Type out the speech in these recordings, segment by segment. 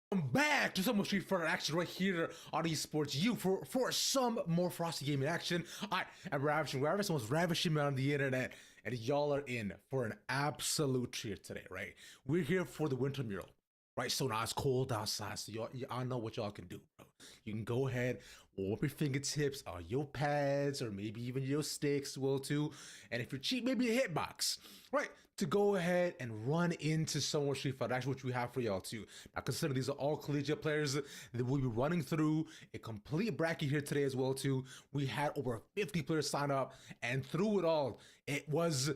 Welcome back to some more Street Fighter action right here on Esports U for some more Frosty gaming action. I am ravishing someone's ravishing me on the internet, and y'all are in for an absolute treat today, right? We're here for the Wintermural, right? So now it's cold outside, so y'all know what y'all can do, bro. You can go ahead, warm up your fingertips on your pads or maybe even your sticks, will too. And if you're cheap, maybe a hitbox, right? To go ahead and run into some more Street Fighter action, which we have for y'all too. Now, consider these are all collegiate players that we'll be running through a complete bracket here today as well too. We had over 50 players sign up, and through it all, it was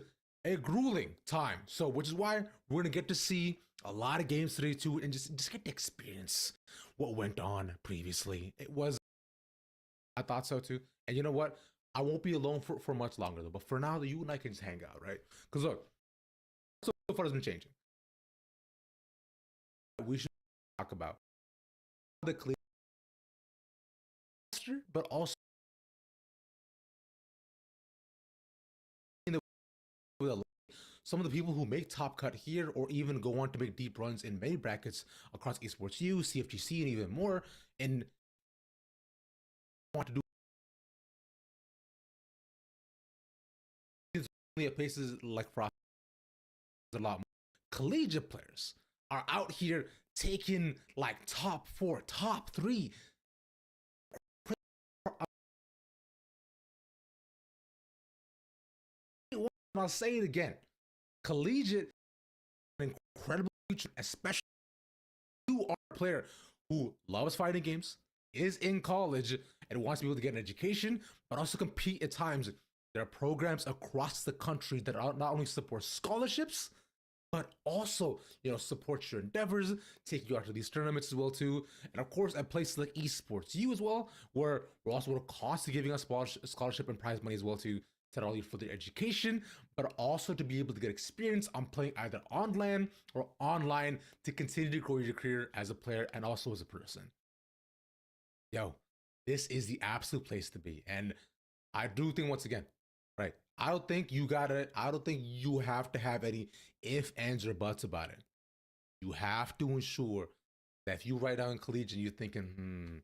a grueling time. So, which is why we're gonna get to see a lot of games today too, and just get to experience what went on previously. I thought so too. And you know what? I won't be alone for much longer though. But for now, you and I can just hang out, right? Because look, so far has been changing. We should talk about the clear, but also in the some of the people who make top cut here or even go on to make deep runs in many brackets across esports U, CFGC, and even more, and want to do at places like Frost. A lot more collegiate players are out here taking like top 4, top 3. I'll say it again. Collegiate, an incredible future, especially if you are a player who loves fighting games, is in college, and wants to be able to get an education, but also compete at times. There are programs across the country that not only support scholarships, but also, support your endeavors, take you out to these tournaments as well too, and of course at places like esports U as well, where we're also constantly giving us scholarship and prize money as well too, to not only for their education, but also to be able to get experience on playing either on LAN or online to continue to grow your career as a player and also as a person. Yo, this is the absolute place to be, and I do think once again, right? I don't think you have to have any if, ands, or buts about it. You have to ensure that if you write down collegiate and you're thinking,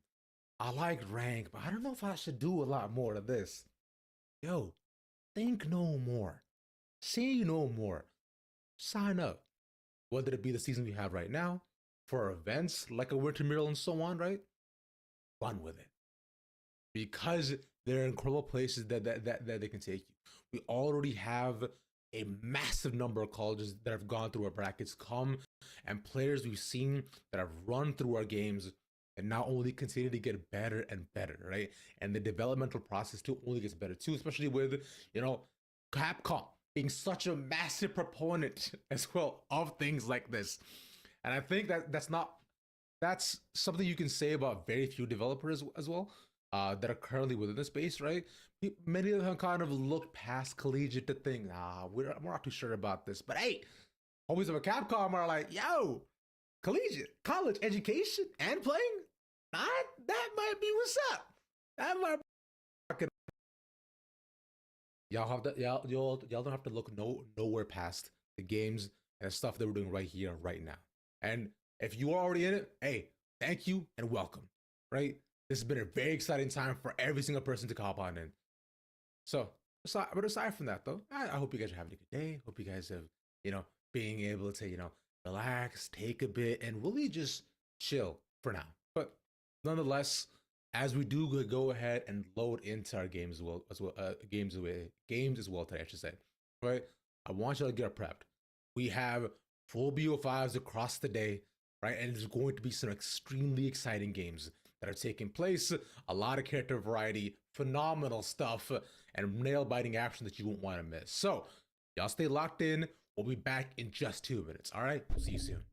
I like rank, but I don't know if I should do a lot more of this. Yo, think no more. Say no more. Sign up. Whether it be the season we have right now, for events like a Wintermural and so on, right? Run with it. Because there are incredible places that they can take you. We already have a massive number of colleges that have gone through our brackets come, and players we've seen that have run through our games and not only continue to get better and better, right? And the developmental process too only gets better too, especially with, Capcom being such a massive proponent as well of things like this. And I think that's something you can say about very few developers as well. That are currently within the space, right? Many of them kind of look past collegiate to think, we're not too sure about this. But hey, homies of a Capcom are like, yo, collegiate, college, education, and playing, that might be what's up. That might be. Y'all don't have to look nowhere past the games and the stuff that we're doing right here, right now. And if you are already in it, hey, thank you and welcome, right? This has been a very exciting time for every single person to hop on in. So, aside from that, though, I hope you guys are having a good day. Hope you guys have, being able to, relax, take a bit, and really just chill for now. But nonetheless, as we do go ahead and load into our games games as well today, I should say, right? I want you to get prepped. We have full BO5s across the day, right? And there's going to be some extremely exciting games that are taking place, a lot of character variety, phenomenal stuff, and nail-biting action that you won't want to miss. So, y'all stay locked in. We'll be back in just 2 minutes. All right? We'll see you soon.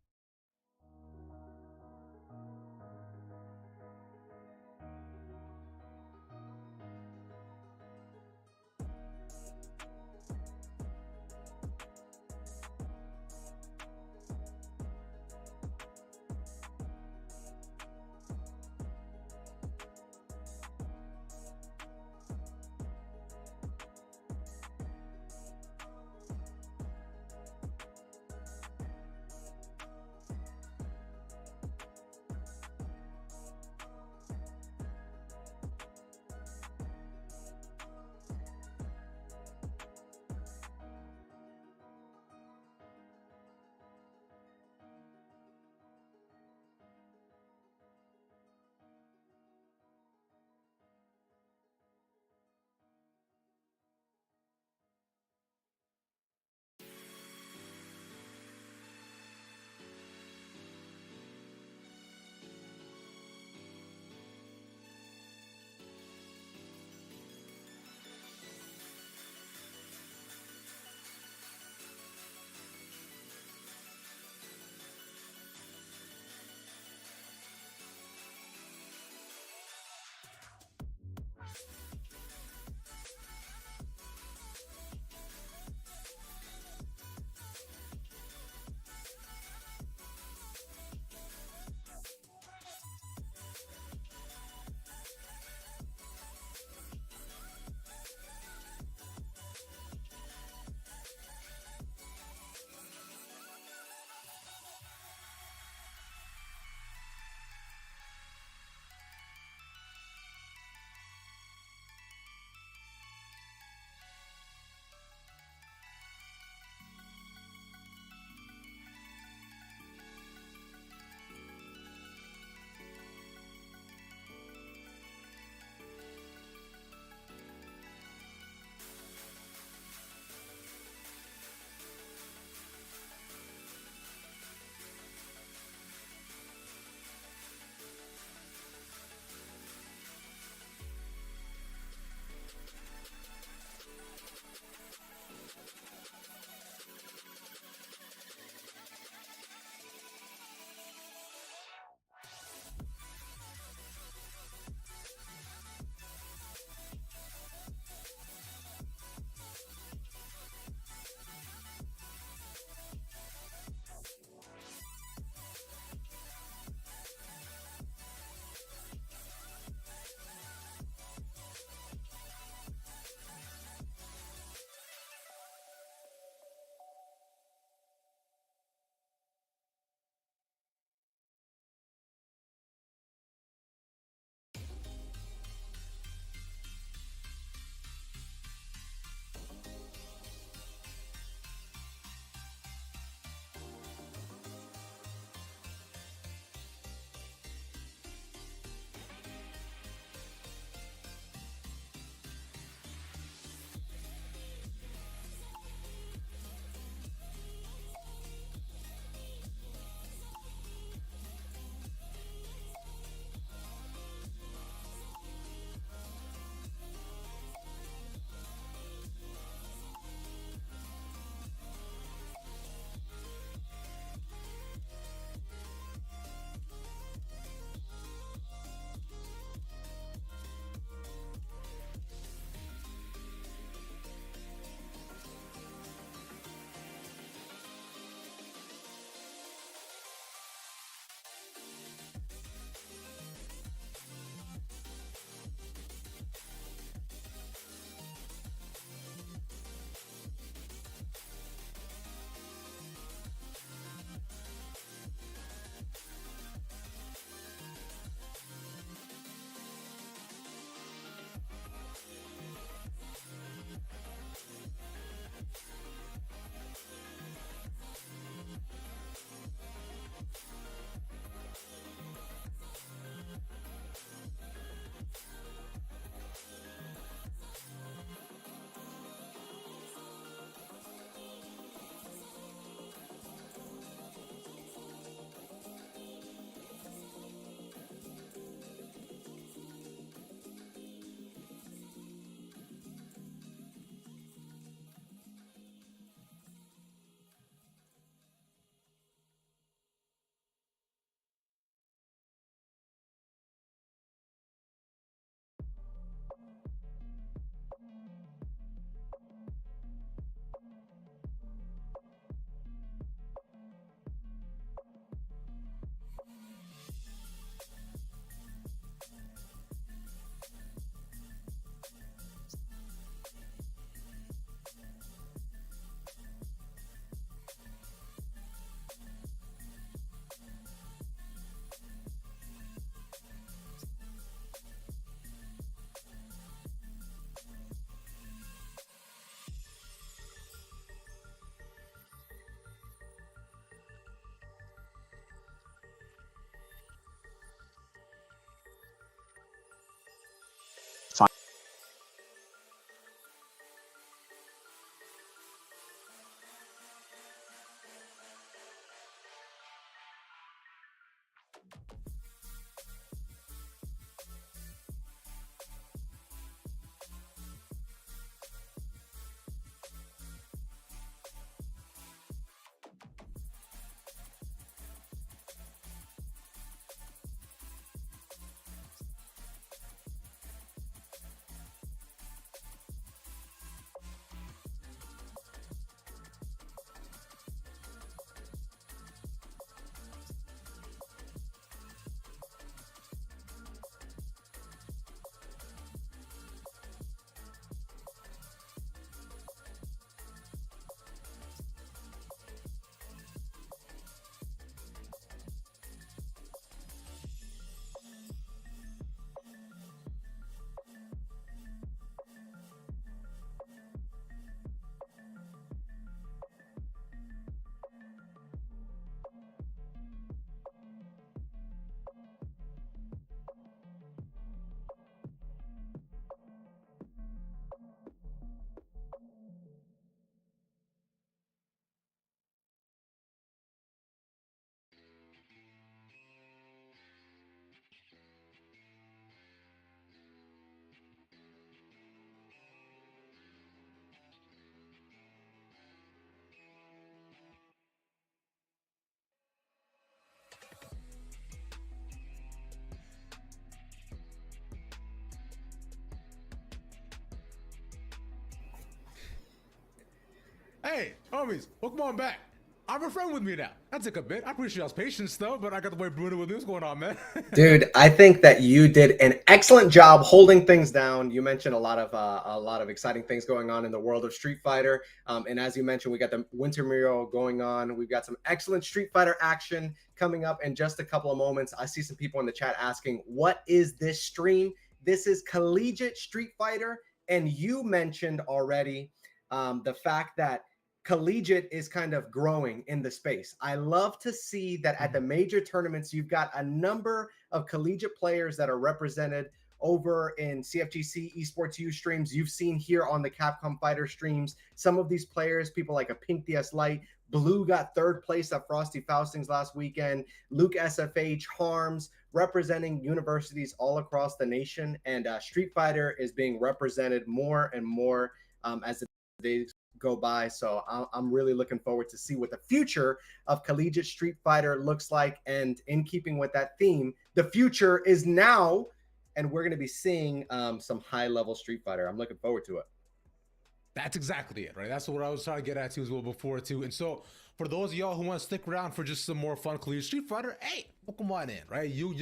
Hey, homies, welcome on back. I'm a friend with me now. That took a bit. I appreciate y'all's patience though, but I got the way Bruno with this going on, man. Dude, I think that you did an excellent job holding things down. You mentioned a lot of exciting things going on in the world of Street Fighter, and as you mentioned, we got the Wintermural going on. We've got some excellent Street Fighter action coming up in just a couple of moments. I see some people in the chat asking, "What is this stream?" This is Collegiate Street Fighter, and you mentioned already the fact that collegiate is kind of growing in the space. I love to see that at the major tournaments, you've got a number of collegiate players that are represented over in CFGC Esports U streams. You've seen here on the Capcom Fighter streams, some of these players, people like a Pink DS Light, Blue got third place at Frosty Faustings last weekend, Luke SFH, Harms, representing universities all across the nation. And Street Fighter is being represented more and more as the days go by. So I'm really looking forward to see what the future of collegiate Street Fighter looks like. And in keeping with that theme, the future is now, and we're going to be seeing some high level Street Fighter. I'm looking forward to it. That's exactly it, right? That's what I was trying to get at too as well before too. And so for those of y'all who want to stick around for just some more fun collegiate Street Fighter, hey, welcome on in, right? You're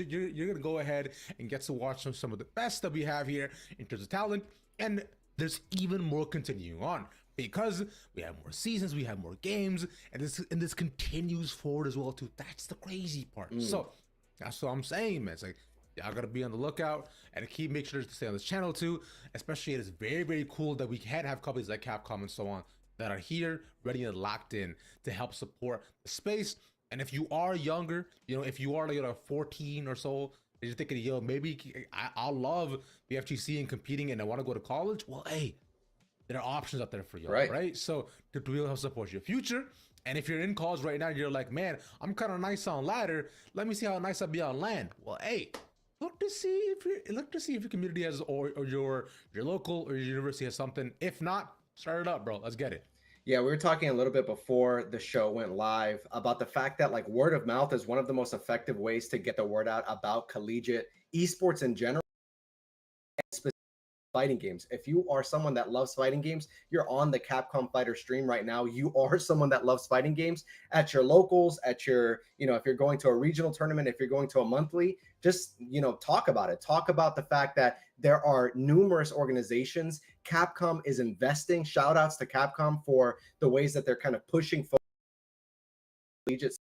gonna go ahead and get to watch some of the best that we have here in terms of talent, and there's even more continuing on because we have more seasons, we have more games, and this continues forward as well too. That's the crazy part. So that's what I'm saying, man. It's like y'all gotta be on the lookout and keep make sure to stay on this channel too. Especially, it is very, very cool that we can have companies like Capcom and so on that are here, ready and locked in to help support the space. And if you are younger, if you are like 14 or so, and you're thinking, yo, maybe I'll love the FGC and competing and I want to go to college. Well, hey, there are options out there for you, right? So to really help support your future. And if you're in college right now, you're like, man, I'm kind of nice on ladder. Let me see how nice I'll be on land. Well, hey, look to see if your community has or your local or your university has something. If not, start it up, bro. Let's get it. Yeah, we were talking a little bit before the show went live about the fact that like word of mouth is one of the most effective ways to get the word out about collegiate esports in general. Fighting games. If you are someone that loves fighting games, you're on the Capcom Fighter stream right now. You are someone that loves fighting games at your locals, at your, if you're going to a regional tournament, if you're going to a monthly, just, talk about it. Talk about the fact that there are numerous organizations. Capcom is investing. Shout outs to Capcom for the ways that they're kind of pushing collegiate.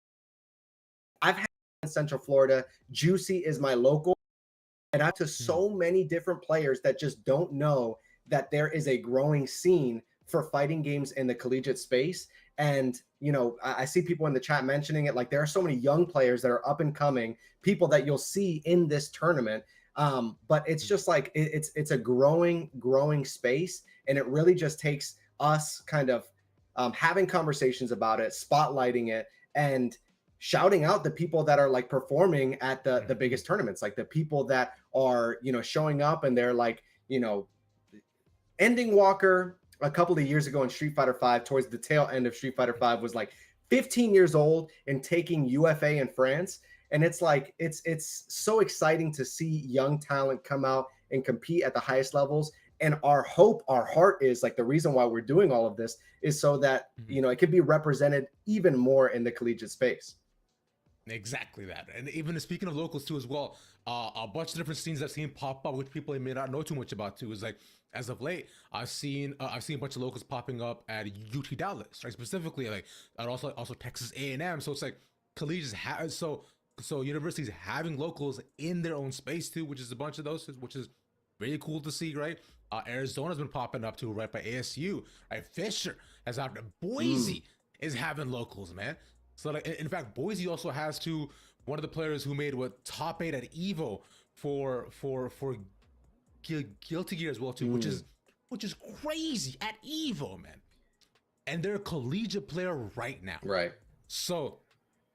I've had in Central Florida. Juicy is my local. And out to so many different players that just don't know that there is a growing scene for fighting games in the collegiate space. And, I see people in the chat mentioning it. Like there are so many young players that are up and coming, people that you'll see in this tournament. But it's just like, it's a growing space. And it really just takes us kind of having conversations about it, spotlighting it, and shouting out the people that are like performing at the biggest tournaments, like the people that are, showing up and they're like, Ending Walker a couple of years ago in Street Fighter 5, towards the tail end of Street Fighter 5, was like 15 years old and taking UFA in France. And it's like, it's so exciting to see young talent come out and compete at the highest levels. And our hope, our heart is like the reason why we're doing all of this is so that, it can be represented even more in the collegiate space. Exactly that. And even speaking of locals too as well, a bunch of different scenes I've seen pop up, which people may not know too much about too, is like as of late, I've seen a bunch of locals popping up at UT Dallas, right? Specifically, like, and also Texas A&M. So it's like collegians have so universities having locals in their own space too, which is a bunch of those, which is really cool to see, right? Arizona's been popping up too, right by ASU, right? Fisher has had Boise is having locals, man. So like, in fact, Boise also has one of the players who made top 8 at Evo for Guilty Gear as well too, which is crazy at Evo, man. And they're a collegiate player right now. Right. So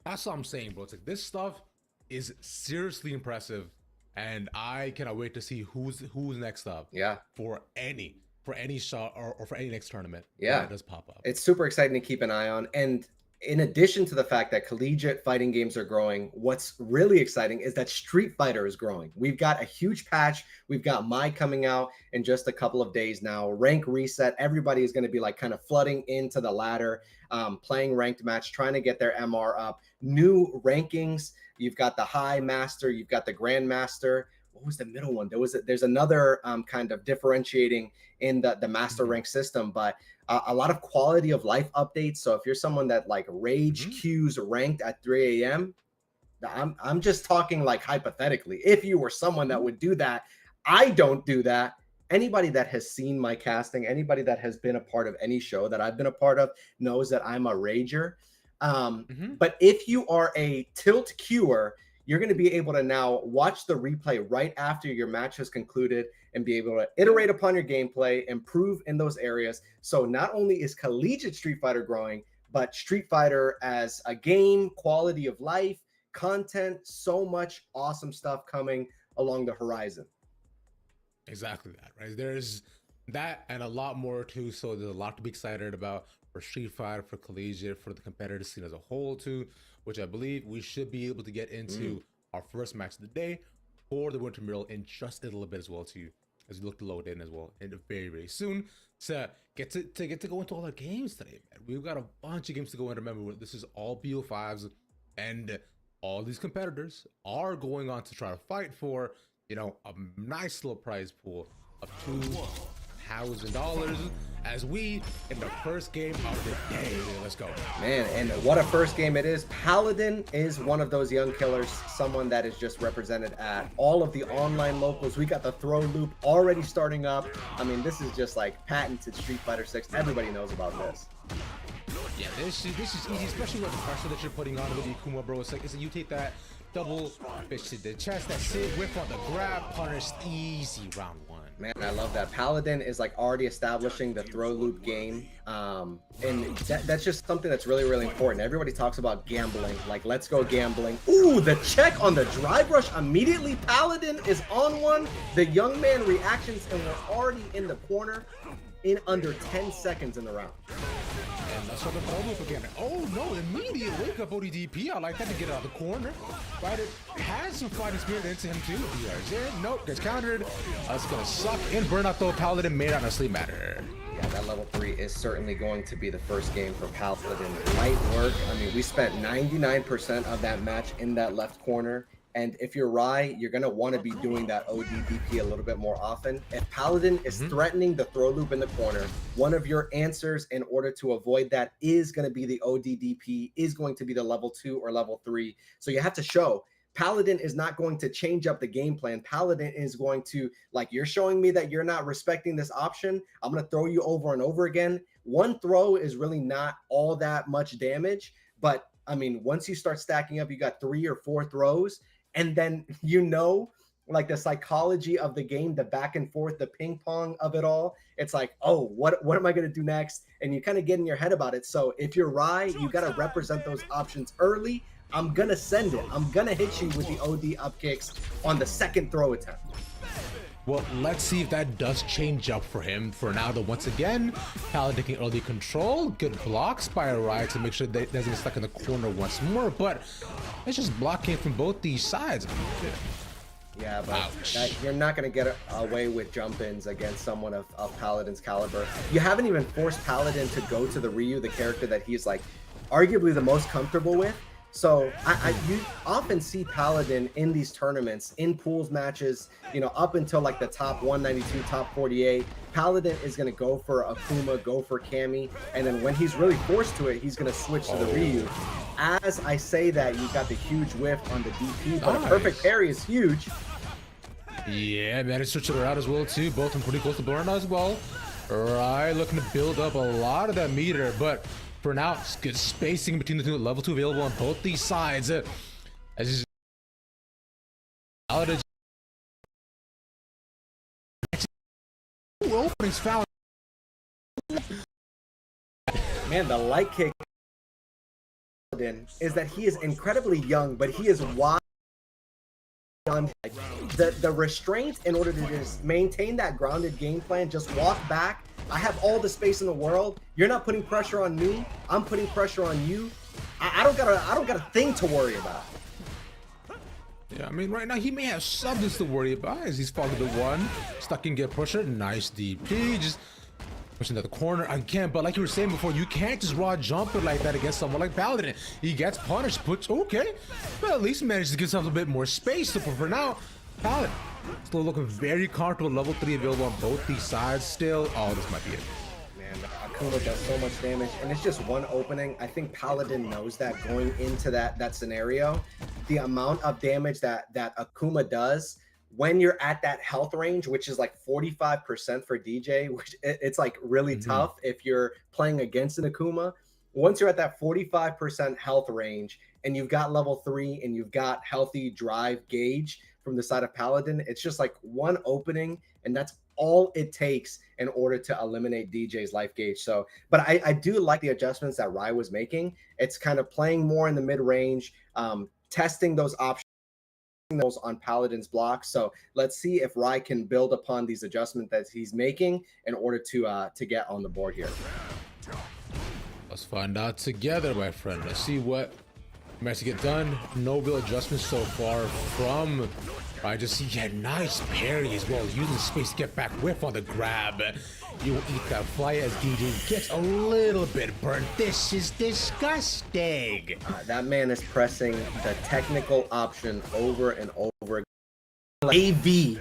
that's what I'm saying, bro. It's like this stuff is seriously impressive, and I cannot wait to see who's next up. Yeah. For any shot or for any next tournament. Yeah. That does pop up. It's super exciting to keep an eye on. And in addition to the fact that collegiate fighting games are growing, what's really exciting is that Street Fighter is growing. We've got a huge patch. We've got Mai coming out in just a couple of days now. Rank reset. Everybody is going to be like kind of flooding into the ladder, playing ranked match, trying to get their MR up. New rankings. You've got the High Master. You've got the Grandmaster. What was the middle one? There's another kind of differentiating in the master rank system, but a lot of quality of life updates. So if you're someone that like rage queues ranked at 3 a.m., I'm just talking like hypothetically. If you were someone that would do that, I don't do that. Anybody that has seen my casting, anybody that has been a part of any show that I've been a part of knows that I'm a rager. But if you are a tilt queuer, you're going to be able to now watch the replay right after your match has concluded and be able to iterate upon your gameplay, improve in those areas. So not only is collegiate Street Fighter growing, but Street Fighter as a game, quality of life, content, so much awesome stuff coming along the horizon. Exactly that, right? There's that and a lot more too. So there's a lot to be excited about for Street Fighter, for collegiate, for the competitive scene as a whole too, which I believe we should be able to get into our first match of the day for the Wintermural in just a little bit as well too, as we look to load in as well and very, very soon to get to go into all our games today, man. We've got a bunch of games to go in. Remember, this is all BO5s, and all these competitors are going on to try to fight for, you know, a nice little prize pool of $2,000 as we in the first game of the day. Let's go, man. And what a first game it is. Paladin is one of those young killers, someone that is just represented at all of the online locals. We got the throw loop already starting up. I mean, this is just like patented Street Fighter 6. Everybody knows about this. Yeah, this is easy, especially with the pressure that you're putting on with the Akuma, bro. It's like you take that double bitch to the chest, that sit whip on the grab, punish, easy round one. Man, I love that. Paladin is like already establishing the throw loop game, and that's just something that's really, really important. Everybody talks about gambling, like let's go gambling. Ooh, the check on the drive rush immediately. Paladin is on one. The young man reactions, and we're already in the corner in under 10 seconds in the round. And let's start the throw loop again. Oh no, immediate wake up ODDP. I like that to get out of the corner. Fighter has some fighting spirit into him too. DR's in. Nope, gets countered. That's gonna suck. In burnout though, Paladin made out a sleep matter. Yeah, that level 3 is certainly going to be the first game for Paladin. Light work. I mean, we spent 99% of that match in that left corner. And if you're Rai, you're going to want to be doing that ODDP a little bit more often. If Paladin is threatening the throw loop in the corner, one of your answers in order to avoid that is going to be the ODDP, is going to be the level 2 or level 3. So you have to show Paladin is not going to change up the game plan. Paladin is going to, like, you're showing me that you're not respecting this option. I'm going to throw you over and over again. One throw is really not all that much damage. But, I mean, once you start stacking up, you got 3 or 4 throws. And then, you know, like the psychology of the game, the back and forth, the ping pong of it all. It's like, oh, what am I going to do next? And you kind of get in your head about it. So if you're Rai, you got to represent those options early. I'm going to send it. I'm going to hit you with the OD up kicks on the second throw attempt. Well, let's see if that does change up for him. For now, though, once again, Paladin taking early control. Good blocks by Rai to make sure that doesn't get stuck in the corner once more. But it's just blocking from both these sides. Yeah, but you're not going to get away with jump-ins against someone of Paladin's caliber. You haven't even forced Paladin to go to the Ryu, the character that he's like arguably the most comfortable with. So you often see Paladin in these tournaments, in pools matches, you know, up until like the top 192, top 48. Paladin is going to go for Akuma, go for Cammy, and then when he's really forced to it, he's going to switch to the Ryu. As I say that, you got the huge whiff on the DP, but a perfect parry is huge. Yeah, managed to switch it around as well too. Both of them pretty close to burnout as well. Right, looking to build up a lot of that meter, but for now, it's good spacing between the two. Level 2 available on both these sides. As he's openings found. Man, the light kick is that he is incredibly young, but he is wide. The restraint in order to just maintain that grounded game plan, just walk back. I have all the space in the world. You're not putting pressure on me. I'm putting pressure on you. I don't got a thing to worry about. Yeah, I mean, right now he may have something to worry about as he's falling to one. Stuck in get pusher. Nice DP. Just pushing to the corner again. But like you were saying before, you can't just raw jump it like that against someone like Paladin. He gets punished, but okay. But at least manages to give himself a bit more space. So for now, Paladin still looking very comfortable. Level 3 available on both these sides still. Oh, this might be it. Man, Akuma does so much damage, and it's just one opening. I think Paladin knows that going into that scenario, the amount of damage that Akuma does when you're at that health range, which is like 45% for DJ, which it's like really tough if you're playing against an Akuma. Once you're at that 45% health range and you've got level 3 and you've got healthy drive gauge from the side of Paladin, it's just like one opening, and that's all it takes in order to eliminate DJ's life gauge. So, but I do like the adjustments that Rai was making. It's kind of playing more in the mid range, testing those options those on Paladin's blocks. So let's see if Rai can build upon these adjustments that he's making in order to get on the board here. Let's find out together, my friend. Let's see what managed to get done. No real adjustments so far from I just see, yeah, nice parry as well, using space to get back whiff on the grab. You will eat that fly as DJ gets a little bit burnt. This is disgusting. That man is pressing the technical option over and over again. AV,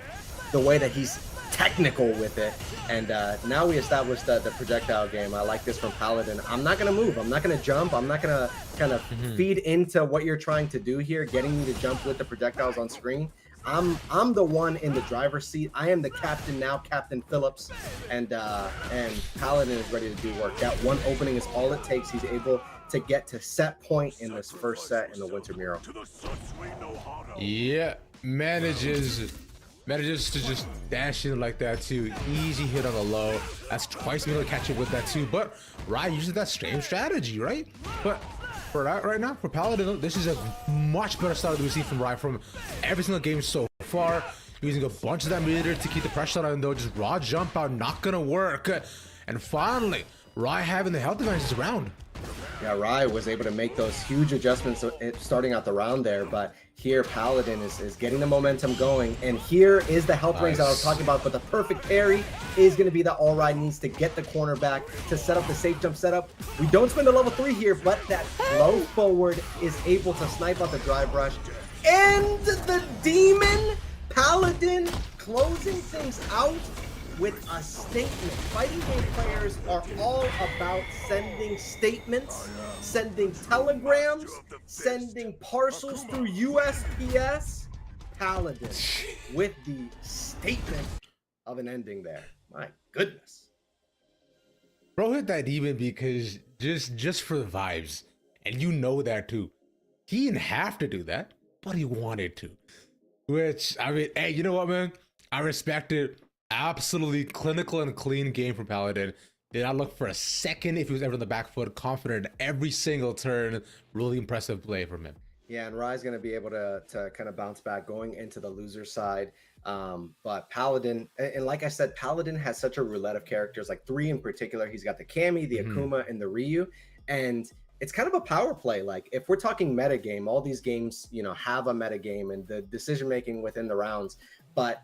the way that he's technical with it. And now we established the projectile game. I like this from Paladin. I'm not going to move. I'm not going to jump. I'm not going to kind of feed into what you're trying to do here, getting me to jump with the projectiles on screen. I'm the one in the driver's seat. I am the captain now, Captain Phillips, and Paladin is ready to do work. That one opening is all it takes. He's able to get to set point in this first set in the Wintermural. Yeah, manages to just dash in like that too. Easy hit on the low. That's twice being able to catch it with that too. But Rai uses that same strategy, right? But for right now, for Paladin, this is a much better style than we've seen from Rai from every single game so far. Using a bunch of that meter to keep the pressure on, though, just raw jump out, not gonna work. And finally, Rai having the health advantage this round. Yeah, Rai was able to make those huge adjustments starting out the round there, but here Paladin is getting the momentum going, and here is the health range that I was talking about, but the perfect parry is going to be that all Rai needs to get the corner back to set up the safe jump setup. We don't spend the level 3 here, but that low forward is able to snipe out the drive rush. And the demon Paladin closing things out with a statement. Fighting game players are all about sending statements, sending telegrams, sending parcels through USPS. Paladin with the statement of an ending there. My goodness. Bro hit that demon because just for the vibes. And you know that too. He didn't have to do that, but he wanted to. Which, I mean, hey, you know what, man? I respect it. Absolutely clinical and clean game from Paladin. Did not look for a second if he was ever on the back foot, confident in every single turn. Really impressive play from him. Yeah, and Rai's going to be able to kind of bounce back going into the loser side. But Paladin, and like I said, Paladin has such a roulette of characters, like 3 in particular. He's got the Kami, the Akuma, and the Ryu. And it's kind of a power play. Like if we're talking meta game, all these games, you know, have a meta game and the decision making within the rounds. But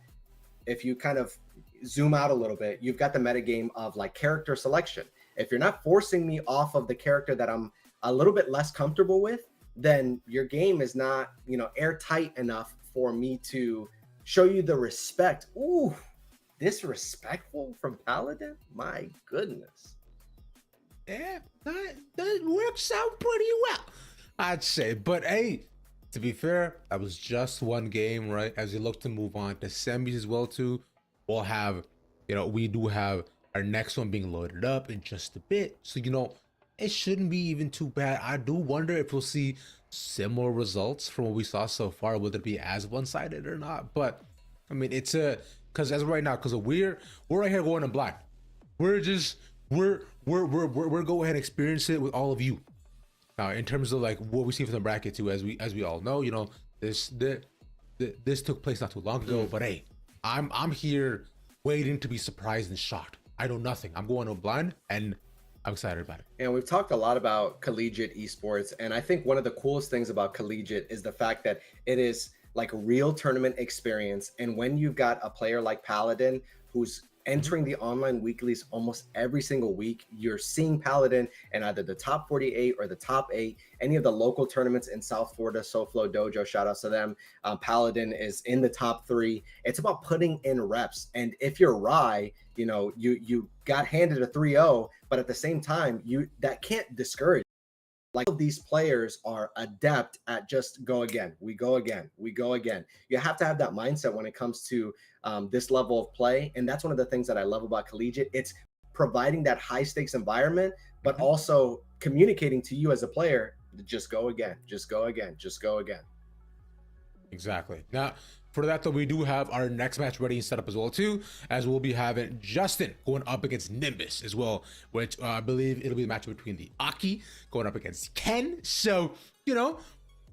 if you kind of zoom out a little bit, you've got the meta game of like character selection. If you're not forcing me off of the character that I'm a little bit less comfortable with, then your game is not, you know, airtight enough for me to show you the respect. Ooh, disrespectful from Paladin? My goodness. Yeah, that works out pretty well, I'd say. But hey, to be fair, that was just one game, right? As we look to move on to semis as well too, we'll have, you know, we do have our next one being loaded up in just a bit. So, you know, it shouldn't be even too bad. I do wonder if we'll see similar results from what we saw so far, whether it be as one-sided or not. But I mean, it's because as of right now, because we're right here going in blind. We're go ahead and experience it with all of you. Now, in terms of like what we see from the bracket too, as we all know, you know, this took place not too long ago. But hey, I'm here waiting to be surprised and shocked. I know nothing. I'm going in blind, and I'm excited about it. And we've talked a lot about collegiate esports, and I think one of the coolest things about collegiate is the fact that it is like real tournament experience. And when you've got a player like Paladin who's Mhm. entering the online weeklies almost every single week, you're seeing Paladin in either the top 48 or the top 8, any of the local tournaments in South Florida, SoFlo Dojo, shout outs to them. Paladin is in the top 3. It's about putting in reps. And if you're Rye, you know, you got handed a 3-0, but at the same time, that can't discourage. Like, all of these players are adept at just go again, we go again, we go again. You have to have that mindset when it comes to this level of play, and that's one of the things that I love about collegiate. It's providing that high stakes environment, but Mhm. also communicating to you as a player, just go again, just go again, just go again. Exactly. Now, for that though, we do have our next match ready and set up as well too, as we'll be having Justin going up against Nimbus as well, which I believe it'll be a match between the Aki going up against Ken. So, you know,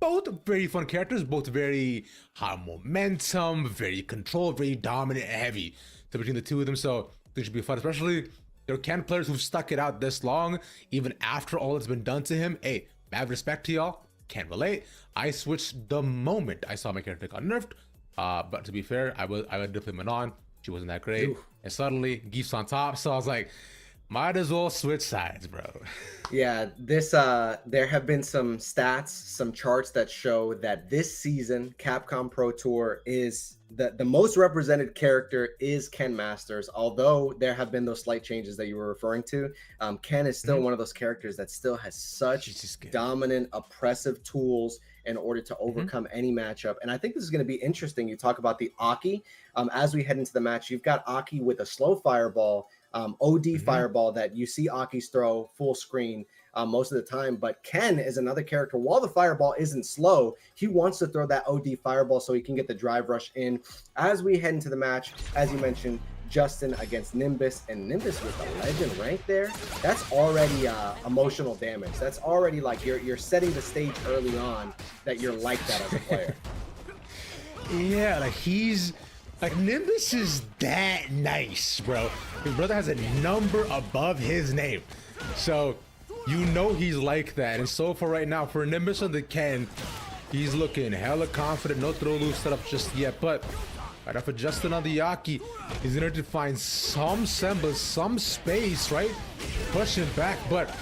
both very fun characters, both very high momentum, very controlled, very dominant and heavy. So between the two of them, so this should be fun, especially there are Ken players who've stuck it out this long, even after all that's been done to him. Hey, mad respect to y'all. Can't relate. I switched the moment I saw my character got nerfed. But to be fair, I would definitely Manon. She wasn't that great. Ooh. And suddenly Geef's on top. So I was like, might as well switch sides, bro. Yeah, this there have been some stats, some charts that show that this season Capcom Pro Tour is the most represented character is Ken Masters. Although there have been those slight changes that you were referring to, Ken is still one of those characters that still has such He's just good. dominant, oppressive tools in order to overcome any matchup. And I think this is going to be interesting. You talk about the Aki. As we head into the match, you've got Aki with a slow fireball. OD fireball that you see Aki's throw full screen most of the time. But Ken is another character. While the fireball isn't slow, he wants to throw that OD fireball so he can get the drive rush in. As we head into the match, as you mentioned, Justin against Nimbus, and Nimbus with the legend rank there, that's already emotional damage. That's already like you're setting the stage early on that you're like that as a player. Yeah, like he's like Nimbus is that nice, bro. His brother has a number above his name, so you know he's like that. And so for right now, for Nimbus on the Ken, he's looking hella confident. No throw loose setup just yet, but right off of Justin on the Yaki, he's gonna to find some semblance, some space, right? Pushing back, but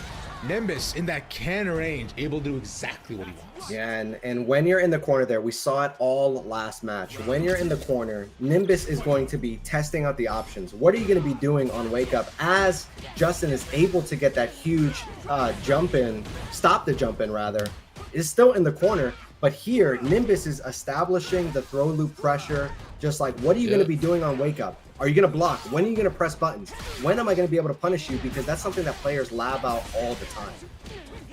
Nimbus in that Ken range, able to do exactly what he wants. Yeah, and when you're in the corner there, we saw it all last match. When you're in the corner, Nimbus is going to be testing out the options. What are you going to be doing on Wake Up as Justin is able to get that huge jump in, stop the jump in rather, is still in the corner. But here, Nimbus is establishing the throw loop pressure, just like, what are you going to be doing on Wake Up? Are you going to block? When are you going to press buttons? When am I going to be able to punish you? Because that's something that players lab out all the time.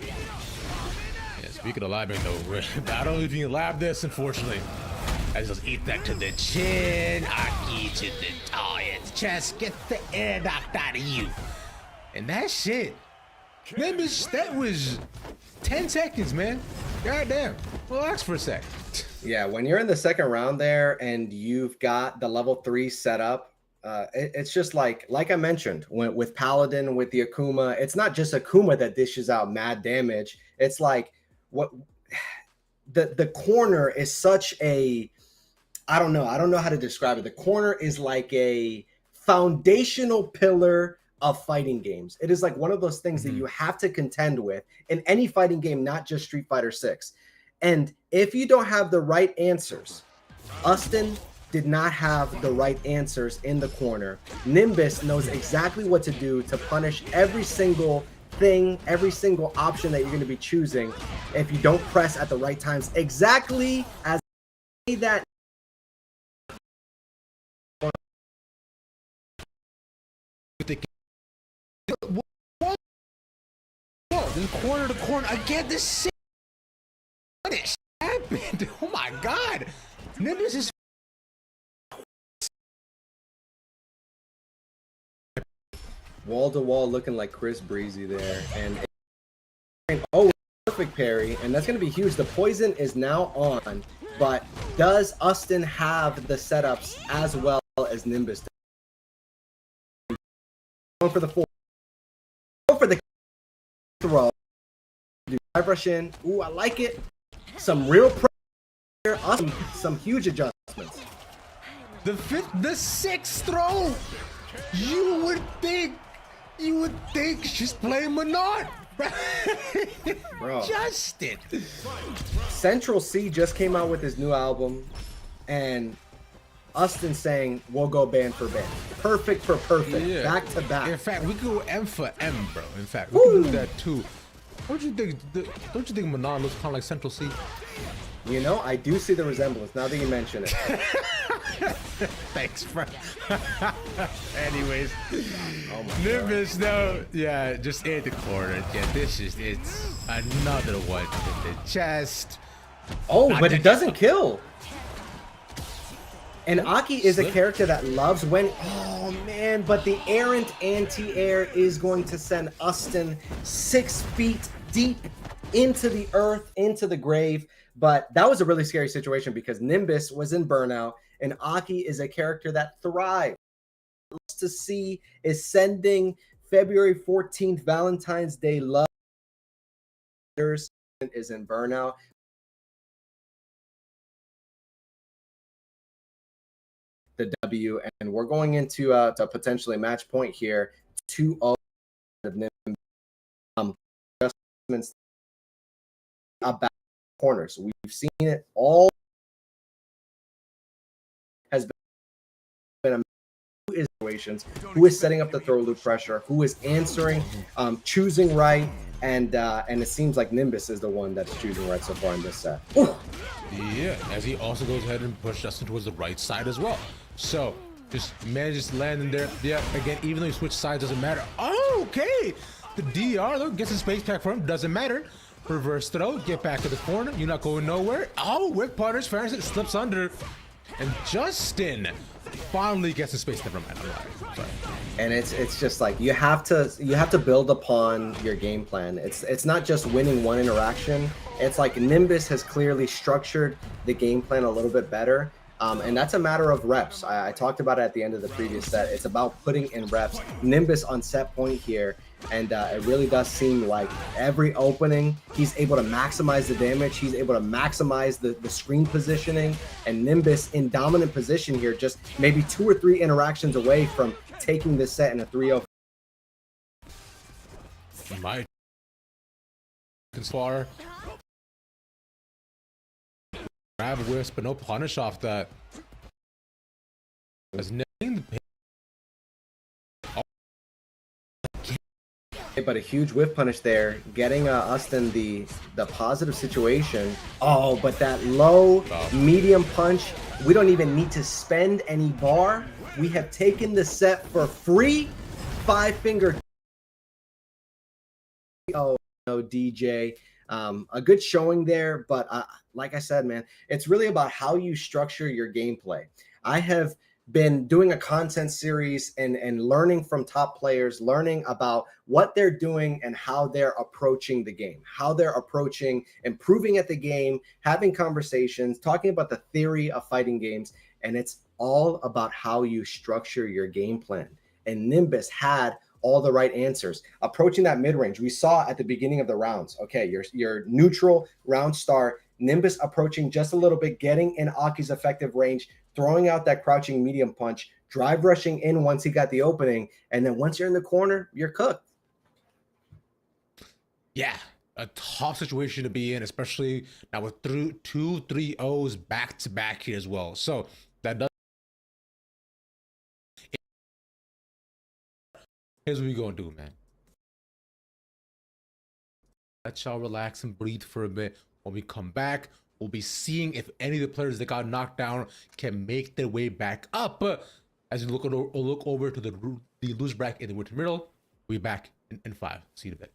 Yeah, speaking of labbing though, I don't know if you can lab this, unfortunately. I just eat that to the chin, Aki to the tired chest, get the air knocked out of you. And that shit, Nimbus, that was 10 seconds, man. Goddamn. Relax for a sec. Yeah, when you're in the second round there and you've got the level 3 set up, it's just like I mentioned with Paladin, with the Akuma, it's not just Akuma that dishes out mad damage. It's like what the corner is such a, I don't know how to describe it. The corner is like a foundational pillar of fighting games. It is like one of those things that you have to contend with in any fighting game, not just Street Fighter 6. And if you don't have the right answers, Austin did not have the right answers in the corner. Nimbus knows exactly what to do to punish every single thing, every single option that you're going to be choosing if you don't press at the right times. Exactly as that. This corner to corner again. This shit. What is happened? Oh my god. Nimbus is Wall to wall looking like Chris Breezy there. And oh, perfect parry. And that's going to be huge. The poison is now on. But does Austin have the setups as well as Nimbus? Going for the 4. Go for the throw. Do drive rush in. Ooh, I like it. Some real pressure. Awesome. Some huge adjustments. The sixth throw. You would think she's playing Menard. Bro. Justin. Central C just came out with his new album, and Austin saying we'll go band for band. Perfect for perfect. Yeah. Back to back. In fact, we could go M for M, bro. In fact, we can do that too. Don't you think Menard looks kind of like Central C? You know, I do see the resemblance now that you mention it. Thanks, bro. Anyways, Oh my Nimbus, though, yeah, just in the corner. Yeah, it's another one in the chest. Oh, but it doesn't kill. And Aki is a character that loves when. Oh man, but the errant anti-air is going to send Austin 6 feet deep into the earth, into the grave. But that was a really scary situation because Nimbus was in burnout, and Aki is a character that thrives. To see is sending February 14th, Valentine's Day love is in burnout. The W, and we're going into to potentially match point here. 2-0 of Nimbus. Adjustments about corners. We've seen it all. Has been a situations. Who is setting up the throw loop pressure? Who is answering, choosing right? And it seems like Nimbus is the one that's choosing right so far in this set. Ooh. Yeah, as he also goes ahead and pushes Justin towards the right side as well. So just manages to land in there. Yeah, again, even though you switch sides, doesn't matter. Oh, okay. The DR though gets a space pack for him. Doesn't matter. Reverse throw, get back to the corner. You're not going nowhere. Oh, whip punish. Farrington slips under. And Justin finally gets a space. Never mind. I'm sorry. And it's just like you have to build upon your game plan. It's not just winning one interaction. It's like Nimbus has clearly structured the game plan a little bit better. And that's a matter of reps. I talked about it at the end of the previous set. It's about putting in reps. Nimbus on set point here, and it really does seem like every opening, he's able to maximize the damage. He's able to maximize the screen positioning. And Nimbus in dominant position here, just maybe 2 or 3 interactions away from taking this set in a 3-0. My far. Grab a wisp, but no punish off that. But a huge whiff punish there, getting Austin the positive situation. Oh, but that low medium punch, we don't even need to spend any bar. We have taken the set for free. 5-finger. Oh no, DJ. A good showing there, but like I said, man, it's really about how you structure your gameplay. I have been doing a content series and learning from top players, learning about what they're doing and how they're approaching the game, how they're approaching improving at the game, having conversations, talking about the theory of fighting games. And it's all about how you structure your game plan. And Nimbus had all the right answers. Approaching that mid-range, we saw at the beginning of the rounds, okay, your neutral round start, Nimbus approaching just a little bit, getting in Aki's effective range, throwing out that crouching medium punch, drive rushing in once he got the opening, and then once you're in the corner, you're cooked. Yeah, a tough situation to be in, especially now with 2 3-0s back to back here as well. So that does. Here's what we gonna do, man. Let y'all relax and breathe for a bit. When we come back, we'll be seeing if any of the players that got knocked down can make their way back up. As you look over to the loose bracket in the Wintermural, we'll be back in 5. See you in a bit.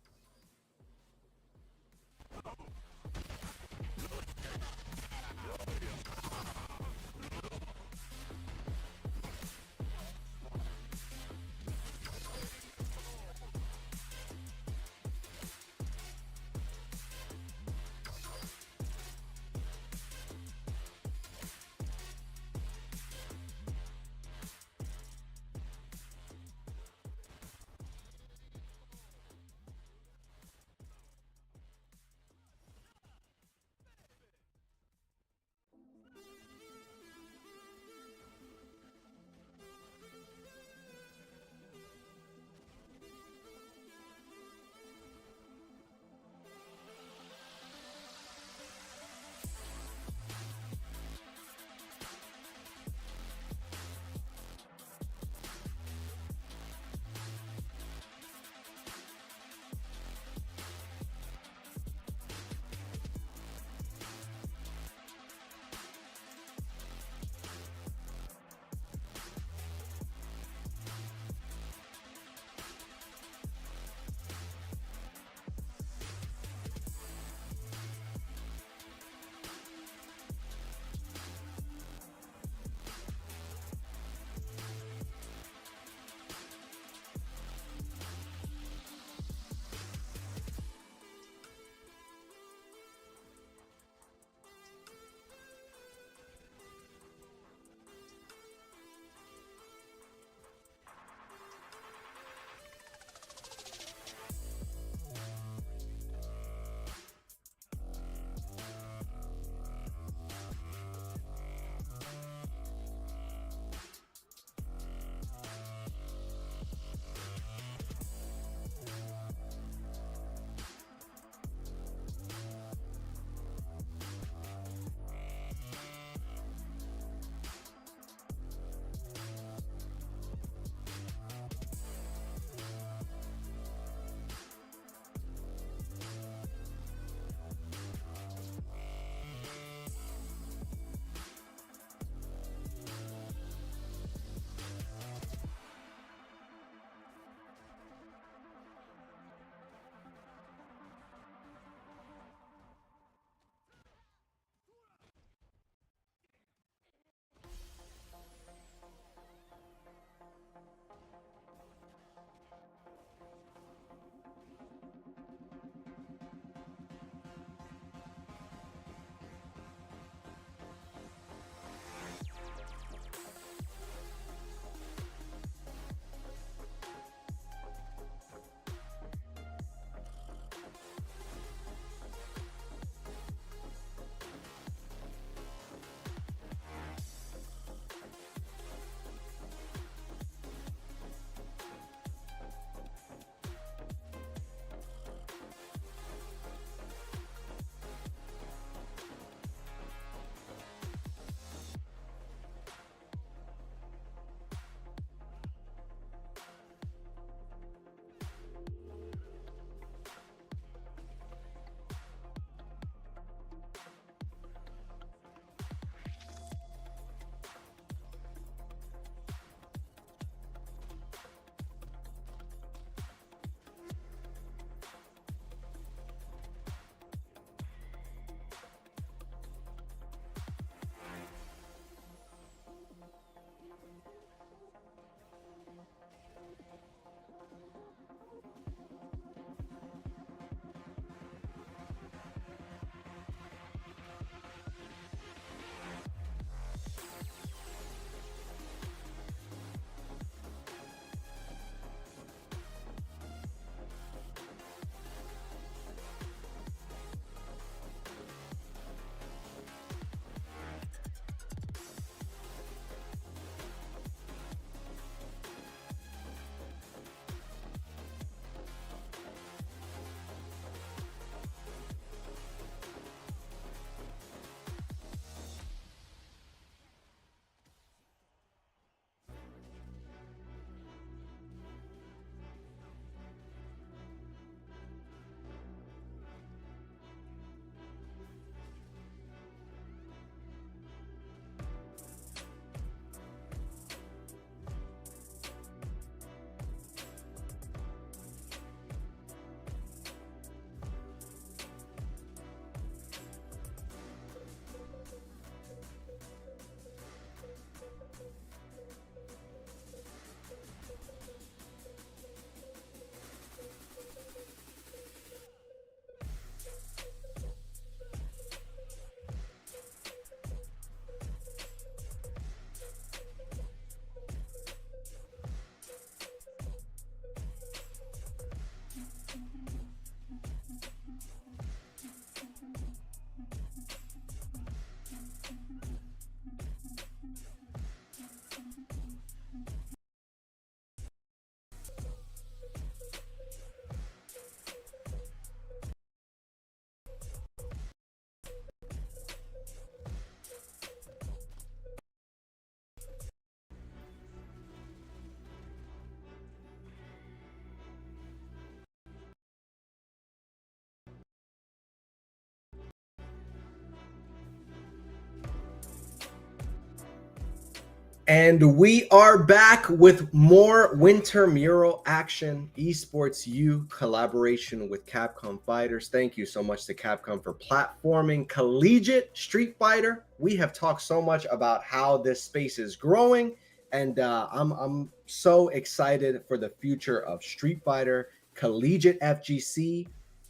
And we are back with more Wintermural action, Esports U collaboration with Capcom Fighters. Thank you so much to Capcom for platforming collegiate Street Fighter. We have talked so much about how this space is growing, and I'm so excited for the future of Street Fighter, collegiate FGC,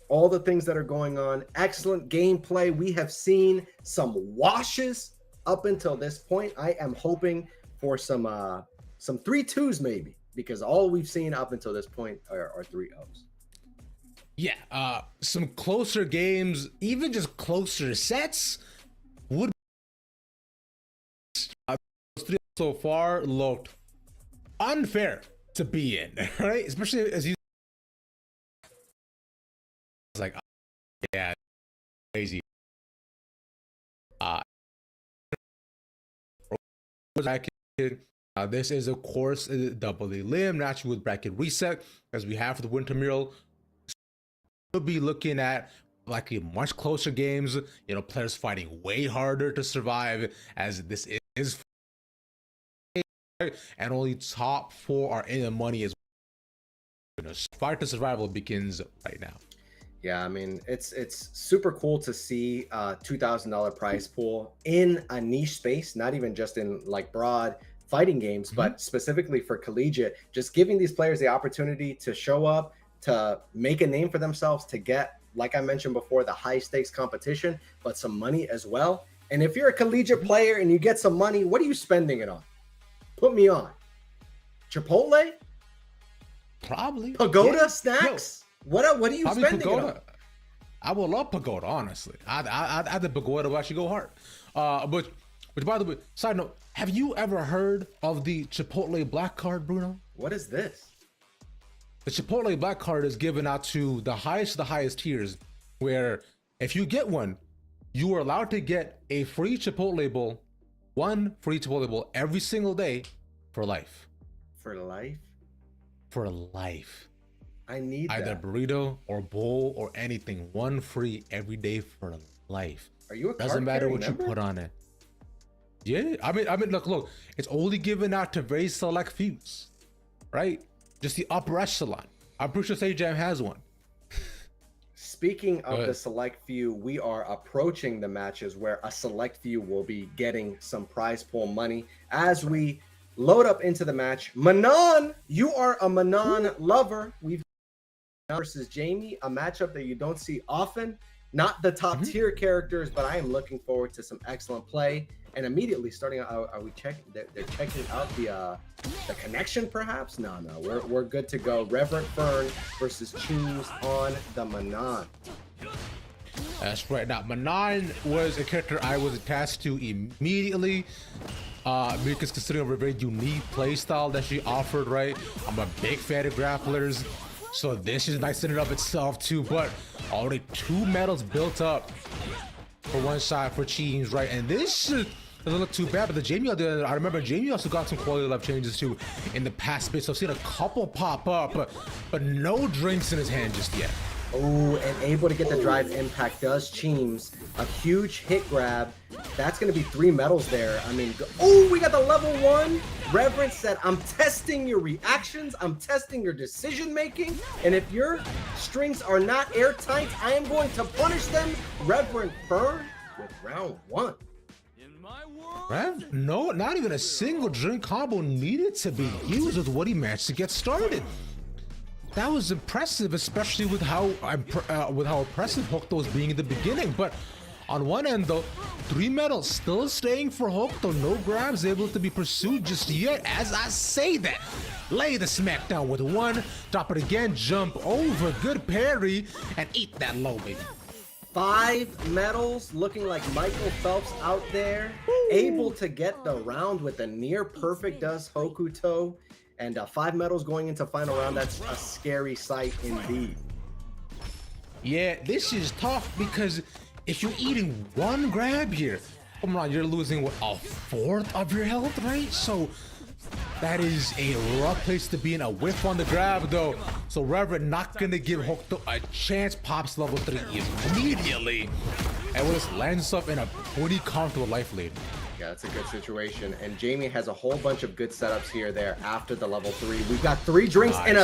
all the things that are going on. Excellent gameplay. We have seen some washes up until this point. I am hoping for some 3-2s maybe, because all we've seen up until this point are 3-0s. Yeah, some closer games, even just closer sets would so far looked unfair to be in, right? Especially as you like, yeah, crazy. This is of course double limb naturally with bracket reset, as we have for the Wintermural. We'll be looking at likely much closer games, you know, players fighting way harder to survive, as this is and only top 4 are in the money as well. Fight to survival begins right now. Yeah, I mean, it's super cool to see a $2,000 prize pool in a niche space, not even just in like broad fighting games, but specifically for collegiate, just giving these players the opportunity to show up, to make a name for themselves, to get, like I mentioned before, the high stakes competition, but some money as well. And if you're a collegiate player and you get some money, what are you spending it on? Put me on. Chipotle? Probably. Pagoda snacks? What are you spending Pagoda. it on? I would love Pagoda, honestly. I the Pagoda will actually go hard. But by the way, side note, have you ever heard of the Chipotle Black Card, Bruno? What is this? The Chipotle Black Card is given out to the highest tiers, where if you get one, you are allowed to get a free Chipotle bowl, one free Chipotle bowl every single day for life. For life? For life. I need either that. burrito or bowl or anything, one free every day for life. Are you a Doesn't matter what member? you put on it. Yeah, I mean, look, it's only given out to very select fews, right? Just the upper echelon. I'm pretty sure Sage Jam has one. Speaking of the select few, we are approaching the matches where a select few will be getting some prize pool money as we load up into the match. Manon, you are a Manon lover. We've versus Jamie, a matchup that you don't see often. Not the top tier characters, but I am looking forward to some excellent play. And immediately starting out, are we checking? They're checking out the connection, perhaps? No, we're good to go. Reverend Fern versus Cheese on the Manon. That's right. Now, Manon was a character I was attached to immediately, because considering a very unique playstyle that she offered, right? I'm a big fan of grapplers, so this is nice in and of itself too, but already 2 medals built up for one side for Cheese, right? And this doesn't look too bad, but the Jamie, I remember Jamie also got some quality of life changes too in the past bit, so I've seen a couple pop up, but no drinks in his hand just yet. Oh, and able to get the drive impact does Cheems. A huge hit grab. That's going to be 3 medals there. I mean, oh, we got the level 1. Reverend said, I'm testing your reactions. I'm testing your decision making. And if your strings are not airtight, I am going to punish them. Reverend Fern with round 1. Rev, no, not even a single drink combo needed to be used with what he managed to get started. That was impressive, especially with how oppressive Hokuto was being in the beginning. But on one end, though, 3 medals still staying for Hokuto. No grabs able to be pursued just yet. As I say that, lay the smackdown with 1, drop it again, jump over, good parry, and eat that low, baby. 5 medals, looking like Michael Phelps out there, able to get the round with a near perfect does Hokuto. And 5 medals going into final round. That's a scary sight indeed. Yeah, this is tough because if you're eating 1 grab here, come on, you're losing what, a 1/4 of your health, right? So that is a rough place to be in. A whiff on the grab though. So Reverend not gonna give Hokuto a chance. Pops level 3 immediately. And will just land stuff in a pretty comfortable life lead. Yeah, that's a good situation. And Jamie has a whole bunch of good setups here there after the level 3. We've got 3 drinks and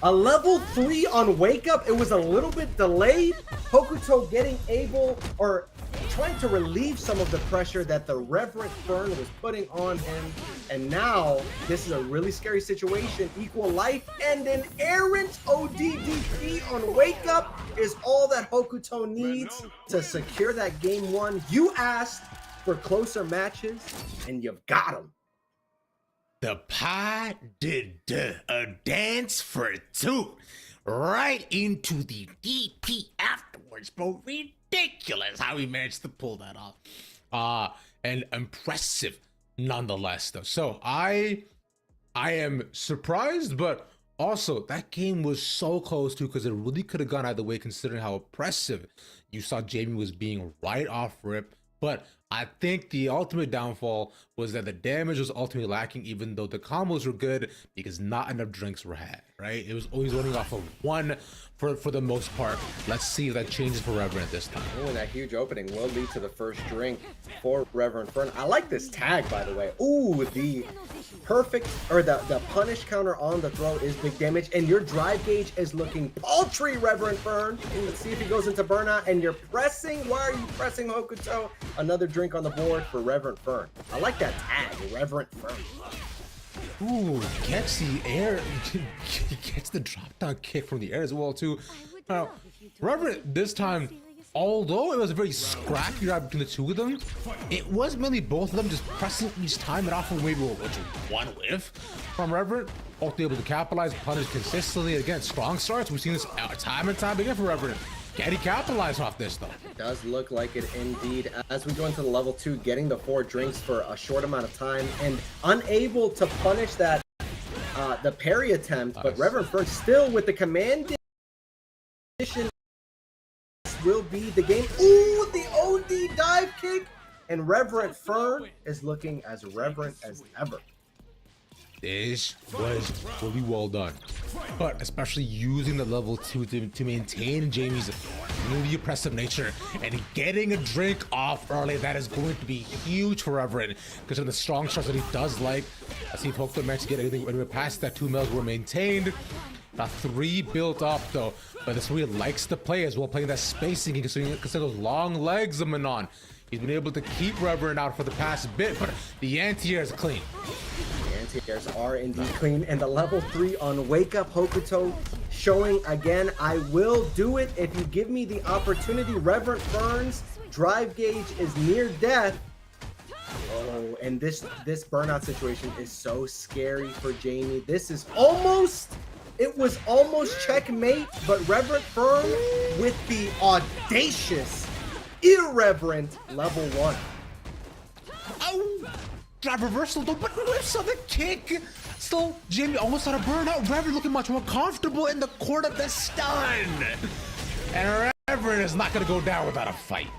a level 3 on Wake Up. It was a little bit delayed. Hokuto getting able or trying to relieve some of the pressure that the Reverend Fern was putting on him. And now this is a really scary situation. Equal life and an errant ODDP on Wake Up is all that Hokuto needs to secure that game 1. You asked for closer matches, and you've got them. The pie did a dance for 2 right into the DP afterwards, bro. Ridiculous how he managed to pull that off. And impressive nonetheless, though. So I am surprised, but also that game was so close too, because it really could have gone either way considering how impressive you saw Jamie was being right off rip. But I think the ultimate downfall was that the damage was ultimately lacking, even though the combos were good because not enough drinks were had, right? It was always running off of 1 for the most part. Let's see if that changes for Reverend this time. Oh, and that huge opening will lead to the first drink for Reverend Fern. I like this tag, by the way. Ooh, the perfect, or the punish counter on the throw is big damage, and your drive gauge is looking paltry, Reverend Fern. Let's see if he goes into burnout, and you're pressing. Why are you pressing, Hokuto? Another drink on the board for Reverend Fern. I like that tag, Reverend Fern. Ooh, gets the air, gets the drop down kick from the air as well too. Reverend this time, although it was a very scrappy ride between the 2 of them, it was mainly both of them just pressing each time and off of maybe one whiff from Reverend. Both able to capitalize, punish consistently. Again, strong starts. We've seen this time and time again for Reverend. Can he capitalize off this though? It does look like it indeed. As we go into the level 2, getting the 4 drinks for a short amount of time and unable to punish that the parry attempt, but Reverend Fern still with the command condition will be the game. Ooh, the OD dive kick, and Reverend Fern is looking as reverent as ever. This was really well done, but especially using the level 2 to maintain Jamie's really oppressive nature and getting a drink off early. That is going to be huge for Reverend because of the strong shots that he does like. I see if Hokuto managed to get anything anywhere past that. 2 mils were maintained. Got 3 built up though, but this really likes to play as well, playing that spacing considering those long legs of Manon. He's been able to keep Reverend out for the past bit, but the anti-air is clean. Anti-airs are indeed clean, and the level 3 on Wake Up Hokuto showing again, I will do it if you give me the opportunity. Reverend Fern's drive gauge is near death. Oh, and this burnout situation is so scary for Jamie. This is almost, it was almost checkmate, but Reverend Fern with the audacious, irreverent level 1. Oh, drive reversal though, but whiffs of the kick. Still, Jamie almost out of burnout. Reverend looking much more comfortable in the court of the stun. And Reverend is not going to go down without a fight.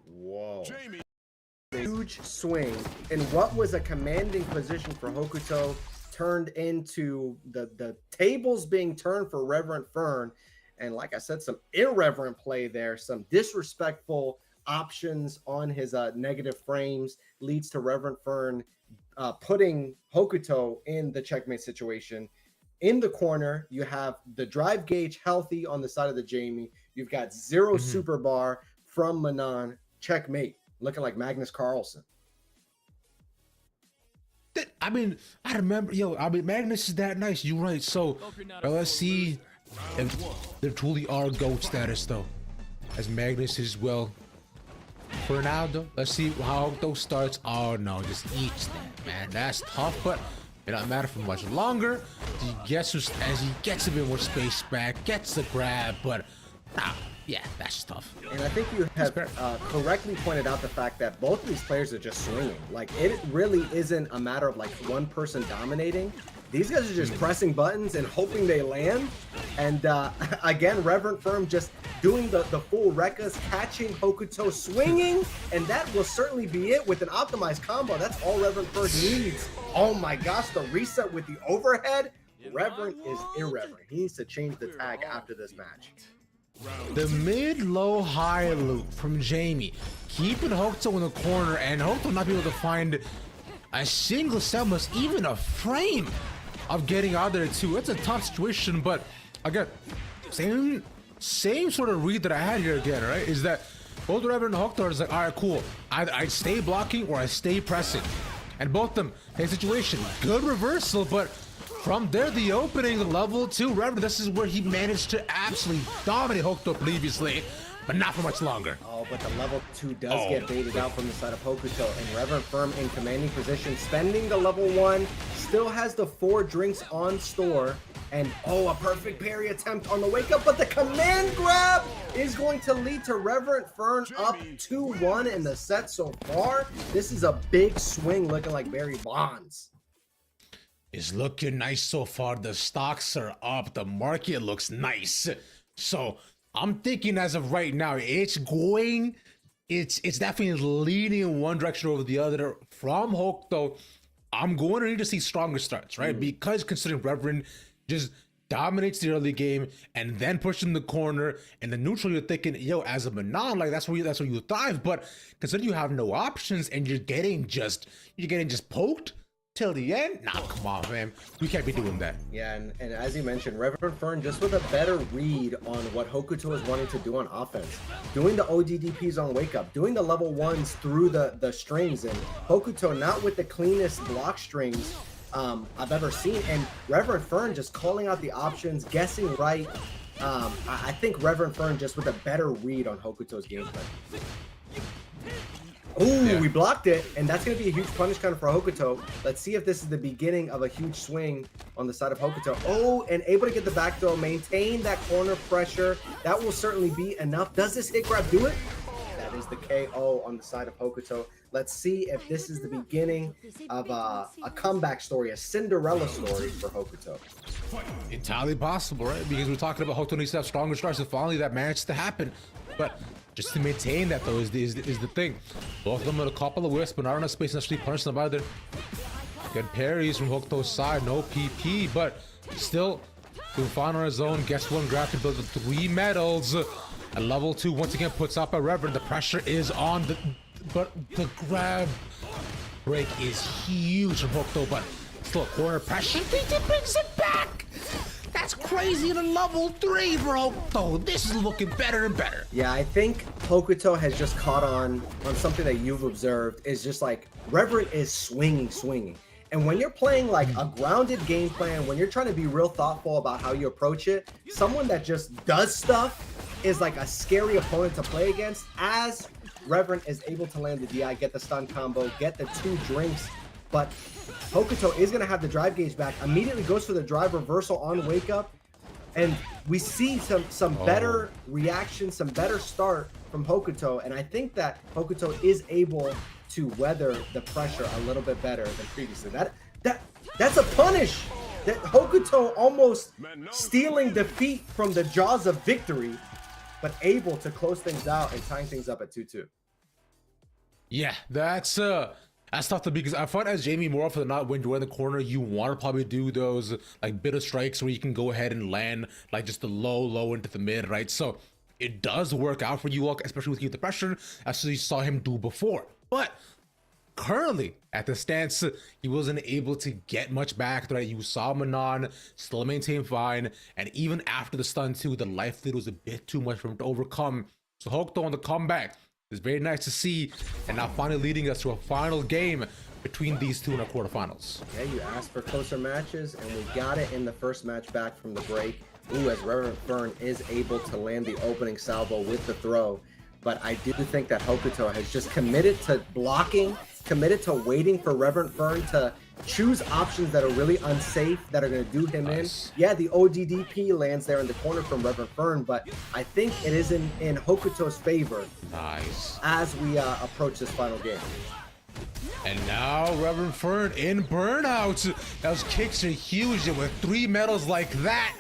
Whoa. Huge swing in what was a commanding position for Hokuto turned into the tables being turned for Reverend Fern. And like I said, some irreverent play there, some disrespectful options on his negative frames leads to Reverend Fern putting Hokuto in the checkmate situation. In the corner, you have the drive gauge healthy on the side of the Jamie. You've got 0 super bar from Manon. Checkmate. Looking like Magnus Carlsen. I mean, I remember, Magnus is that nice. You're right. So, let's see if there truly are GOAT status, though. As Magnus is, well, for now, though, let's see how those starts. Oh, no, just eats that, man. That's tough, but it don't matter for much longer. He gets, as he gets a bit more space back, gets the grab, but, yeah, that's tough. And I think you have correctly pointed out the fact that both of these players are just swinging. Like, it really isn't a matter of, like, one person dominating. These guys are just pressing buttons and hoping they land. And, again, Reverend Fern just doing the full Rekkas, catching Hokuto swinging. And that will certainly be it with an optimized combo. That's all Reverend Fern needs. Oh, my gosh, the reset with the overhead. Reverend is irreverent. He needs to change the tag after this match. The mid-low high loop from Jamie, keeping Hokuto in the corner and Hokuto not be able to find a single semblance, even a frame of getting out there too. It's a tough situation, but again, same sort of read that I had here again, right? Is that both Reverend and Hokuto is like, all right, cool. Either I stay blocking or I stay pressing. And both of them, same situation. Good reversal, but from there, the opening, level 2, Reverend, this is where he managed to absolutely dominate Hokuto previously, but not for much longer. Oh, but the level 2 does get baited out from the side of Hokuto, and Reverend Firm in commanding position, spending the level 1, still has the 4 drinks on store, and oh, a perfect parry attempt on the wake up, but the command grab is going to lead to Reverend Fern up 2-1 in the set so far. This is a big swing looking like Barry Bonds. It's looking nice so far. The stocks are up. The market looks nice. So I'm thinking as of right now, it's definitely leaning in one direction over the other. From Hokuto, I'm going to need to see stronger starts, right? Because considering Reverend just dominates the early game and then pushing the corner and the neutral, you're thinking, yo, as a Manon, like that's where you thrive. But considering you have no options and you're getting just poked till the end, nah, come on, man. We can't be doing that. Yeah, and as you mentioned, Reverend Fern just with a better read on what Hokuto is wanting to do on offense. Doing the ODDPs on wake up, doing the level 1s through the strings, and Hokuto not with the cleanest block strings I've ever seen, and Reverend Fern just calling out the options, guessing right. I think Reverend Fern just with a better read on Hokuto's gameplay. Ooh, yeah. We blocked it, and that's going to be a huge punish counter for Hokuto. Let's see if this is the beginning of a huge swing on the side of Hokuto. Oh, and able to get the back throw, maintain that corner pressure. That will certainly be enough. Does this hit grab do it? That is the KO on the side of Hokuto. Let's see if this is the beginning of a comeback story, a Cinderella story for Hokuto. Entirely possible, right? Because we're talking about Hokuto needs to have stronger starts, and finally that managed to happen. But just to maintain that, though, is the thing. Both of them with a couple of wisps, but not enough space to actually punish them either. Good parries from Hokuto's side, no PP, but still, to find on his own, gets one grab to build the 3 medals. At level 2, once again, puts up a Reverend. The pressure is on, but the grab break is huge from Hokuto, but still a corner pressure. He brings it back. That's crazy in a level 3, bro. Oh, this is looking better and better. Yeah, I think Hokuto has just caught on something that you've observed is just like Reverend is swinging. And when you're playing like a grounded game plan, when you're trying to be real thoughtful about how you approach it, someone that just does stuff is like a scary opponent to play against. As Reverend is able to land the DI, get the stun combo, get the 2 drinks, but Hokuto is going to have the drive gauge back, immediately goes for the drive reversal on wake up, and we see some better reaction, some better start from Hokuto, and I think that Hokuto is able to weather the pressure a little bit better than previously. That's a punish! That Hokuto almost stealing defeat from the jaws of victory, but able to close things out and tying things up at 2-2. Yeah, that's tough because I find as Jamie more often than not when you're in the corner, you want to probably do those like bit of strikes where you can go ahead and land like just the low into the mid, right? So it does work out for you, especially with the pressure, as you saw him do before. But currently at the stance, he wasn't able to get much back, right? You saw Manon still maintain fine, and even after the stun too, the life lead was a bit too much for him to overcome. So Hokuto on the comeback. It's very nice to see, and now finally leading us to a final game between these two in our quarterfinals. Yeah, you asked for closer matches, and we got it in the first match back from the break. Ooh, as Reverend Fern is able to land the opening salvo with the throw. But I do think that Hokuto has just committed to blocking, committed to waiting for Reverend Fern to choose options that are really unsafe, that are going to do him in. Yeah, the ODDP lands there in the corner from Reverend Fern, but I think it is in Hokuto's favor. Nice. As we approach this final game. And now Reverend Fern in burnout. Those kicks are huge, and with 3 medals like that,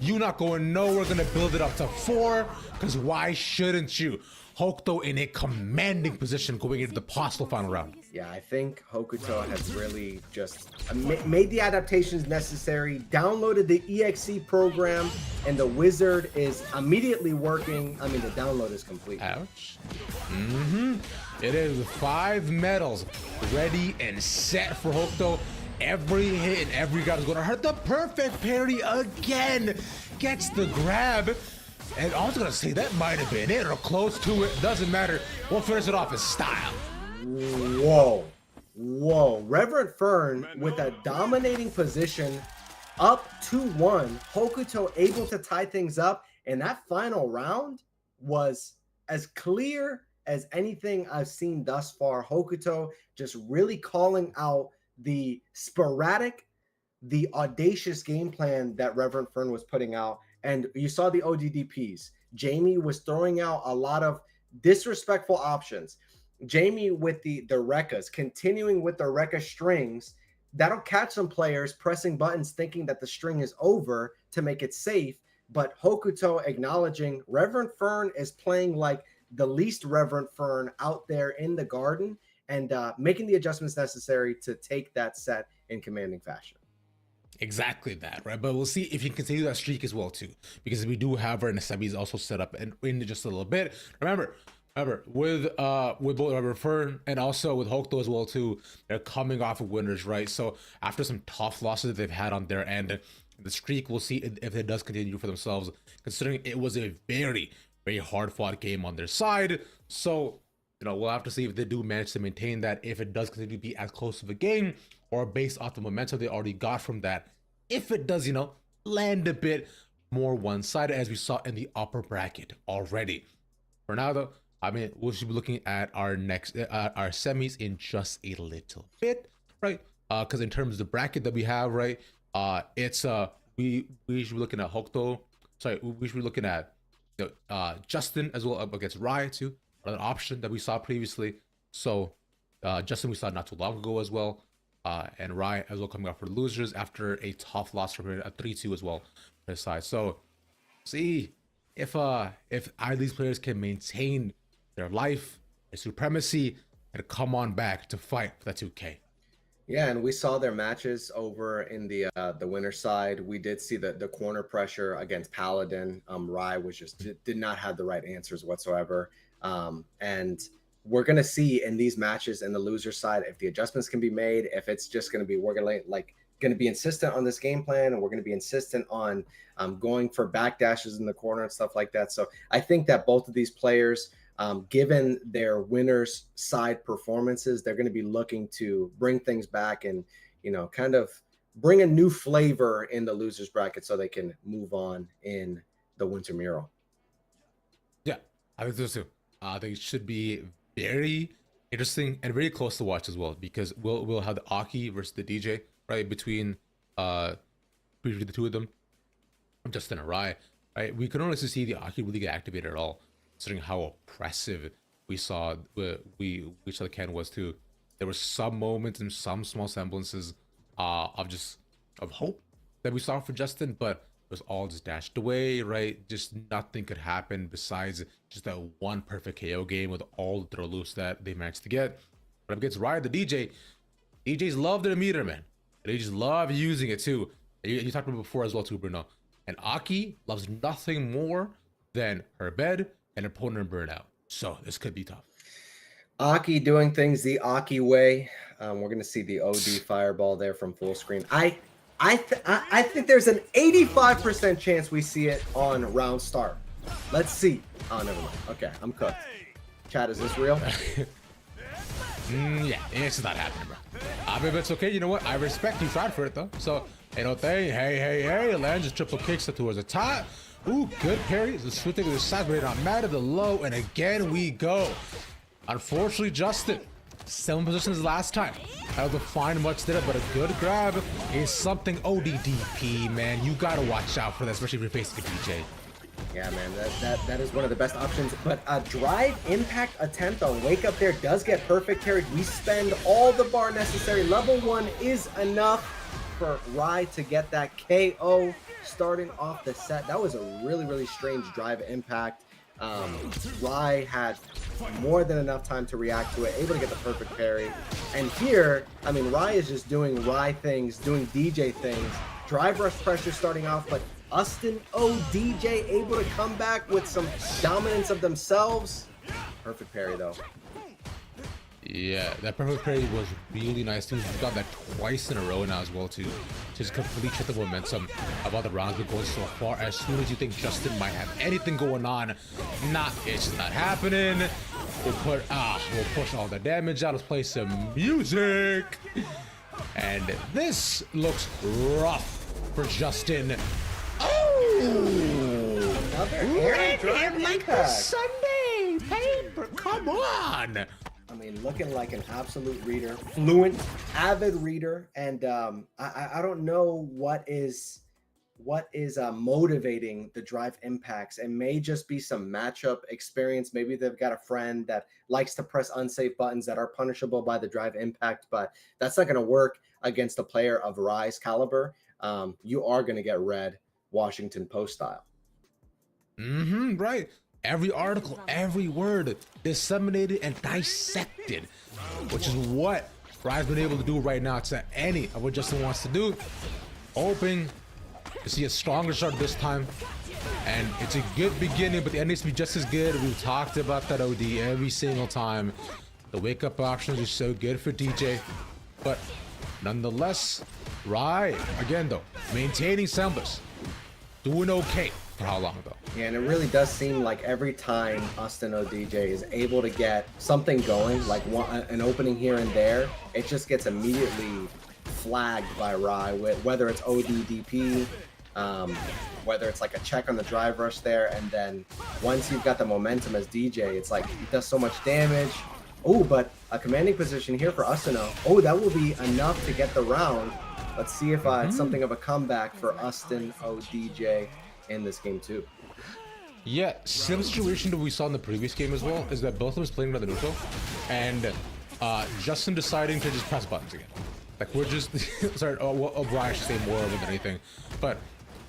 you're not going nowhere. Gonna build it up to 4, because why shouldn't you? Hokuto in a commanding position going into the possible final round. Yeah, I think Hokuto has really just made the adaptations necessary, downloaded the EXE program, and the wizard is immediately working. I mean, the download is complete. Ouch. It is 5 medals ready and set for Hokuto. Every hit and every grab is going to hurt. The perfect parry again gets the grab. And I was going to say that might have been it or close to it. Doesn't matter. We'll finish it off in style. Whoa. Reverend Fern with a dominating position, up 2-1. Hokuto able to tie things up. And that final round was as clear as anything I've seen thus far. Hokuto just really calling out the sporadic, the audacious game plan that Reverend Fern was putting out. And you saw the ODDPs. Jamie was throwing out a lot of disrespectful options. Jamie with the Rekkas, continuing with the Rekka strings. That'll catch some players pressing buttons thinking that the string is over to make it safe. But Hokuto acknowledging Reverend Fern is playing like the least Reverend Fern out there in the garden and making the adjustments necessary to take that set in commanding fashion. Exactly that, right? But we'll see if you can continue that streak as well too, because we do have our semis also set up and in just a little bit. Remember, with both Reverend Fern and also with Hokuto as well too, they're coming off of winners, right? So after some tough losses that they've had on their end, the streak, we'll see if it does continue for themselves, considering it was a very, very hard fought game on their side. So, we'll have to see if they do manage to maintain that, if it does continue to be as close of a game, or based off the momentum they already got from that, if it does, land a bit more one-sided as we saw in the upper bracket already. For now, though, I mean, we should be looking at our next, our semis in just a little bit, right? Because in terms of the bracket that we have, right, it's we should be looking at Hokuto. Sorry, we should be looking at Justin as well up against Rai too, another option that we saw previously. So Justin we saw not too long ago as well, and Rai as well coming out for the losers after a tough loss from a 3-2 as well for his side. So see if either of these players can maintain their life, their supremacy, and come on back to fight for that 2K. Yeah, and we saw their matches over in the winner side. We did see the corner pressure against Paladin. Rai was just did not have the right answers whatsoever. And we're gonna see in these matches in the loser side if the adjustments can be made. If it's just gonna be we're gonna be insistent on this game plan, and we're gonna be insistent on going for backdashes in the corner and stuff like that. So I think that both of these players, given their winners side performances, they're going to be looking to bring things back and, kind of bring a new flavor in the losers bracket so they can move on in the Wintermural. Yeah, I think so too. I think it should be very interesting and very close to watch as well, because we'll have the Aki versus the DJ, right? Between the two of them, Justin and Rai, right? We could honestly see the Aki really get activated at all, considering how oppressive we saw the Ken was too. There were some moments and some small semblances of hope that we saw for Justin, but it was all just dashed away, right? Just nothing could happen besides just that one perfect KO game with all the throw loose that they managed to get. But up against Rai, the DJs love their meter, man. They just love using it too. You talked about it before as well too, Bruno. And Aki loves nothing more than her bed and opponent and burnout. So this could be tough. Aki doing things the Aki way. We're going to see the OD fireball there from full screen. I think there's an 85% chance we see it on round start. Let's see. Oh, never mind. Okay, I'm cooked. Chat, is this real? Yeah, it's not happening, bro. I mean, it's okay. You know what? I respect you tried for it though. So, hey, lands triple kicks towards the top. Ooh, good parry. The switching to the side, but not mad at the low, and again we go. Unfortunately, Justin, 7 positions last time. I don't find much there, but a good grab is something ODDP, man. You gotta watch out for that, especially if you're facing a DJ. Yeah, man, that is one of the best options. But a drive impact attempt on wake up there does get perfect carried. We spend all the bar necessary. Level 1 is enough for Rai to get that KO starting off the set. That was a really, really strange drive impact. Rye had more than enough time to react to it, able to get the perfect parry. And here, I mean, Rye is just doing Rye things, doing DJ things. Drive rush pressure starting off, but Austin ODJ able to come back with some dominance of themselves. Perfect parry though. Yeah, that perfect parry was really nice too. He got that twice in a row now as well too. Just completely shift the momentum of all the rounds been going so far. As soon as you think Justin might have anything going on, it's just not happening. We'll push all the damage out. Let's play some music. And this looks rough for Justin. Oh! Red him like the Sunday paper. Come on! I mean, looking like an absolute reader, fluent, avid reader, and I don't know what is motivating the drive impacts. It may just be some matchup experience. Maybe they've got a friend that likes to press unsafe buttons that are punishable by the drive impact, but that's not going to work against a player of Rye's caliber. You are going to get red Washington Post style. Right. Every article, every word disseminated and dissected, which is what Rye's been able to do right now to any of what Justin wants to do. Hoping to see a stronger start this time. And it's a good beginning, but the end needs to be just as good. We've talked about that OD every single time. The wake up options are so good for DJ. But nonetheless, Rye, again though, maintaining semblance. Doing okay. For how long though? Yeah, and it really does seem like every time Austin ODJ is able to get something going, like an opening here and there, it just gets immediately flagged by Rye, with whether it's ODDP, whether it's like a check on the drive rush there, and then once you've got the momentum as DJ, it's like he does so much damage. Oh, but a commanding position here for Asano. Oh, that will be enough to get the round. Let's see if it's something of a comeback for Austin ODJ in this game too. Yeah, same situation that we saw in the previous game as well, is that both of them was playing around the neutral, and Justin deciding to just press buttons again. Like we're just, sorry, Rye should say more than anything, but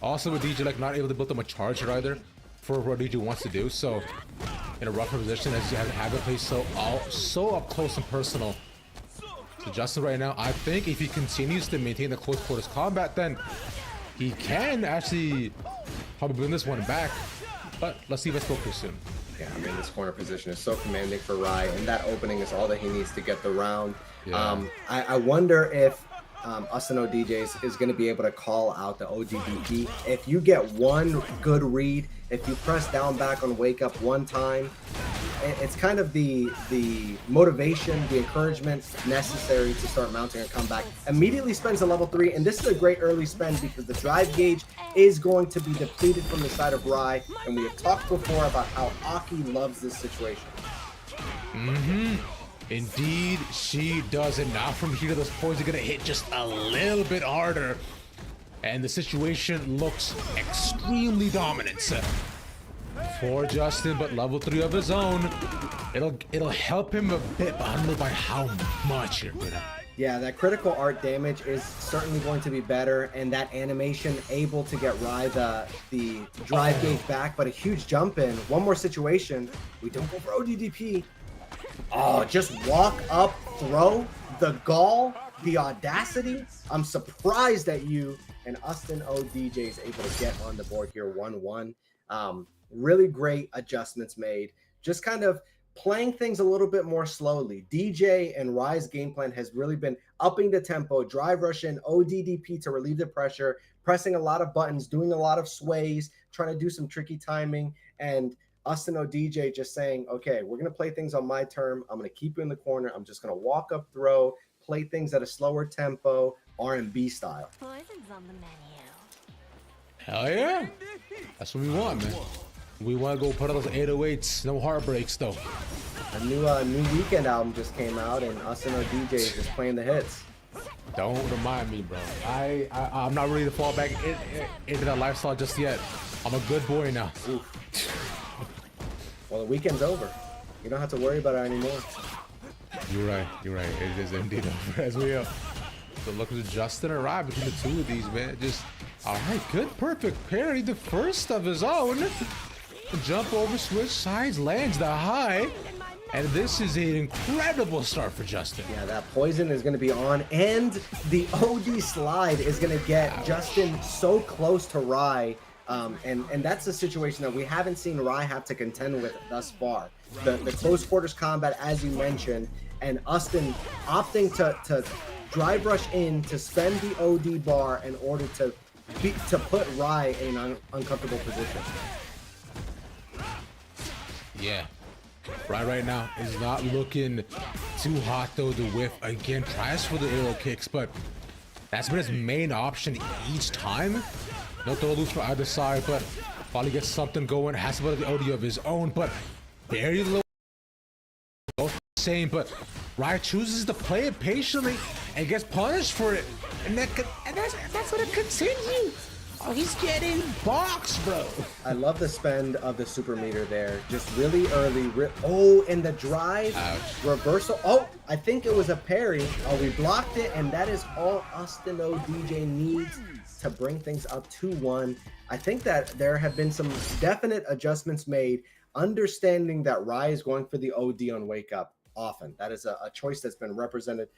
also with DJ like not able to build them a charge here either for what DJ wants to do. So in a rougher position as you have it play so up close and personal. So Justin right now, I think if he continues to maintain the close quarters combat, then he can actually probably win this one back, but let's see if it's focused soon. Yeah, I mean, this corner position is so commanding for Rye, and that opening is all that he needs to get the round. Yeah. I wonder if Asano DJs is going to be able to call out the ODDP. If you get one good read, if you press down back on wake up one time, it's kind of the motivation, the encouragement necessary to start mounting a comeback. Immediately spends a level 3, and this is a great early spend because the drive gauge is going to be depleted from the side of Rye, and we have talked before about how Aki loves this situation. Indeed, she does. And now from here, those points are going to hit just a little bit harder. And the situation looks extremely dominant for Justin, but level 3 of his own. It'll help him a bit, but I don't know by how much you're gonna. Yeah, that critical art damage is certainly going to be better, and that animation able to get Rye the drive gauge back, but a huge jump in. One more situation. We don't go for ODDP. Oh, just walk up, throw, the gall, the audacity. I'm surprised at you, and Austin ODJ is able to get on the board here 1-1. Really great adjustments made. Just kind of playing things a little bit more slowly. DJ and Rye's game plan has really been upping the tempo, drive rush in, ODDP to relieve the pressure, pressing a lot of buttons, doing a lot of sways, trying to do some tricky timing, and Austin ODJ just saying, okay, we're going to play things on my term. I'm going to keep you in the corner. I'm just going to walk up, throw, play things at a slower tempo, R&B style. Poison's on the menu. Hell yeah. That's what we want, man. We want to go put on those 808s. No heartbreaks, though. A new Weekend album just came out, and Austin ODJ is just playing the hits. Don't remind me, bro. I'm not ready to fall back into that lifestyle just yet. I'm a good boy now. Well, the weekend's over. You don't have to worry about it anymore. You're right. It is indeed over as we are. So look at Justin and Rye between the two of these, man. Just, all right, good, perfect parry. The first of his own. Jump over, switch sides, lands the high. And this is an incredible start for Justin. Yeah, that poison is going to be on, and the OD slide is going to get Justin so close to Rai, and that's a situation that we haven't seen Rai have to contend with thus far. The close quarters combat, as you mentioned, and Austin opting to drive rush in to spend the OD bar in order to put Rai in an uncomfortable position. Yeah. Right now is not looking too hot though to whiff. Again, tries for the aerial kicks, but that's been his main option each time. No throw loose for either side, but probably gets something going. Has a bit of the OD of his own, but very low. Both the same, but Rai chooses to play it patiently and gets punished for it. And that's gonna continue. Oh, he's getting boxed, bro. I love the spend of the super meter there. Just really early. Oh, and the drive. Ouch. Reversal. Oh, I think it was a parry. Oh, we blocked it, and that is all Austin ODJ needs to bring things up 2-1. I think that there have been some definite adjustments made, understanding that Rai is going for the OD on Wake Up often. That is a choice that's been represented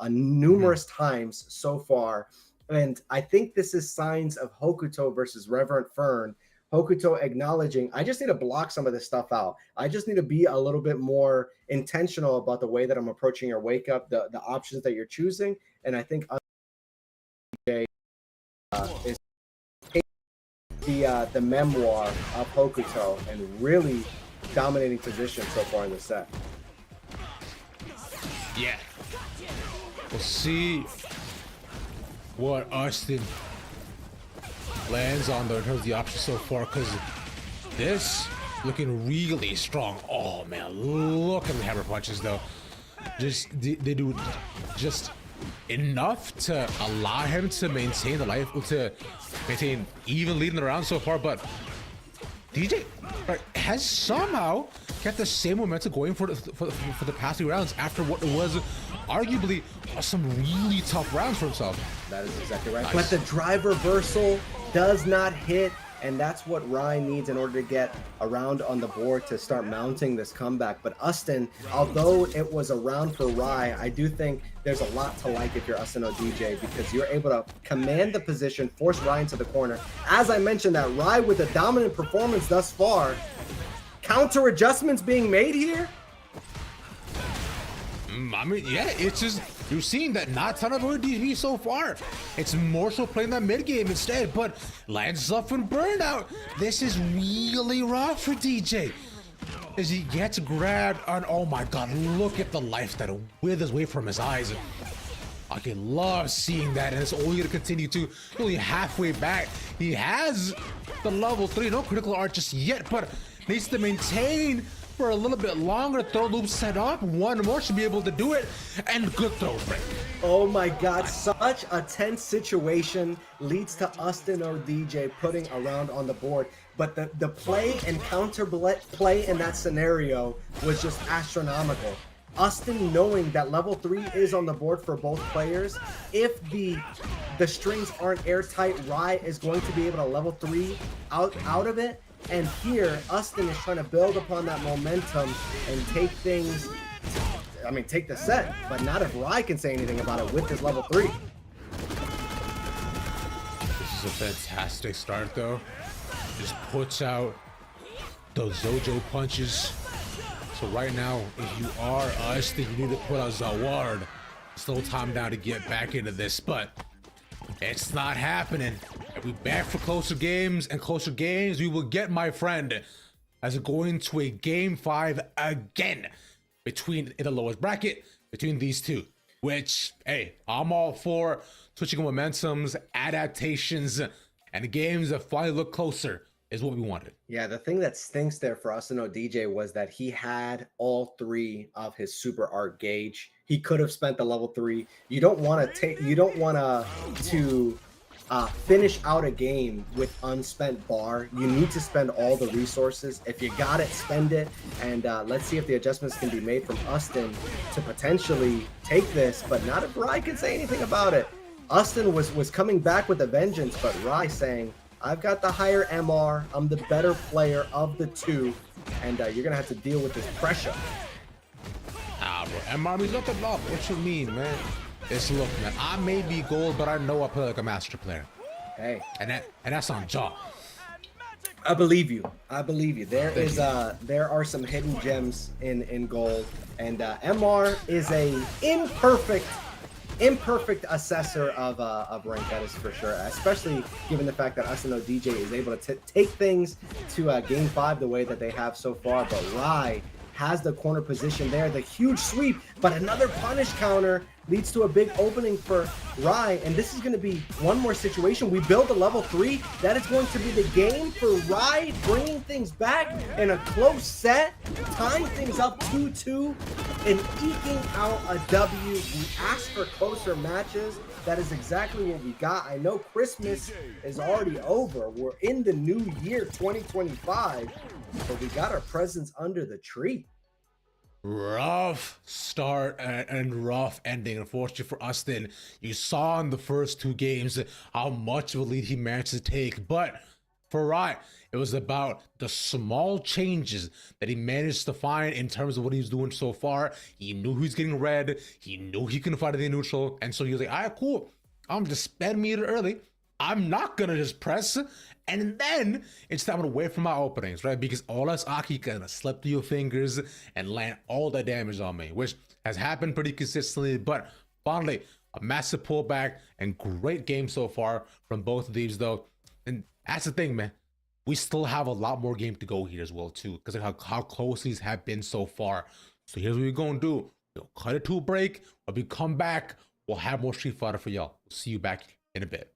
numerous times so far. And I think this is signs of Hokuto versus Reverend Fern. Hokuto acknowledging, I just need to block some of this stuff out. I just need to be a little bit more intentional about the way that I'm approaching your wake up, the options that you're choosing. And I think is the memoir of Hokuto and really dominating position so far in the set. Yeah. We'll see what Austin lands on there in terms of the options so far, because this looking really strong. Oh man, look at the hammer punches though. Just they do just enough to allow him to maintain the life, to maintain even leading the round so far, but DJ has somehow kept the same momentum going for the past 2 rounds after what was arguably some really tough rounds for himself. That is exactly right. Nice. But the drive reversal does not hit, and that's what Ryan needs in order to get around on the board to start mounting this comeback. But Austin, although it was a round for Rye, I do think there's a lot to like if you're Austin ODJ, because you're able to command the position, force Ryan to the corner. As I mentioned, that Rye with a dominant performance thus far, counter adjustments being made here. I mean, yeah, it's just, you're seeing that not a ton of ODB so far. It's more so playing that mid game instead, but lands up and burnout. This is really rough for DJ. As he gets grabbed on, oh my god, look at the life that withers away from his eyes. I can love seeing that, and it's only going to continue to only halfway back. He has the level 3, no critical art just yet, but needs to maintain for a little bit longer. Throw loop set up, one more should be able to do it, and good throws break. Oh my god, such a tense situation leads to Austin ODJ putting a round on the board, but the play and counter play in that scenario was just astronomical. Austin knowing that level 3 is on the board for both players. If the strings aren't airtight, Rye is going to be able to level 3 out of it. And here, Austin is trying to build upon that momentum and take things, take the set, but not if Rye can say anything about it with his level 3. This is a fantastic start though. Just puts out those Zojo punches. So right now, if you are Austin, you need to put out Zaward. Slow time down to get back into this, but it's not happening. If we back for closer games and closer games, we will get, my friend, as it going to a game 5 again between, in the lowest bracket, between these two. Which, hey, I'm all for switching momentums, adaptations, and the games that finally look closer is what we wanted. Yeah, the thing that stinks there for Austin ODJ was that he had all 3 of his super art gauge. He could have spent the level 3. You don't want to take, you don't want to finish out a game with unspent bar. You need to spend all the resources. If you got it, spend it. And let's see if the adjustments can be made from Austin to potentially take this, but not if Rye can say anything about it. Austin was coming back with a vengeance, but Rye saying, I've got the higher MR. I'm the better player of the two, and you're going to have to deal with this pressure. Ah, bro, MR means nothing up. What you mean, man? It's look, man. I may be gold, but I know I play like a master player. Hey, and that's on jaw. I believe you. I believe you. There are some hidden gems in gold, and MR is a imperfect assessor of rank, that is for sure, especially given the fact that SNO DJ is able to take things to game 5 the way that they have so far. But Rai has the corner position there, the huge sweep, but another punish counter leads to a big opening for Rai, and this is going to be one more situation. We build a level 3. That is going to be the game for Rai, bringing things back in a close set, tying things up 2-2, and eking out a W. We asked for closer matches. That is exactly what we got. I know Christmas is already over. We're in the new year, 2025, but we got our presents under the tree. Rough start and rough ending. Unfortunately for Austin, you saw in the first 2 games how much of a lead he managed to take. But for Rai, it was about the small changes that he managed to find in terms of what he's doing so far. He knew he was getting red. He knew he couldn't fight at the neutral. And so he was like, all right, cool. I'm just spend meter early. I'm not going to just press. And then it's time to wait for my openings, right? Because all that's Aki gonna slip through your fingers and land all that damage on me, which has happened pretty consistently. But finally, a massive pullback and great game so far from both of these, though. And that's the thing, man. We still have a lot more game to go here as well, too, because of how close these have been so far. So here's what we're gonna do. We'll cut it to a break. When we come back, we'll have more Street Fighter for y'all. We'll see you back in a bit.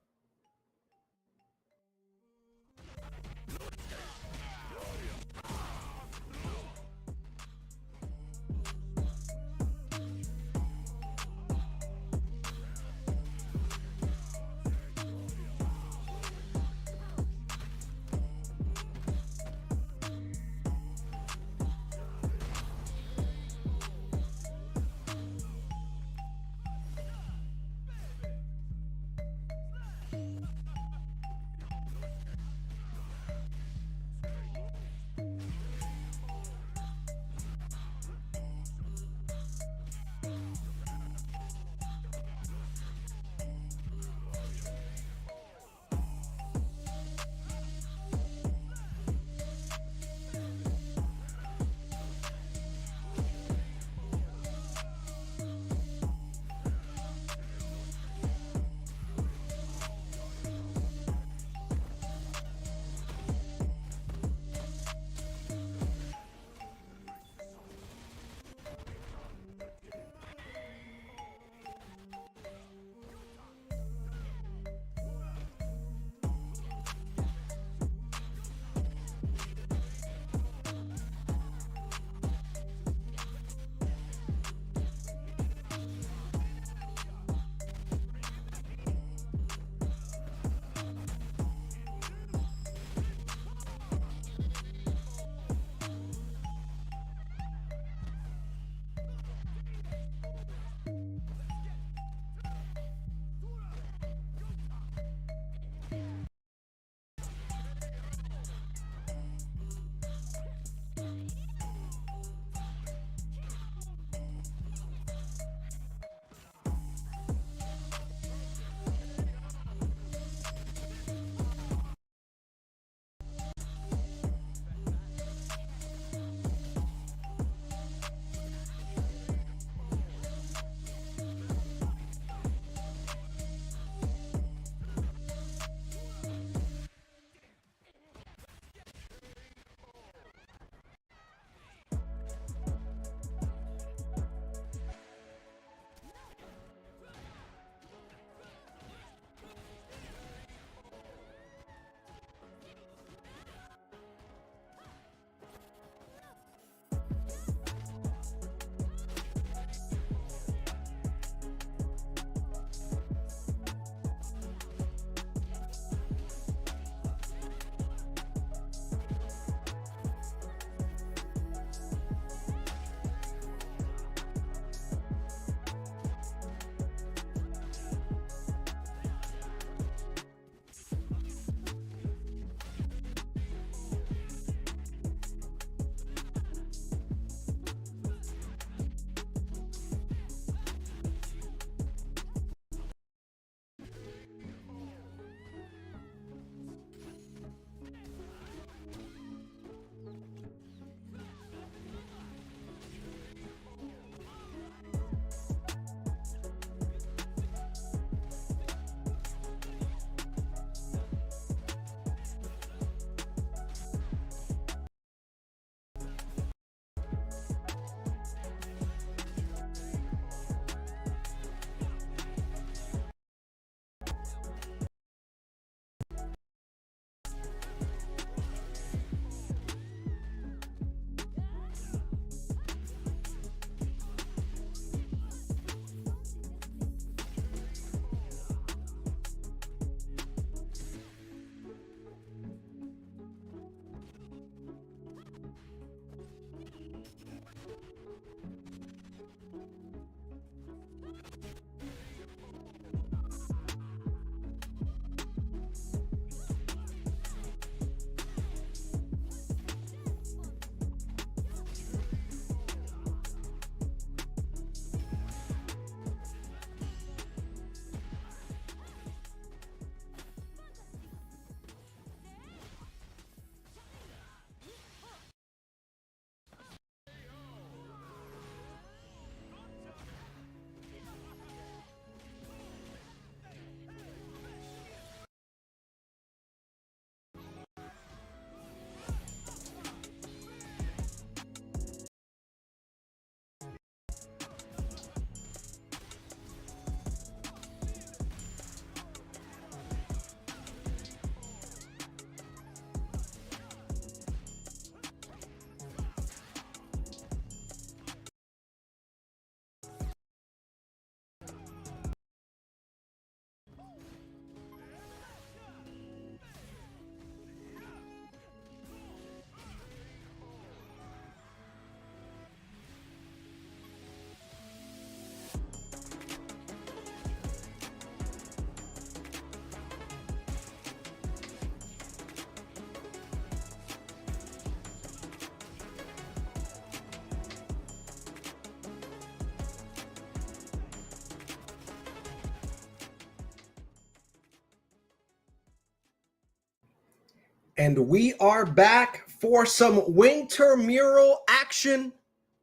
And we are back for some Wintermural action.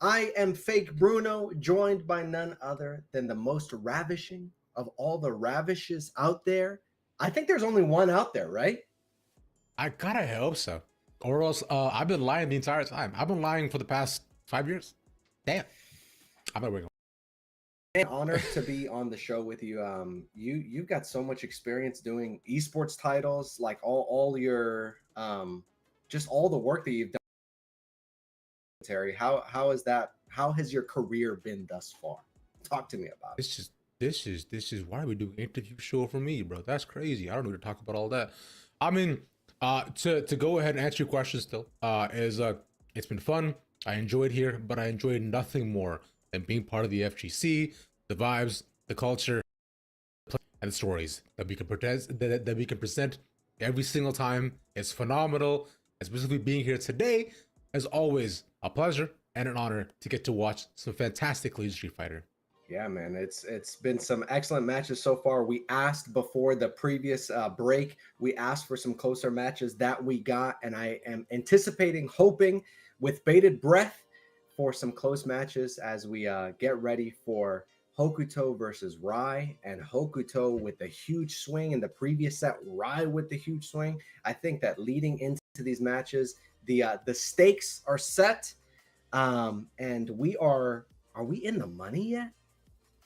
I am Fake Bruno, joined by none other than the most ravishing of all the ravishes out there. I think there's only one out there, right? I gotta hope so. Or else, I've been lying the entire time. I've been lying for the past 5 years. Damn. I'm not working. An honor to be on the show with you. You've got so much experience doing esports titles, like all your just all the work that you've done. Terry, how is that? How has your career been thus far? Talk to me about it. This is why we do interview show for me, bro. That's crazy. I don't know to talk about all that. I mean, to go ahead and answer your question still, it's been fun. I enjoyed here, but I enjoyed nothing more than being part of the FGC, the vibes, the culture, and the stories that we can present every single time. It's phenomenal. And specifically being here today, as always, a pleasure and an honor to get to watch some fantastic League Street Fighter. Yeah, man, it's been some excellent matches so far. We asked before the previous break, we asked for some closer matches that we got, and I am anticipating, hoping with bated breath for some close matches as we get ready for Hokuto versus Rai, and Hokuto with the huge swing in the previous set, Rai with the huge swing. I think that leading into these matches, the stakes are set, and we are we in the money yet?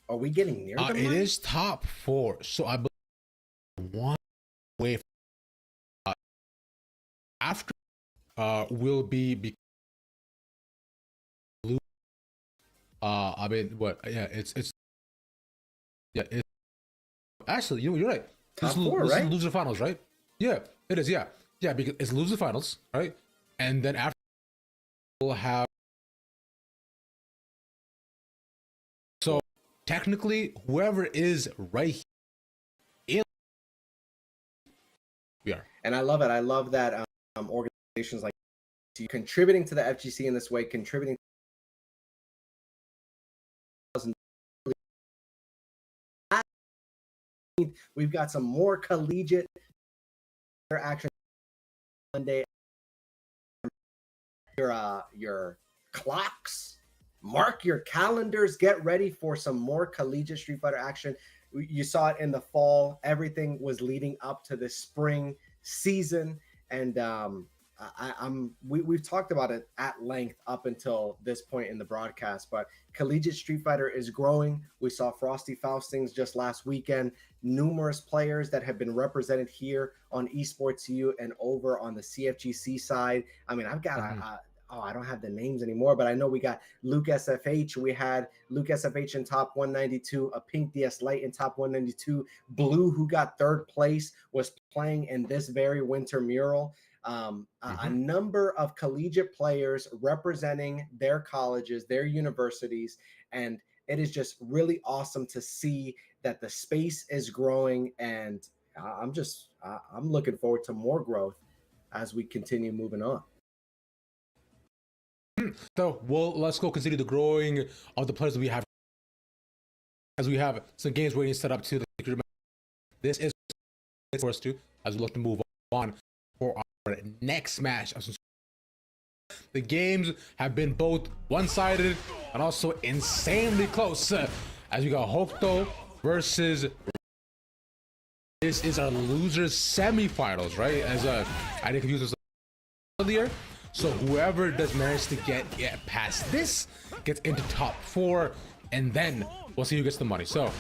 Are we getting near the money? It is top 4, so I believe one way after will be I mean, what? Yeah, it's actually you're right. Top 4, right? This is loser finals, right? Yeah, it is. Yeah, because it's loser finals, right? And then after we'll have. So technically, whoever is right here, we are. And I love it. I love that organizations like you contributing to the FGC in this way, contributing. We've got some more collegiate action Monday. Your clocks, mark your calendars, get ready for some more collegiate Street Fighter action. You saw it in the fall. Everything was leading up to the spring season, and we've talked about it at length up until this point in the broadcast, but collegiate Street Fighter is growing. We saw Frosty Faustings just last weekend, numerous players that have been represented here on Esports U and over on the CFGC side. I mean, I've got I don't have the names anymore, but I know we got Luke SFH. We had Luke SFH in top 192, a Pink DS Lite in top 192. Blue, who got 3rd place, was playing in this very Wintermural. A number of collegiate players representing their colleges, their universities, and it is just really awesome to see that the space is growing, and I'm looking forward to more growth as we continue moving on. So, well, let's go consider the growing of the players that we have, as we have some games waiting set up to the. This is for us to, as we look to move on for our next match. The games have been both one-sided and also insanely close. As we got Hokuto versus. This is our losers semifinals, right? As I didn't confuse this earlier. So whoever does manage to get past this gets into top 4, and then we'll see who gets the money. So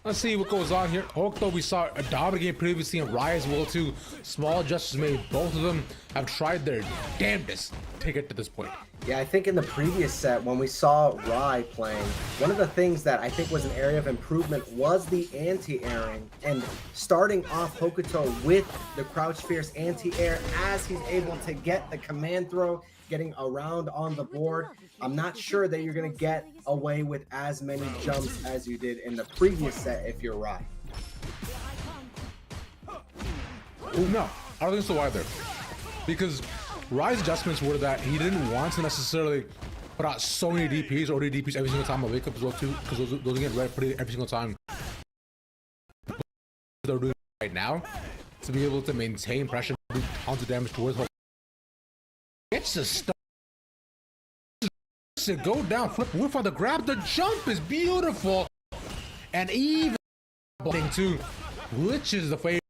let's see what goes on here. Hokuto, we saw a dominant game previously, and Rai as well too. Small adjustments made. Both of them have tried their damnedest to get to this point. Yeah, I think in the previous set, when we saw Rai playing, one of the things that I think was an area of improvement was the anti-airing, and starting off Hokuto with the Crouch Fierce anti-air as he's able to get the command throw, getting around on the board. I'm not sure that you're going to get away with as many jumps as you did in the previous set if you're Rai. No, I don't think so either. Because Rai's adjustments were that he didn't want to necessarily put out so many DPs or DPs every single time I wake up as well too, because those get red pretty every single time. They're doing right now, to be able to maintain pressure, do tons of damage towards Hokuto. It's a stop. To go down, flip whiff on the grab. The jump is beautiful, and even too, which is the favorite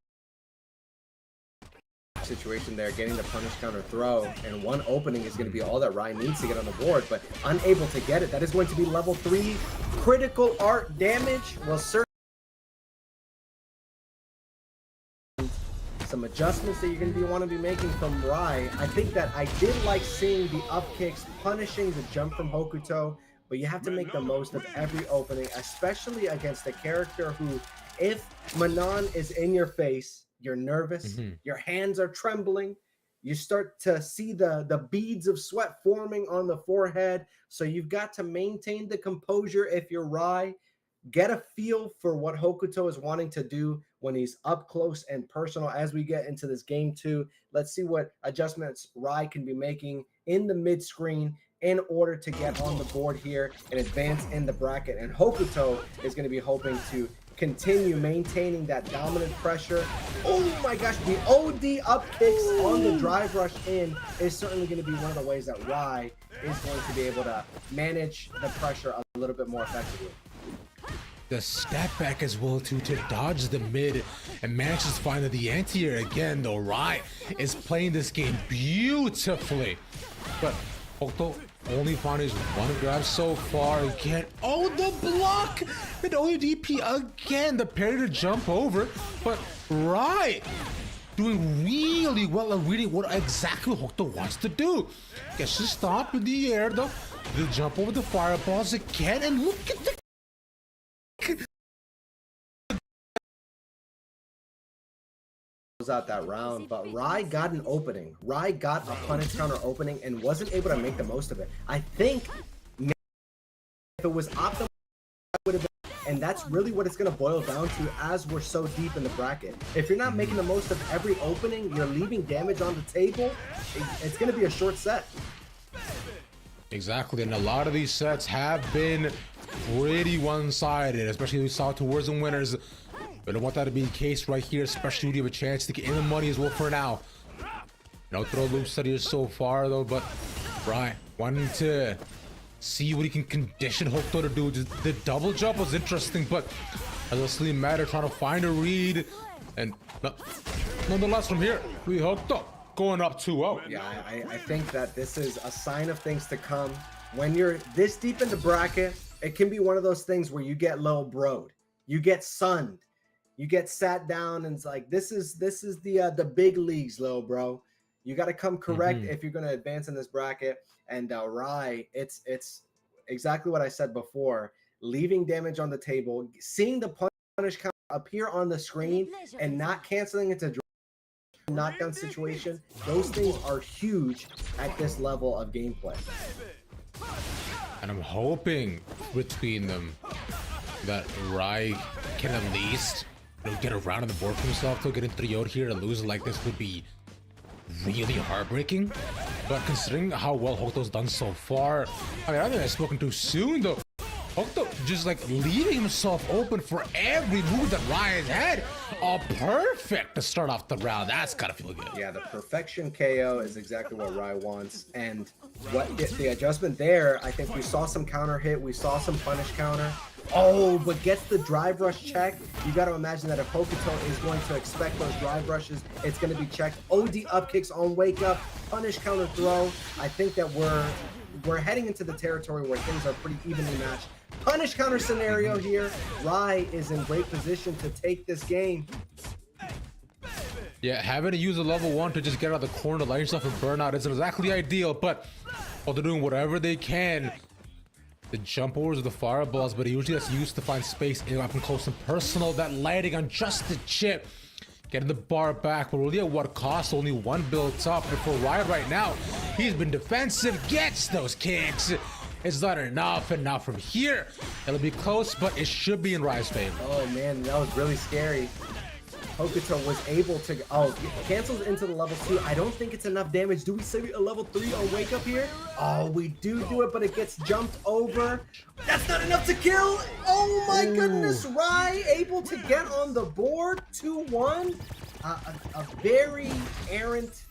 situation there, getting the punish counter throw, and one opening is going to be all that Ryan needs to get on the board, but unable to get it. That is going to be level 3 critical art damage. Well, certainly some adjustments that you're going to want to be making from Rai. I think that I did like seeing the up kicks punishing the jump from Hokuto, but you have to make the most of every opening, especially against a character who, if Manon is in your face, you're nervous, your hands are trembling, you start to see the beads of sweat forming on the forehead, so you've got to maintain the composure if you're Rai. Get a feel for what Hokuto is wanting to do when he's up close and personal. As we get into this game 2, let's see what adjustments Rai can be making in the mid screen in order to get on the board here and advance in the bracket. And Hokuto is going to be hoping to continue maintaining that dominant pressure. Oh my gosh, the OD up kicks on the drive rush in is certainly going to be one of the ways that Rai is going to be able to manage the pressure a little bit more effectively. The step back as well to dodge the mid and manages to find the anti-air again, though Rai is playing this game beautifully. But Hokuto only found his one grab so far again. Oh, the block! The OUDP again, the parry to jump over, but Rai doing really well at reading what exactly Hokuto wants to do. Gets to stop in the air though, the jump over the fireballs again, and look at the out that round, but Rai got an opening. Rai got a punish counter opening and wasn't able to make the most of it. I think if it was optimal, would have been, and that's really what it's going to boil down to as we're so deep in the bracket. If you're not making the most of every opening, you're leaving damage on the table, it's going to be a short set. Exactly, and a lot of these sets have been pretty one-sided, especially we saw towards the winners. We don't want that to be the case right here, especially when you have a chance to get in the money as well for now. No throw loop set here so far though, but Rai wanting to see what he can condition Hokuto to do. The double jump was interesting, but as a slim matter, trying to find a read, and nonetheless from here, we Hokuto going up 2-0. Yeah, I think that this is a sign of things to come. When you're this deep in the bracket, it can be one of those things where you get low broed, you get sunned, you get sat down, and it's like this is the big leagues, little bro. You got to come correct if you're going to advance in this bracket. And Rai, it's exactly what I said before. Leaving damage on the table, seeing the punish count appear on the screen, and not canceling it to knockdown situation. Those things are huge at this level of gameplay. And I'm hoping between them that Rai can at least get around on the board for himself to get in 3-0 here. To lose like this would be really heartbreaking. But considering how well Hokuto's done so far, I mean, I think I've spoken too soon though. Hokuto just like leaving himself open for every move that Rai has had. Oh, perfect to start off the round. That's gotta feel good. Yeah, the perfection KO is exactly what Rai wants. And what the adjustment there, I think we saw some counter hit, we saw some punish counter. Oh, but gets the drive rush check. You got to imagine that if Hokuto is going to expect those drive rushes, it's going to be checked. OD up kicks on wake up, punish counter throw. I think that we're heading into the territory where things are pretty evenly matched. Punish counter scenario here. Rai is in great position to take this game. Yeah, having to use a level 1 to just get out of the corner, light yourself and burn out isn't exactly ideal, but they're doing whatever they can. The jump overs of the fireballs, but he usually has used to find space in up and close and personal. That lighting on just the chip, getting the bar back, but really at what cost? Only one built up. But for Rai right now, he's been defensive, gets those kicks. It's not enough, and now from here, it'll be close, but it should be in Rai's favor. Oh man, that was really scary. Hokuto was able to, cancels into the level 2. I don't think it's enough damage. Do we say a level 3 on wake up here? Oh, we do it, but it gets jumped over. That's not enough to kill. Oh my goodness, Rai able to get on the board, 2-1. a very errant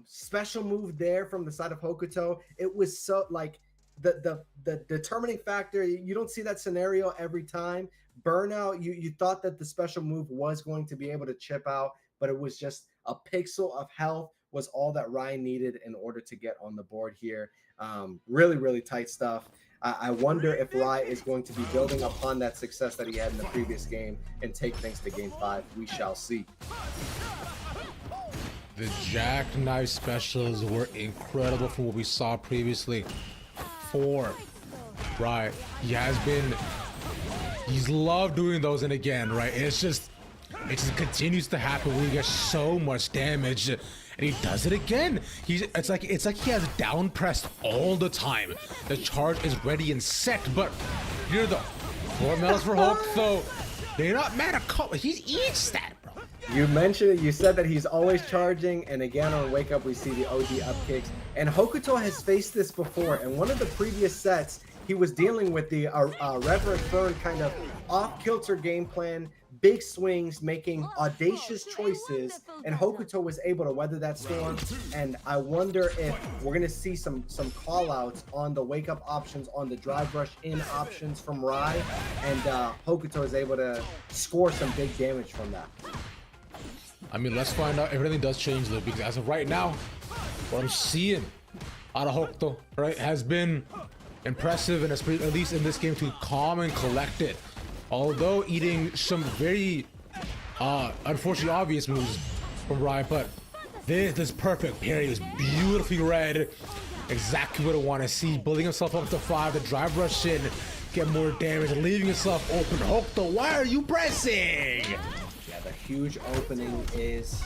special move there from the side of Hokuto. It was so like the determining factor. You don't see that scenario every time. Burnout, you thought that the special move was going to be able to chip out, but it was just a pixel of health was all that Ryan needed in order to get on the board here. Really, really tight stuff. I wonder if Rai is going to be building upon that success that he had in the previous game and take things to game 5. We shall see. The jackknife specials were incredible from what we saw previously. 4. Right. He's loved doing those, and again, right? It just continues to happen when he gets so much damage. And he does it again. It's like he has down pressed all the time. The charge is ready and set, but here are the 4 medals for Hulk, though. They're not mad at he eats that, bro. You mentioned it. You said that he's always charging, and again on Wake Up we see the OD up kicks. And Hokuto has faced this before. In one of the previous sets, he was dealing with the Reverend Fern kind of off-kilter game plan, big swings, making audacious choices, and Hokuto was able to weather that storm. And I wonder if we're going to see some call-outs on the wake-up options, on the drive rush in options from Rai, and Hokuto is able to score some big damage from that. I mean, let's find out if everything does change, though, because as of right now, what I'm seeing out of Hokuto, right, has been impressive, and at least in this game, to calm and collected. Although eating some very unfortunately obvious moves from Rai, but this is perfect. Parry is beautifully read. Exactly what I want to see. Building himself up to 5, the drive rush in, get more damage, leaving himself open. Hokuto, why are you pressing? Yeah, the huge opening is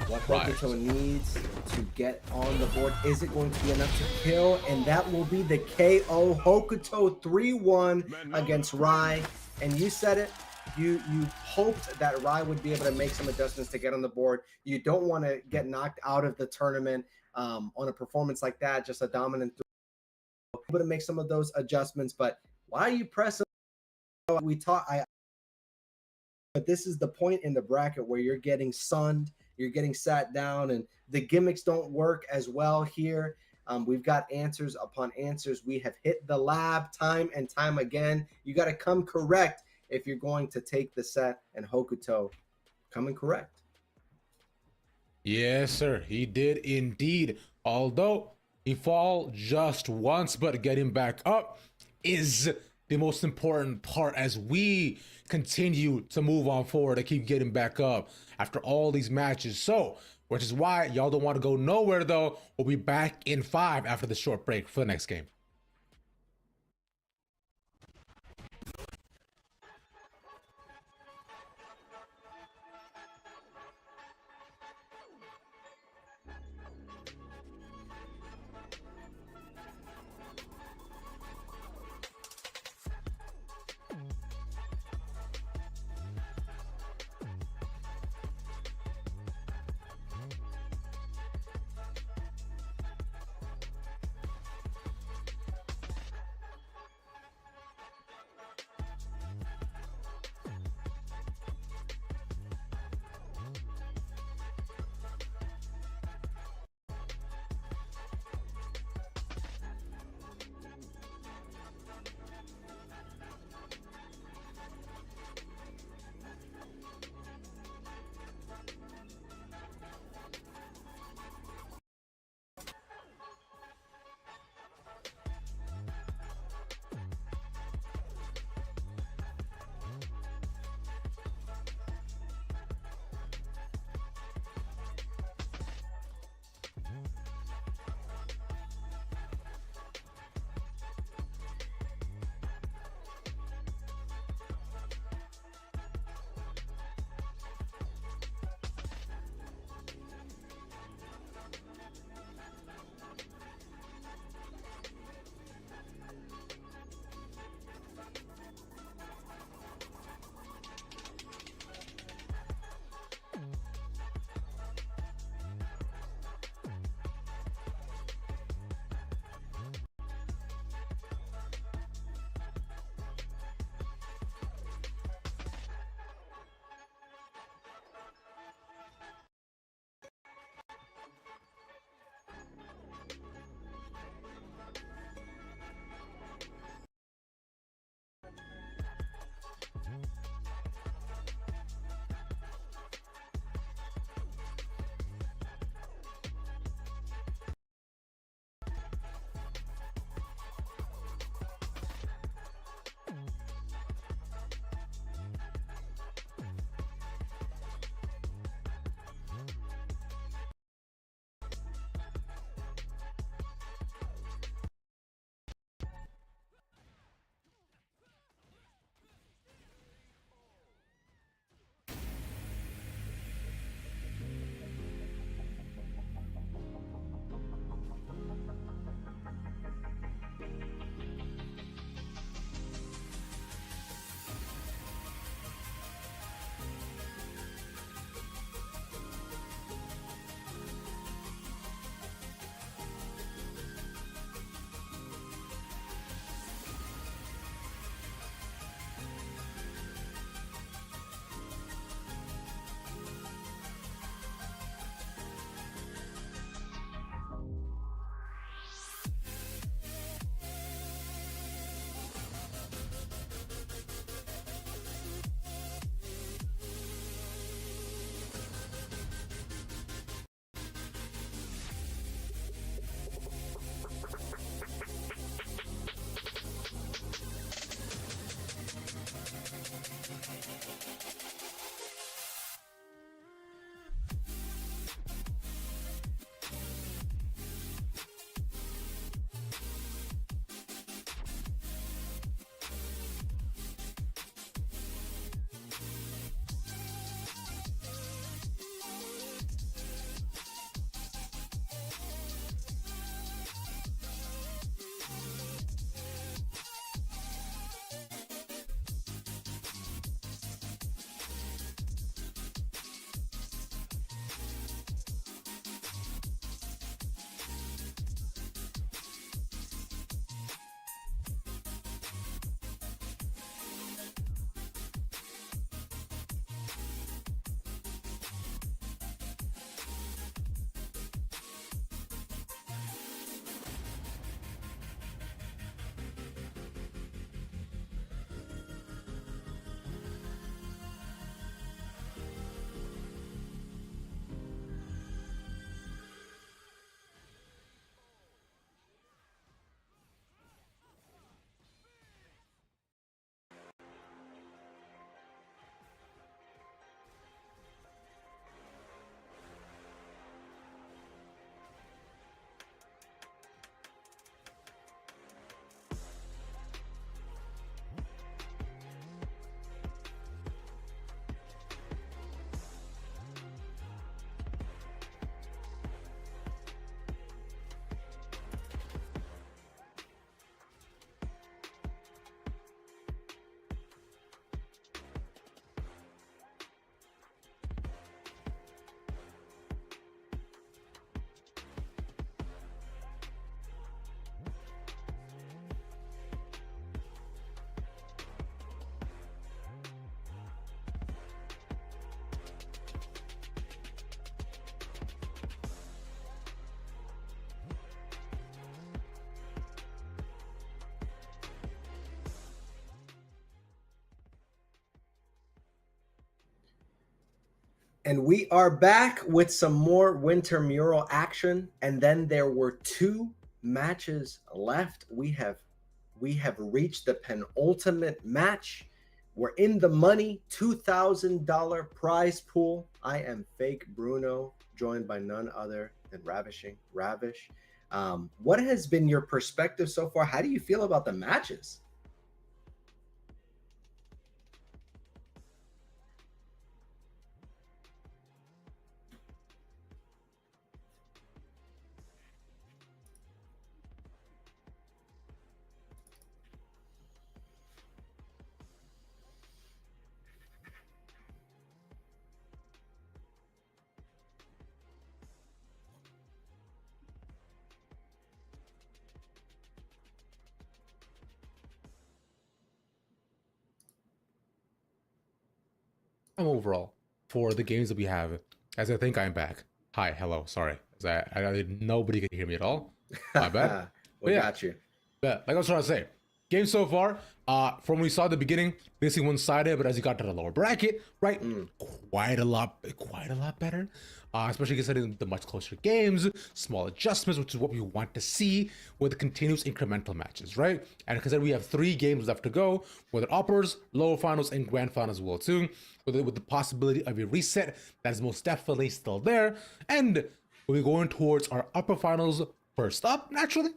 what Hokuto needs to get on the board. Is it going to be enough to kill? And that will be the KO. Hokuto 3-1 against Rai. And you said it, you hoped that Rai would be able to make some adjustments to get on the board. You don't want to get knocked out of the tournament on a performance like that, just a dominant throw. Able to make some of those adjustments, but why are you pressing? But this is the point in the bracket where you're getting sunned, you're getting sat down, and the gimmicks don't work as well here. We've got answers upon answers. We have hit the lab time and time again. You got to come correct if you're going to take the set, and Hokuto coming correct. Yes, sir. He did indeed. Although he fall just once, but getting back up is the most important part as we continue to move on forward and keep getting back up after all these matches. So, which is why y'all don't want to go nowhere, though. We'll be back in 5 after the short break for the next game. And we are back with some more Wintermural action. And then there were 2 matches left. We have reached the penultimate match. We're in the money, $2,000 prize pool. I am Fake Bruno, joined by none other than Ravishing Ravish. What has been your perspective so far? How do you feel about the matches? Overall for the games that we have, as I think I'm back. Hi, hello, sorry. As nobody could hear me at all. My bad. We got you. Yeah, like I was trying to say, game so far, from when we saw at the beginning, basically one-sided, but as you got to the lower bracket, right, quite a lot better. Especially considering the much closer games, small adjustments, which is what we want to see with continuous incremental matches, right? And because we have 3 games left to go, whether uppers, lower finals, and grand finals as well too, with the possibility of a reset that is most definitely still there. And we're going towards our upper finals first up, naturally.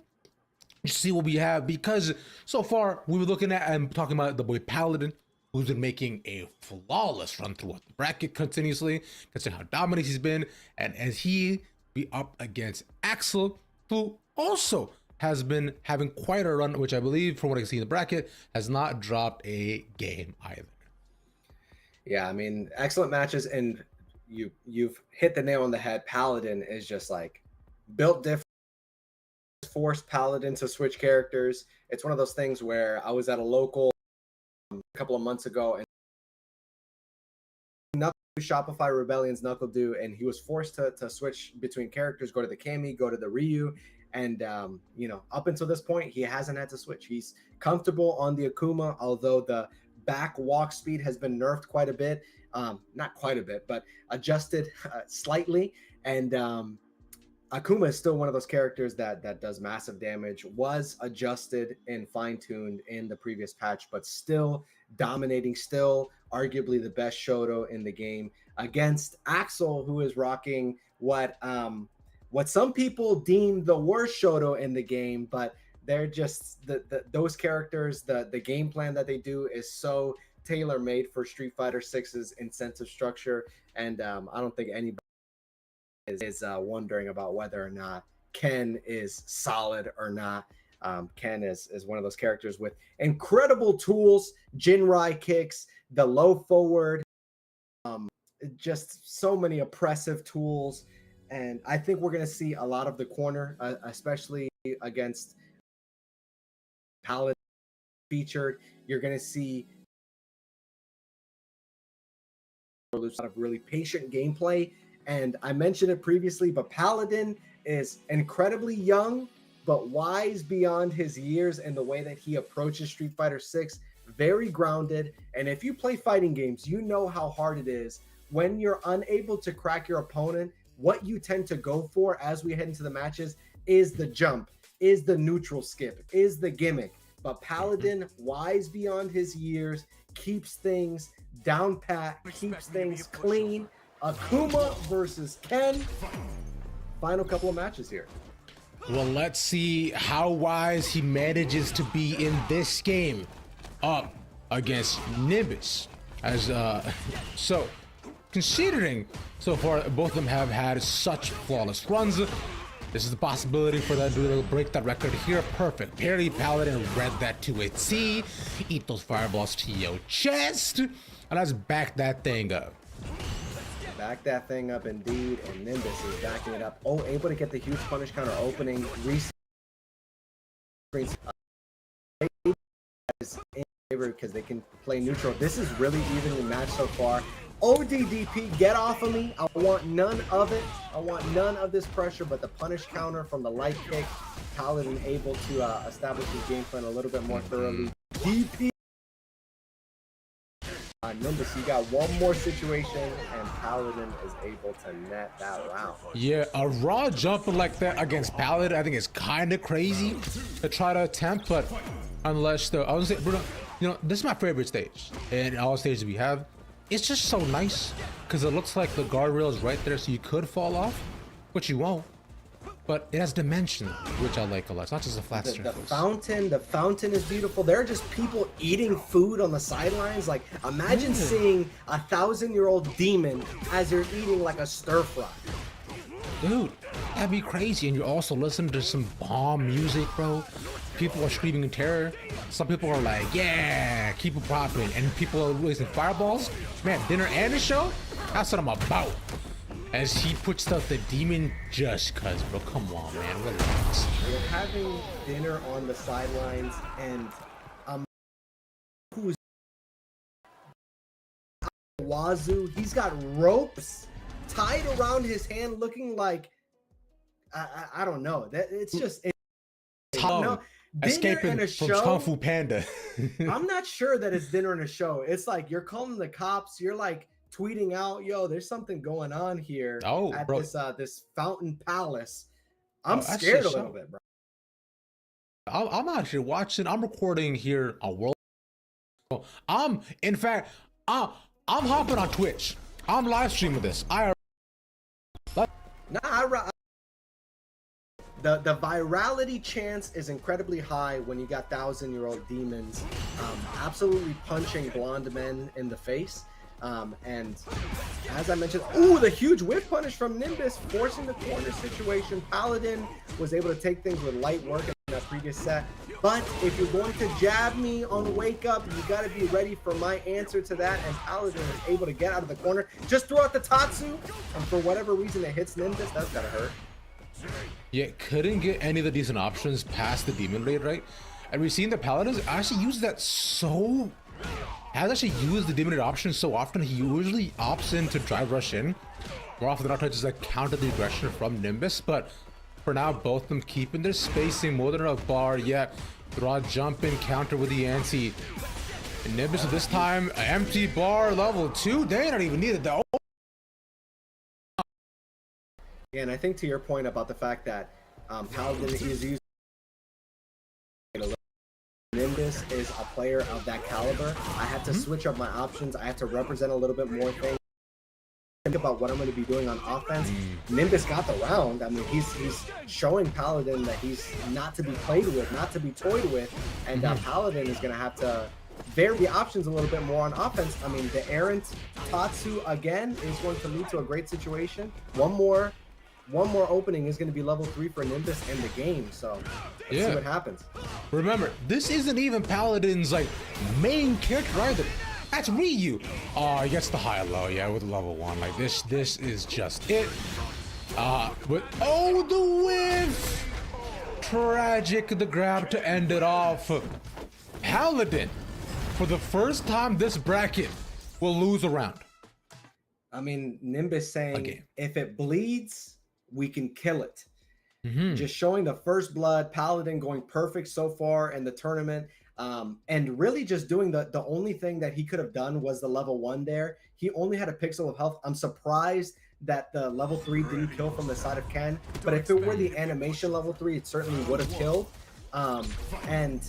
See what we have, because so far we were looking at and talking about the boy Paladin, who's been making a flawless run throughout the bracket continuously, considering how dominant he's been, and as he be up against Axel, who also has been having quite a run, which I believe, from what I can see in the bracket, has not dropped a game either. Yeah, I mean, excellent matches, and you've hit the nail on the head. Paladin is just like built different. Forced Paladin to switch characters. It's one of those things where I was at a local a couple of months ago, and Knuckle Shopify Rebellion's Knuckle do, and he was forced to switch between characters, go to the Kami, go to the Ryu, and up until this point, he hasn't had to switch. He's comfortable on the Akuma, although the back walk speed has been nerfed quite a bit. Not quite a bit, but adjusted slightly, and Akuma is still one of those characters that does massive damage, was adjusted and fine-tuned in the previous patch, but still dominating, still arguably the best Shoto in the game against Axel, who is rocking what some people deem the worst Shoto in the game, but they're just those characters, the game plan that they do is so tailor-made for Street Fighter 6's incentive structure, and I don't think anybody is wondering about whether or not Ken is solid or not. Ken is one of those characters with incredible tools, Jinrai kicks, the low forward, just so many oppressive tools. And I think we're going to see a lot of the corner, especially against Paladin featured. You're going to see a lot of really patient gameplay. And I mentioned it previously, but Paladin is incredibly young, but wise beyond his years in the way that he approaches Street Fighter 6. Very grounded. And if you play fighting games, you know how hard it is when you're unable to crack your opponent. What you tend to go for as we head into the matches is the jump, is the neutral skip, is the gimmick. But Paladin, wise beyond his years, keeps things down pat, keeps things clean. Akuma versus Ken. Final couple of matches here. Well, let's see how wise he manages to be in this game up against Nimbus. So considering so far both of them have had such flawless runs, this is the possibility for them to break that record here. Perfect parry. Paladin read that to a T. Eat those fireballs to your chest, and let's back that thing up. Back that thing up indeed, and Nimbus is backing it up. Oh, able to get the huge punish counter opening. Because they can play neutral. This is really evenly matched so far. ODDP, get off of me. I want none of it. I want none of this pressure, but the punish counter from the light kick. Paladin able to establish his game plan a little bit more thoroughly. DP Nimbus, you got one more situation, and Paladin is able to net that round. Yeah, a raw jumping like that against Paladin, I think is kind of crazy to try to attempt, but unless the, I was gonna say, Bruno, you know, this is my favorite stage, and all stages we have, it's just so nice, because it looks like the guardrail is right there, so you could fall off, but you won't. But it has dimension, which I like a lot. It's not just a flat surface. The fountain is beautiful. There are just people eating food on the sidelines. Like, imagine seeing a 1,000-year-old demon as you're eating like a stir fry. Dude, that'd be crazy. And you're also listening to some bomb music, bro. People are screaming in terror. Some people are like, yeah, keep it popping. And people are releasing fireballs. Man, dinner and a show? That's what I'm about. As he puts out the demon just cuz, bro. Come on, man. Relax. We're having dinner on the sidelines, and who's Wazoo? He's got ropes tied around his hand, looking like I don't know. That it's just Tom escaping from Kung Fu Panda. I'm not sure that it's dinner and a show. It's like you're calling the cops. You're like tweeting out, yo, there's something going on here at bro. this fountain palace. I'm scared a little bit, bro. I'm actually watching. I'm recording here on World. In fact, I'm hopping on Twitch. I'm live streaming this. The virality chance is incredibly high when you got 1,000-year-old demons absolutely punching blonde men in the face. And as I mentioned, the huge whiff punish from Nimbus, forcing the corner situation. Paladin was able to take things with light work in that previous set. But if you're going to jab me on wake up, you got to be ready for my answer to that. And Paladin is able to get out of the corner, just throw out the Tatsu, and for whatever reason it hits Nimbus. That's gotta hurt. Yeah, couldn't get any of the decent options past the demon raid, right? And we've seen the Paladins actually use that has actually used the demon raid option so often. He usually opts in to drive rush in. More often than not, tries to like counter the aggression from Nimbus, but for now, both of them keeping their spacing more than enough bar. Yet, draw jumping, counter with the anti. And Nimbus at this time, empty bar level 2. They don't even need it though. Yeah, and I think to your point about the fact that Paladin is using Nimbus is a player of that caliber. I had to switch up my options. I had to represent a little bit more things. Think about what I'm going to be doing on offense. Nimbus got the round. I mean, he's showing Paladin that he's not to be played with, not to be toyed with, and Paladin is going to have to vary the options a little bit more on offense. I mean, the errant Tatsu again is going to lead to a great situation. One more opening is going to be level 3 for Nimbus and the game. So let's see what happens. Remember, this isn't even Paladin's like main character either. That's Ryu. Oh, he gets the high-low, yeah, with level 1. Like this is just it. But the whiff! Tragic, the grab to end it off. Paladin, for the first time this bracket, will lose a round. I mean, Nimbus saying, if it bleeds, we can kill it. Just showing the first blood, Paladin going perfect so far in the tournament. And really just doing the only thing that he could have done was the level 1 there. He only had a pixel of health. I'm surprised that the level 3 didn't kill from the side of Ken, but if it were the animation level 3, it certainly would have killed. And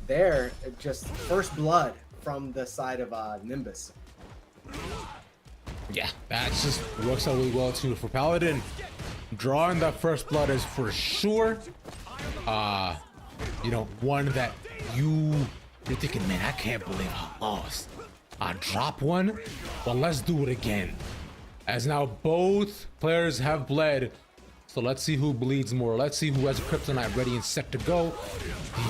there, just first blood from the side of Nimbus. Yeah, that just works out really well too for Paladin. Drawing that first blood is for sure, you know, one that you're thinking, man, I can't believe I lost. I drop one, well, let's do it again. As now both players have bled, so let's see who bleeds more. Let's see who has a kryptonite ready and set to go.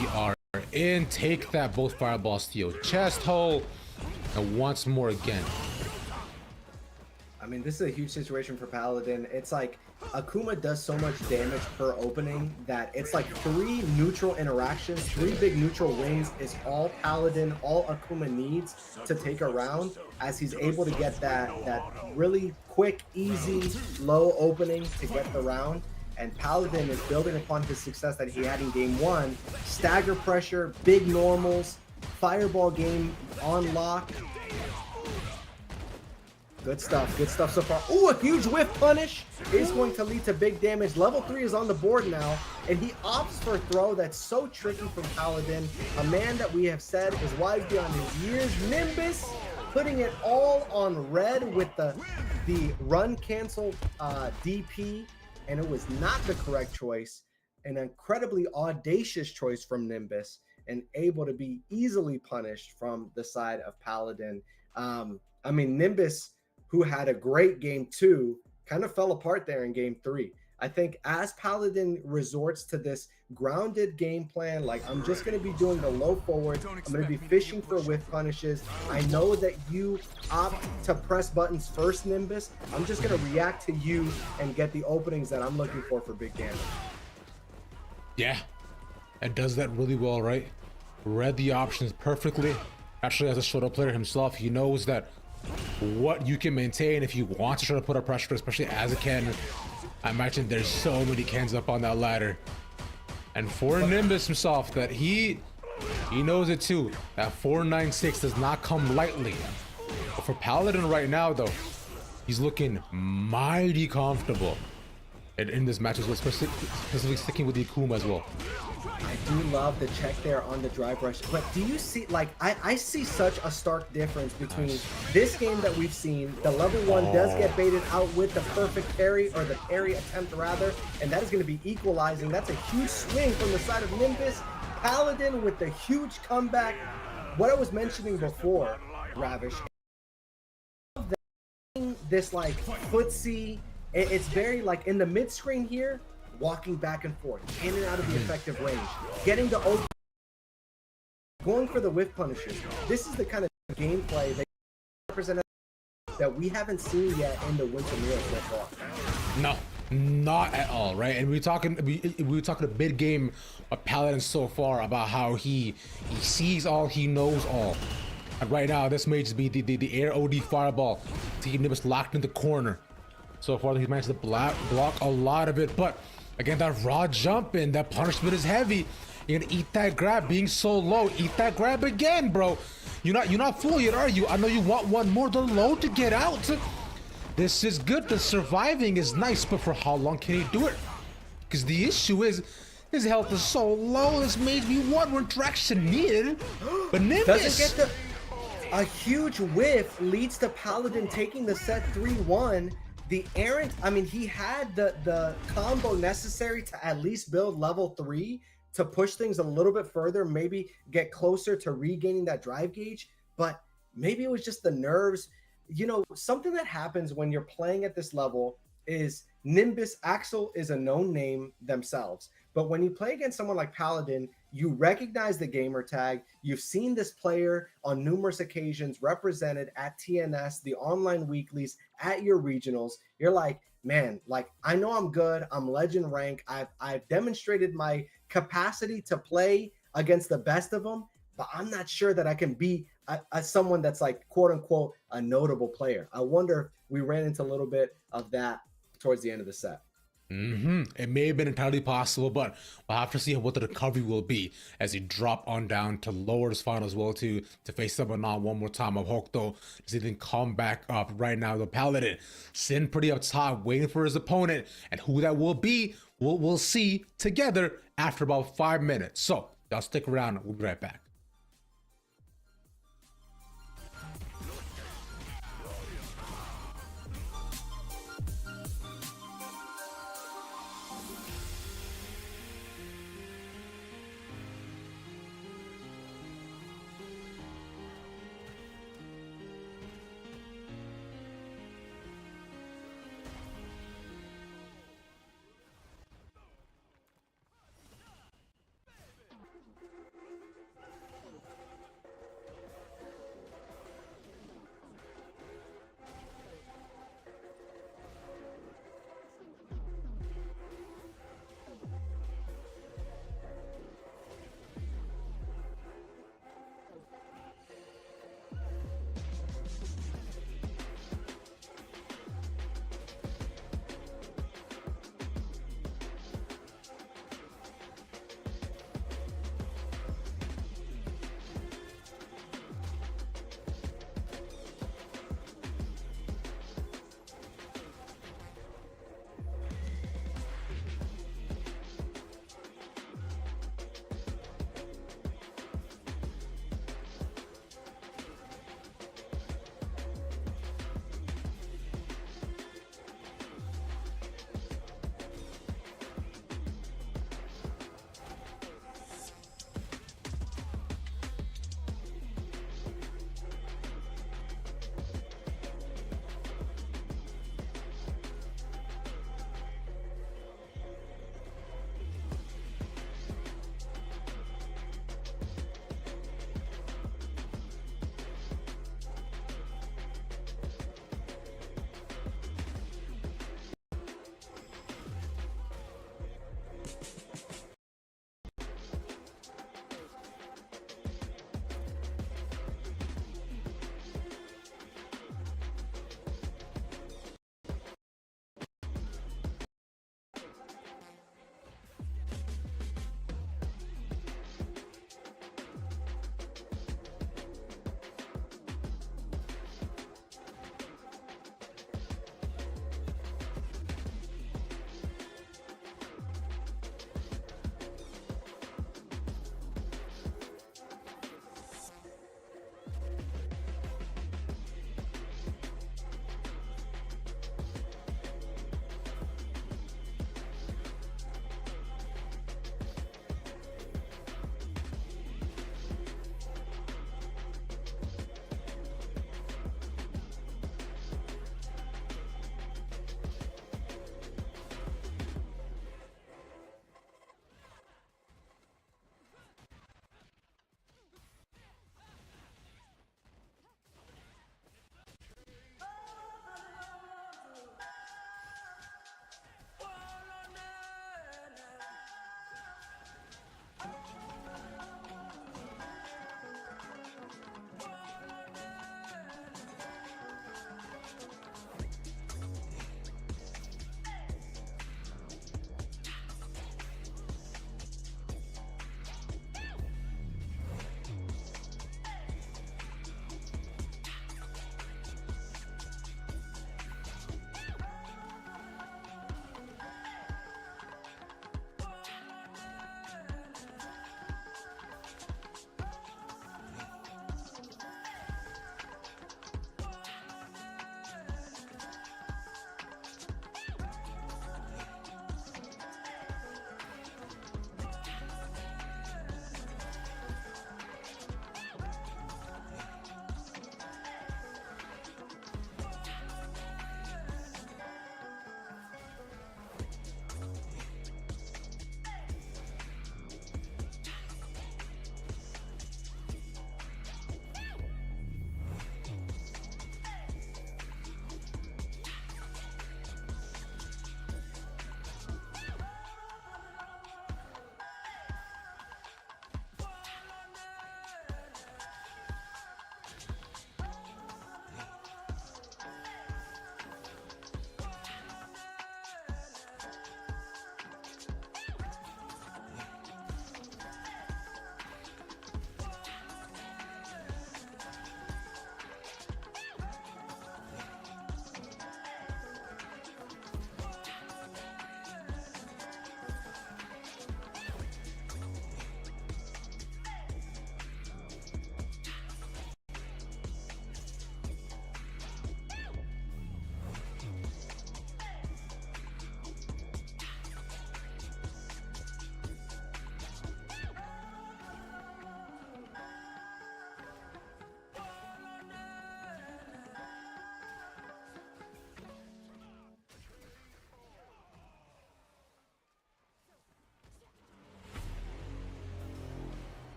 We are in. Take that, both fireballs steal chest hole, and once more again. I mean, this is a huge situation for Paladin. It's like Akuma does so much damage per opening that it's like 3 neutral interactions, 3 big neutral wins is all Paladin, all Akuma needs to take a round, as he's able to get that really quick, easy, low opening to get the round. And Paladin is building upon his success that he had in game 1. Stagger pressure, big normals, fireball game on lock. Good stuff so far. Ooh, a huge whiff punish is going to lead to big damage. Level 3 is on the board now, and he opts for a throw that's so tricky from Paladin, a man that we have said is wise beyond his years. Nimbus putting it all on red with the run cancel DP, and it was not the correct choice. An incredibly audacious choice from Nimbus, and able to be easily punished from the side of Paladin. I mean, Nimbus, who had a great game 2, kind of fell apart there in game 3. I think as Paladin resorts to this grounded game plan, like I'm just going to be doing the low forwards, I'm going to be fishing for whiff punishes. I know that you opt to press buttons first, Nimbus. I'm just going to react to you and get the openings that I'm looking for big damage. Yeah, it does that really well, right? Read the options perfectly. Actually, as a short up player himself, he knows that what you can maintain if you want to try to put up pressure, especially as a Ken. I imagine there's so many Kens up on that ladder. And for Nimbus himself, that he knows it too. That 496 does not come lightly. But for Paladin right now, though, he's looking mighty comfortable in this match as well, specifically sticking with the Akuma as well. I do love the check there on the drive rush, but do you see, like, I see such a stark difference between this game that we've seen. The level 1 does get baited out with the perfect parry, or the parry attempt rather, and that is going to be equalizing. That's a huge swing from the side of Nimbus. Paladin with the huge comeback. What I was mentioning before, Ravish, this like footsie, it's very like in the mid screen here, walking back and forth, in and out of the effective range, getting the open, going for the whiff punishes. This is the kind of gameplay that represents that we haven't seen yet in the Wintermural so far. No, not at all, right? And we were talking a mid game of Paladin so far about how he sees all, he knows all. And right now, this may just be the air OD fireball to keep Nimbus locked in the corner. So far, he's managed to block a lot of it, but again, that raw jump in, that punishment is heavy. You're gonna eat that grab, being so low. Eat that grab again, bro. You're not full yet, are you? I know you want one more. The low to get out. This is good. The surviving is nice, but for how long can he do it? Because the issue is, his health is so low. This made me want more interaction needed. But Nimbus doesn't get a huge whiff, leads to Paladin taking the set 3-1. The errant, I mean, he had the combo necessary to at least build level 3 to push things a little bit further, maybe get closer to regaining that drive gauge, but maybe it was just the nerves. You know, something that happens when you're playing at this level is Nimbus, Axel is a known name themselves, but when you play against someone like Paladin, you recognize the gamer tag. You've seen this player on numerous occasions represented at TNS, the online weeklies, at your regionals. You're like, man, like, I know I'm good. I'm legend rank. I've demonstrated my capacity to play against the best of them, but I'm not sure that I can be someone that's like, quote unquote, a notable player. I wonder if we ran into a little bit of that towards the end of the set. It may have been entirely possible, but we'll have to see what the recovery will be as he drop on down to lower his final as well to face someone on one more time of Hokuto. Does he then come back up right now? The Paladin sitting pretty up top, waiting for his opponent, and who that will be, we'll see together after about 5 minutes. So y'all stick around. We'll be right back.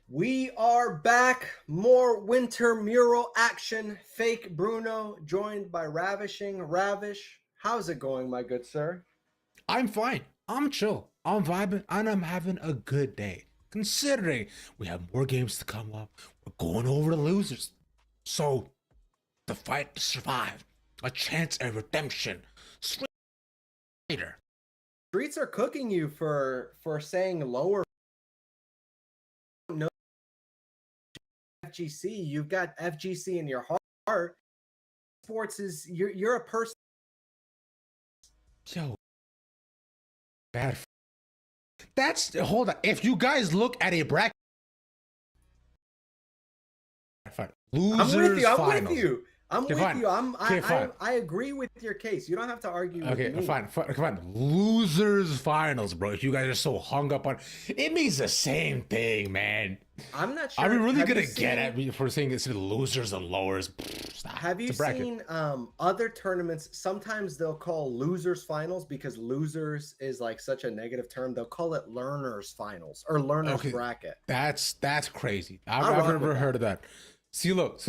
We are back. More winter mural action. Fake Bruno joined by Ravishing Ravish. How's it going, my good sir? I'm fine. I'm chill. I'm vibing, and I'm having a good day. Considering we have more games to come up, we're going over the losers. So, the fight to survive, a chance at redemption. Straight later. Streets are cooking you for saying lower. No FGC. You've got FGC in your heart. Sports is you're a person. Yo, bad. That's hold on. If you guys look at a bracket, fine. Losers I'm with you. I'm finals. with you. I'm Okay, with fine. you. Fine. I agree with your case. You don't have to argue Okay, with me. fine. Losers finals, bro. If you guys are so hung up on it, means the same thing, man. I'm not sure. Are we really Have gonna you get seen- at me for saying it's the losers and lowers? Stop. Have you It's a bracket. seen other tournaments? Sometimes they'll call losers finals because losers is like such a negative term. They'll call it learners finals or learners Okay. bracket. That's crazy. I I've rock never with heard of that. See, look.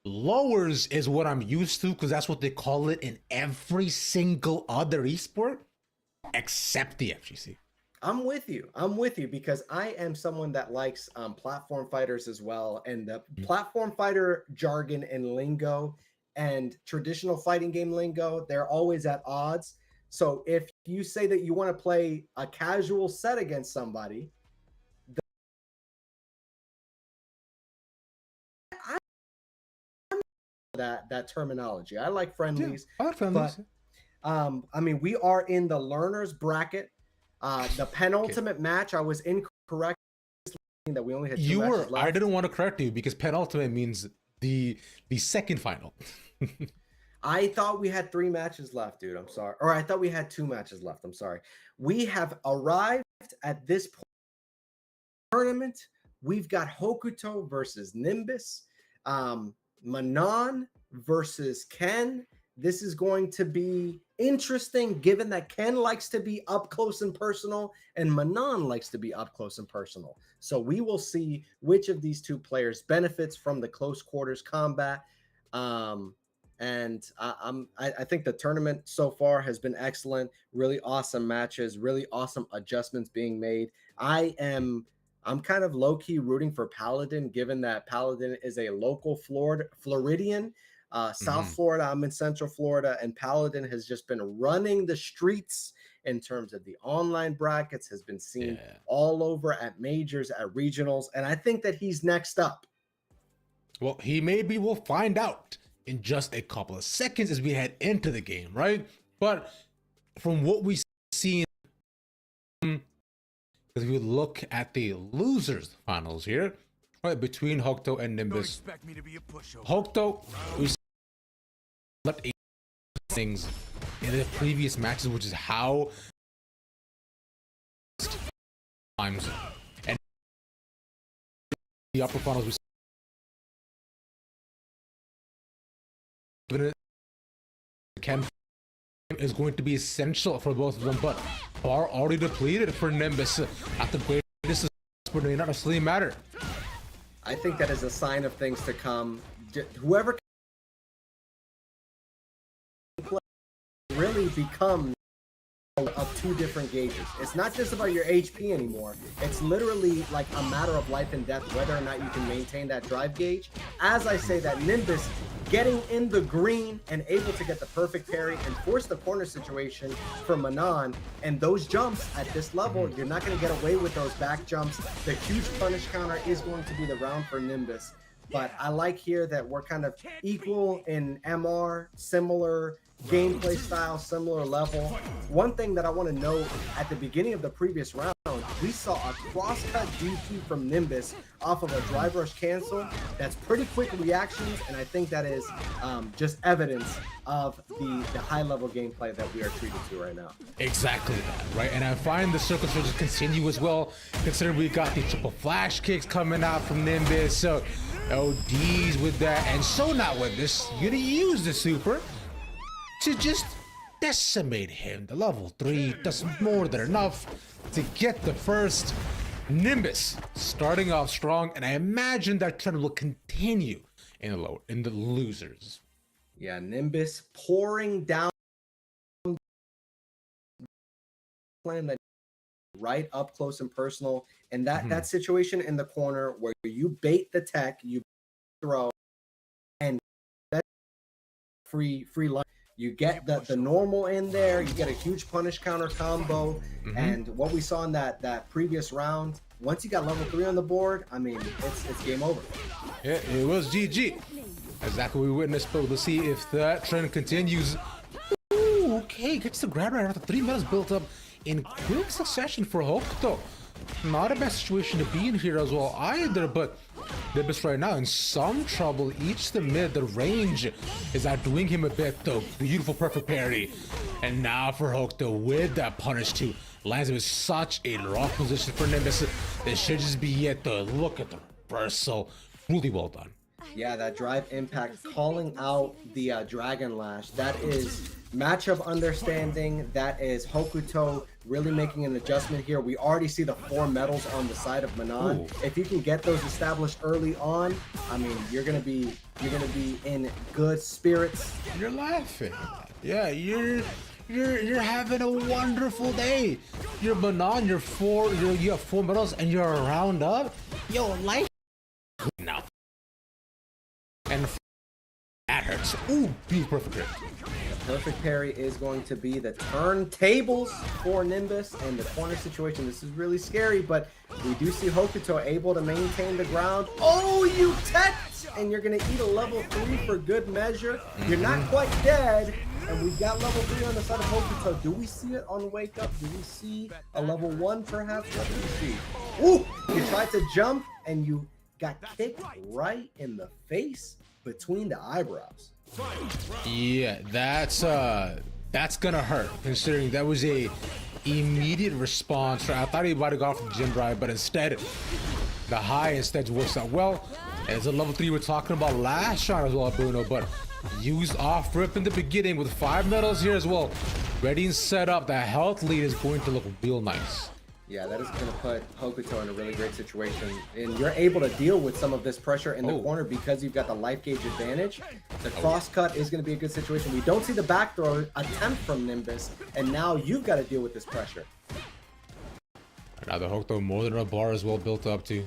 Lowers is what I'm used to because that's what they call it in every single other esport except the FGC. I'm with you. I'm with you because I am someone that likes platform fighters as well. And the platform fighter jargon and lingo and traditional fighting game lingo, they're always at odds. So if you say that you want to play a casual set against somebody, that terminology. I like friendlies. I like friendlies. I mean, we are in the learners bracket. The penultimate match, I was incorrect that we only had two matches left. I didn't want to correct you because penultimate means the second final. I thought we had 3 matches left, dude. I'm sorry. Or I thought we had 2 matches left. I'm sorry. We have arrived at this point tournament. We've got Hokuto versus Nimbus. Manon versus Ken. This is going to be interesting given that Ken likes to be up close and personal and Manon likes to be up close and personal. So we will see which of these two players benefits from the close quarters combat. I think the tournament so far has been excellent. Really awesome matches, really awesome adjustments being made. I'm kind of low-key rooting for Paladin, given that Paladin is a local Floridian. South Florida, I'm in Central Florida, and Paladin has just been running the streets in terms of the online brackets, has been seen all over at majors, at regionals, and I think that he's next up. Well, we'll find out in just a couple of seconds as we head into the game, right? But from what we see, if we look at the losers finals here, right, between Hokuto and Nimbus. Hokuto, we left 8 things in the previous matches, which is how times and the upper finals we Ken is going to be essential for both of them, but are already depleted for Nimbus at the greatest, but may not necessarily matter. I think that is a sign of things to come. Whoever can really become of 2 different gauges. It's not just about your HP anymore. It's literally like a matter of life and death, whether or not you can maintain that drive gauge. As I say that, Nimbus getting in the green and able to get the perfect parry and force the corner situation for Manon. And those jumps at this level, you're not going to get away with those back jumps. The huge punish counter is going to be the round for Nimbus. But I like here that we're kind of equal in MR, similar gameplay style, similar level. One thing that I want to note, at the beginning of the previous round, we saw a cross-cut DP from Nimbus off of a drive rush cancel. That's pretty quick reactions, and I think that is just evidence of the high-level gameplay that we are treated to right now. Exactly that, right? And I find the circle should just continue as well, considering we got the triple flash kicks coming out from Nimbus, so ODs with that, and so not with this, you're gonna use the super to just decimate him. The level 3 does more than enough to get the first Nimbus starting off strong, and I imagine that trend will continue in the losers. Yeah, Nimbus pouring down plan that right up close and personal, and that situation in the corner where you bait the tech, you throw, and that free line. You get the normal in there, you get a huge punish counter combo, and what we saw in that previous round, once you got level 3 on the board, I mean, it's game over. Yeah, it was GG. Exactly what we witnessed, but we'll see if that trend continues. Ooh, okay, gets the grab right after 3 medals built up in quick succession for Hokuto. Not a bad situation to be in here as well either, but Nimbus right now in some trouble. Each the mid, the range is outdoing him a bit though. Beautiful perfect parry. And now for Hokuto with that punish too. Lands him in such a rough position for Nimbus. This should just be it though. Look at the reversal. Really well done. Yeah, that drive impact calling out the Dragon Lash. That is matchup understanding. That is Hokuto really making an adjustment here. We already see the 4 medals on the side of Manon. Ooh. If you can get those established early on, I mean, you're gonna be in good spirits. You're laughing. Yeah, you're having a wonderful day. You're Manon. You have 4 medals, and you're a round up. Yo, life now. And that hurts. Ooh, beautiful perfect parry. The perfect parry is going to be the turntables for Nimbus, and the corner situation. This is really scary, but we do see Hokuto able to maintain the ground. Oh, you text! And you're going to eat a level 3 for good measure. You're not quite dead, and we've got level 3 on the side of Hokuto. Do we see it on Wake Up? Do we see a level 1 perhaps? What do we see? Ooh, you tried to jump, and you got kicked right in the face between the eyebrows. Yeah, that's gonna hurt, considering that was a immediate response. I thought he might have gone for the gym drive, but instead the high instead works out well. And it's a level 3 we're talking about last shot as well, Bruno, but used off rip in the beginning with 5 medals here as well. Ready and set up. The health lead is going to look real nice. Yeah, that is going to put Hokuto in a really great situation. And you're able to deal with some of this pressure in the corner because you've got the life gauge advantage. The cross cut is going to be a good situation. We don't see the back throw attempt from Nimbus, and now you've got to deal with this pressure. Now the Hokuto more than a bar as well built up to.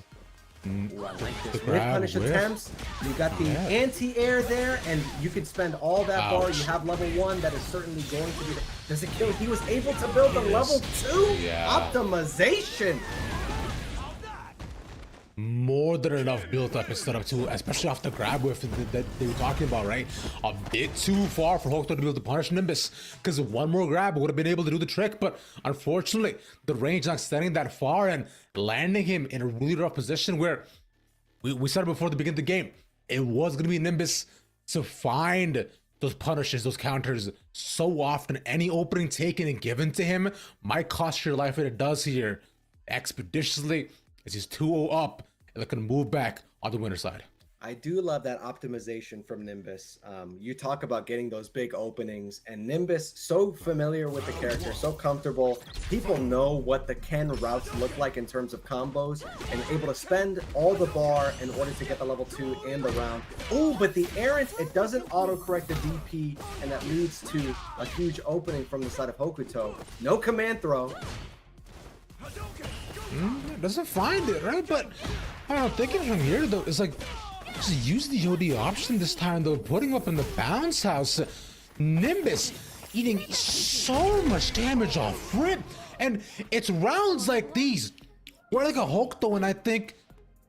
Ooh, I like this. With punish attempts, you got the anti-air there, and you could spend all that bar. You have level 1. That is certainly going to be the... Does it kill? He was able to build a level 2 optimization. More than enough built up instead of 2, especially off the grab whiff that they were talking about, right? A bit too far for Hokuto to be able to punish Nimbus, because one more grab would have been able to do the trick, but unfortunately, the range not extending that far and landing him in a really rough position where we said it before the beginning of the game. It was going to be Nimbus to find those punishes, those counters so often. Any opening taken and given to him might cost your life, and it does here expeditiously as he's 2-0 up and looking to move back on the winner side. I do love that optimization from Nimbus. You talk about getting those big openings, and Nimbus, so familiar with the character, so comfortable. People know what the Ken routes look like in terms of combos, and able to spend all the bar in order to get the level 2 and the round. Oh, but the errant, it doesn't auto-correct the DP, and that leads to a huge opening from the side of Hokuto. No command throw. Doesn't find it, right? But I don't know, thinking from here though, it's like, just use the OD option this time though, putting up in the bounce house. Nimbus eating so much damage off rip, and it's rounds like these where like a Hokuto, and I think,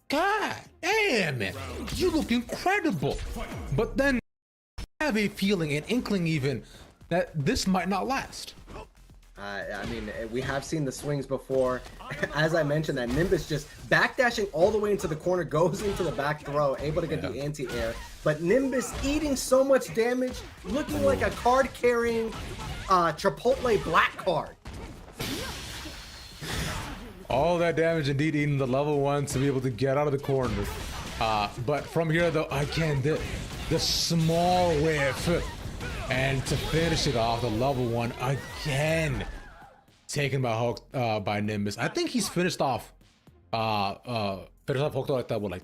God damn it, you look incredible. But then I have a feeling, an inkling even, that this might not last. I mean, we have seen the swings before. As I mentioned, that Nimbus just backdashing all the way into the corner, goes into the back throw, able to get the anti-air. But Nimbus eating so much damage, looking like a card-carrying Chipotle black card. All that damage indeed eating the level 1 to be able to get out of the corner. But from here though, again, the small whiff. And to finish it off, the level 1 again taken by Nimbus. I think he's finished off Finished off Hokuto like that, what, like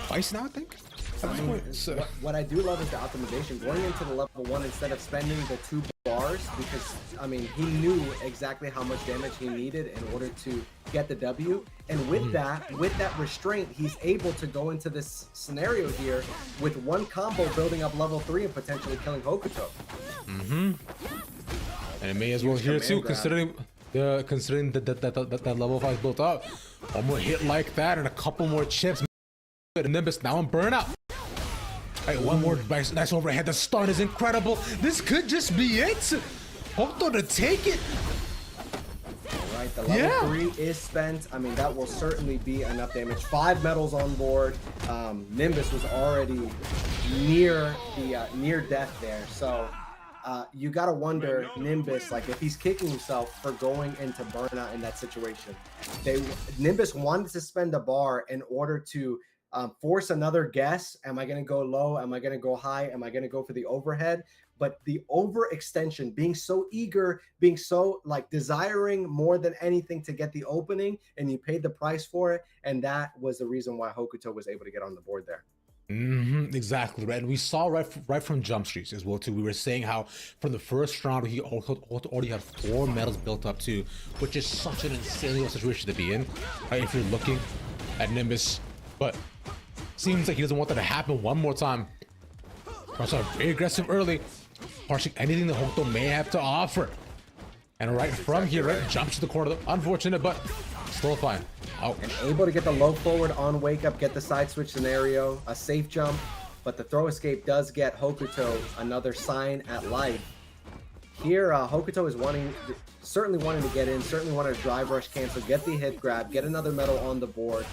twice now, I think? At this point. So, What I do love is the optimization going into the level 1 instead of spending the 2 bars, because I mean he knew exactly how much damage he needed in order to get the W, and with that restraint, he's able to go into this scenario here with one combo building up level 3 and potentially killing Hokuto. and it may as well here too, considering that level 5 built up. One more hit like that and a couple more chips. Nimbus now on burnout. Right, one more nice overhead. The stun is incredible. This could just be it. Hokuto to take it. All right, the level 3 is spent. I mean, that will certainly be enough damage. 5 medals on board. Nimbus was already near the near death there. So you gotta wonder, Nimbus, like if he's kicking himself for going into burnout in that situation. Nimbus wanted to spend a bar in order to force another guess. Am I going to go low? Am I going to go high? Am I going to go for the overhead? But the overextension, being so eager, being so like desiring more than anything to get the opening, and you paid the price for it. And that was the reason why Hokuto was able to get on the board there. Exactly, right. And we saw right from jump streets as well too. We were saying how from the first round he already had 4 medals built up too, which is such an insane situation to be in, right? If you're looking at Nimbus, but seems like he doesn't want that to happen one more time. Also very aggressive early, partially anything that Hokuto may have to offer. And right from here, right, jumps to the corner. Unfortunate, but still fine. Oh. And able to get the low forward on wake up, get the side switch scenario, a safe jump, but the throw escape does get Hokuto another sign at life. Here, Hokuto is certainly wanting to get in, certainly wanting to drive rush cancel, get the hip grab, get another medal on the board,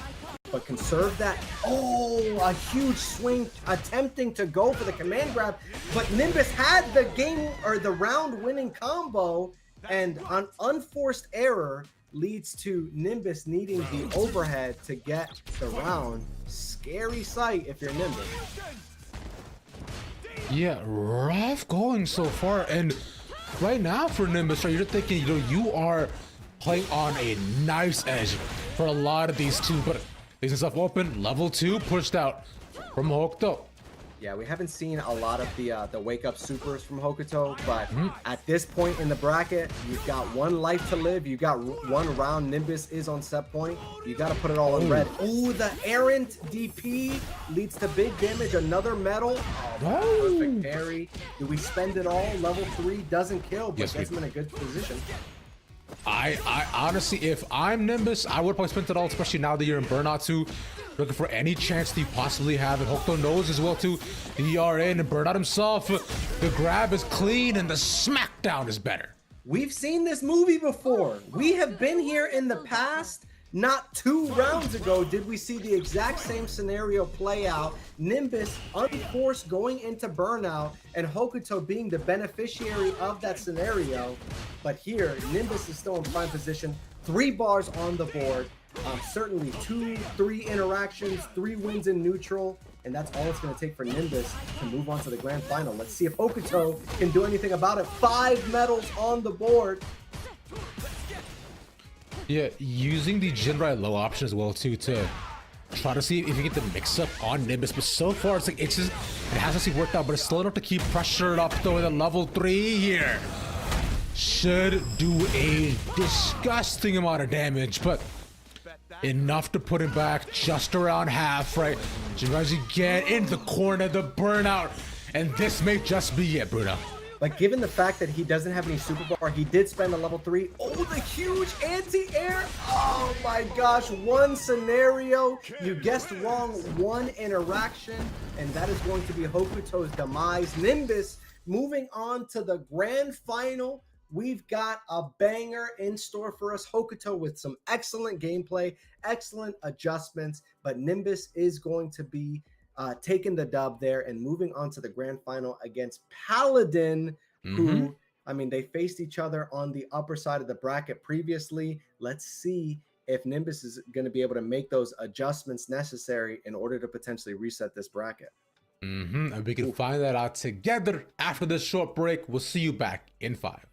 but conserve that. Oh, a huge swing, attempting to go for the command grab, but Nimbus had the game or the round winning combo, and an unforced error leads to Nimbus needing the overhead to get the round. Scary sight if you're Nimbus. Yeah, rough going so far. And right now for Nimbus, you're thinking, you are playing on a nice edge for a lot of these two, but leaves himself open. Level 2 pushed out from Hokuto. Yeah, we haven't seen a lot of the wake up supers from Hokuto, but at this point in the bracket, you've got 1 life to live. You got 1 round. Nimbus is on set point. You got to put it all in red. Oh, the errant DP leads to big damage. Another medal. Oh, perfect parry. Do we spend it all? Level 3 doesn't kill, but gets him in a good position. I honestly, if I'm Nimbus, I would probably spend it all, especially now that you're in burnout too. Looking for any chance that you possibly have, and Hokuto knows as well too. The ERA and burnout himself. The grab is clean and the smackdown is better. We've seen this movie before. We have been here in the past. Not 2 rounds ago did we see the exact same scenario play out. Nimbus unforced going into burnout and Hokuto being the beneficiary of that scenario. But here, Nimbus is still in prime position. 3 bars on the board. Certainly 2-3 interactions, 3 wins in neutral, and that's all it's going to take for Nimbus to move on to the grand final. Let's see if Hokuto can do anything about it. 5 medals on the board. Yeah, using the Jinrai low option as well too to try to see if you get the mix up on Nimbus, but so far it's like it hasn't actually worked out, but it's still enough to keep pressured up though in the level 3 here. Should do a disgusting amount of damage, but enough to put him back just around half, right? As you get into the corner, the burnout, and this may just be it, Bruno. But given the fact that he doesn't have any super bar, he did spend a level 3. Oh, the huge anti-air. Oh my gosh, 1 scenario. You guessed wrong, 1 interaction, and that is going to be Hokuto's demise. Nimbus moving on to the grand final. We've got a banger in store for us. Hokuto with some excellent gameplay, excellent adjustments, but Nimbus is going to be taking the dub there and moving on to the grand final against Paladin, who, I mean, they faced each other on the upper side of the bracket previously. Let's see if Nimbus is going to be able to make those adjustments necessary in order to potentially reset this bracket. And we can find that out together after this short break. We'll see you back in 5.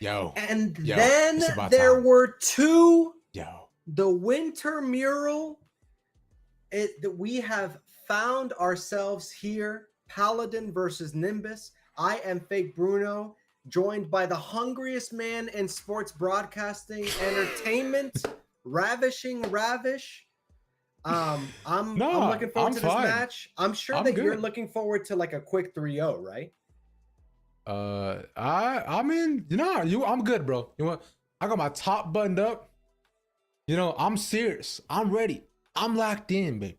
And Yo, then it's about there time. were two. Yo. The Wintermural. We have found ourselves here. Paladin versus Nimbus. I am Fake Bruno, joined by the hungriest man in sports broadcasting, entertainment, ravishing Ravish. I'm looking forward to this fine. match. I'm sure I'm that good. you're looking forward to like a quick 3-0, right? I mean, I'm good, bro. You want? I got my top buttoned up. I'm serious. I'm ready. I'm locked in, baby.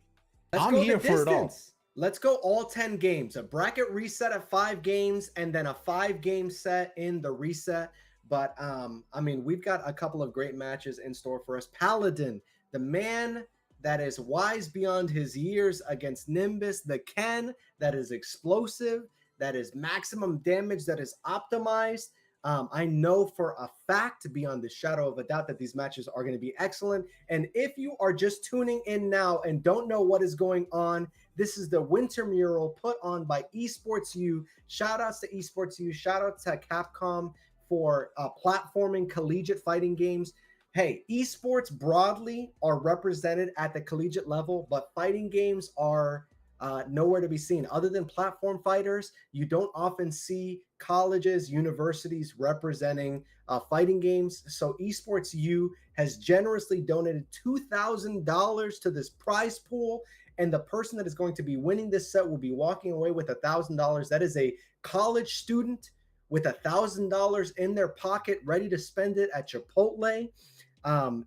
I'm here for it all. Let's go all 10 games. A bracket reset at 5 games and then a 5-game set in the reset. But I mean, we've got a couple of great matches in store for us. Paladin, the man that is wise beyond his years, against Nimbus, the Ken that is explosive, that is maximum damage, that is optimized. I know for a fact, beyond the shadow of a doubt, that these matches are going to be excellent. And if you are just tuning in now and don't know what is going on, this is the Wintermural put on by Esports U. Shout outs to Esports U. Shout out to Capcom for platforming collegiate fighting games. Hey, esports broadly are represented at the collegiate level, but fighting games are nowhere to be seen. Other than platform fighters, you don't often see colleges, universities representing fighting games. So Esports U has generously donated $2,000 to this prize pool, and the person that is going to be winning this set will be walking away with $1,000. That is a college student with $1,000 in their pocket, ready to spend it at Chipotle.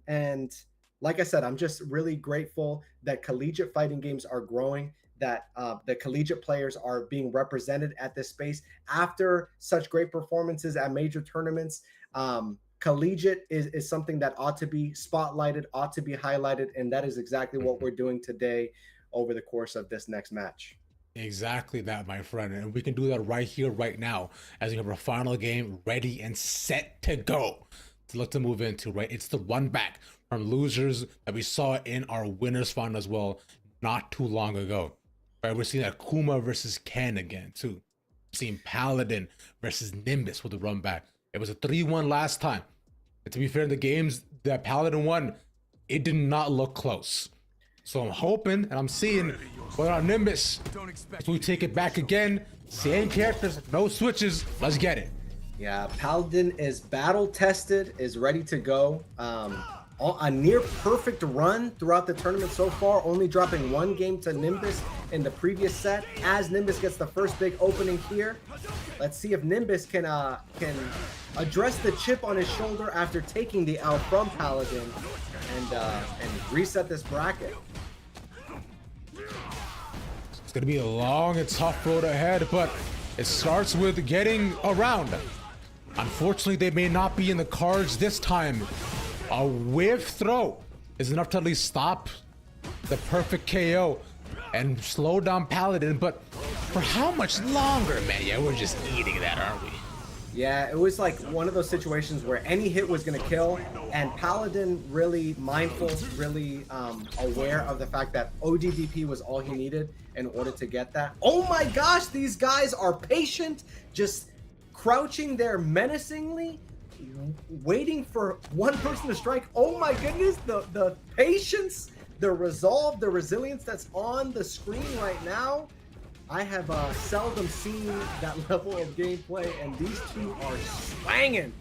And like I said, I'm just really grateful that collegiate fighting games are growing, that the collegiate players are being represented at this space after such great performances at major tournaments. Collegiate is something that ought to be spotlighted, ought to be highlighted, and that is exactly what we're doing today over the course of this next match. Exactly that, my friend. And we can do that right here, right now, as we have our final game ready and set to go to look to move into, right? It's the run back from losers that we saw in our winners final as well not too long ago. Right, we're seeing Akuma versus Ken again, too. We're seeing Paladin versus Nimbus with the run back. It was a 3-1 last time. And to be fair, in the games that Paladin won, it did not look close. So I'm hoping and I'm seeing with our Nimbus, as we take it back again, same characters, no switches, let's get it. Yeah, Paladin is battle tested, is ready to go. A near perfect run throughout the tournament so far, only dropping 1 game to Nimbus in the previous set. As Nimbus gets the first big opening here, let's see if Nimbus can address the chip on his shoulder after taking the L from Paladin and reset this bracket. It's gonna be a long and tough road ahead, but it starts with getting around. Unfortunately, they may not be in the cards this time. A whiff throw is enough to at least stop the perfect KO and slow down Paladin, but for how much longer, man? Yeah, we're just eating that, aren't we? Yeah, it was like one of those situations where any hit was going to kill, and Paladin really mindful, really aware of the fact that ODDP was all he needed in order to get that. Oh my gosh, these guys are patient, just crouching there menacingly, waiting for one person to strike. Oh my goodness, the patience, the resolve, the resilience that's on the screen right now. I have seldom seen that level of gameplay, and these two are swanging.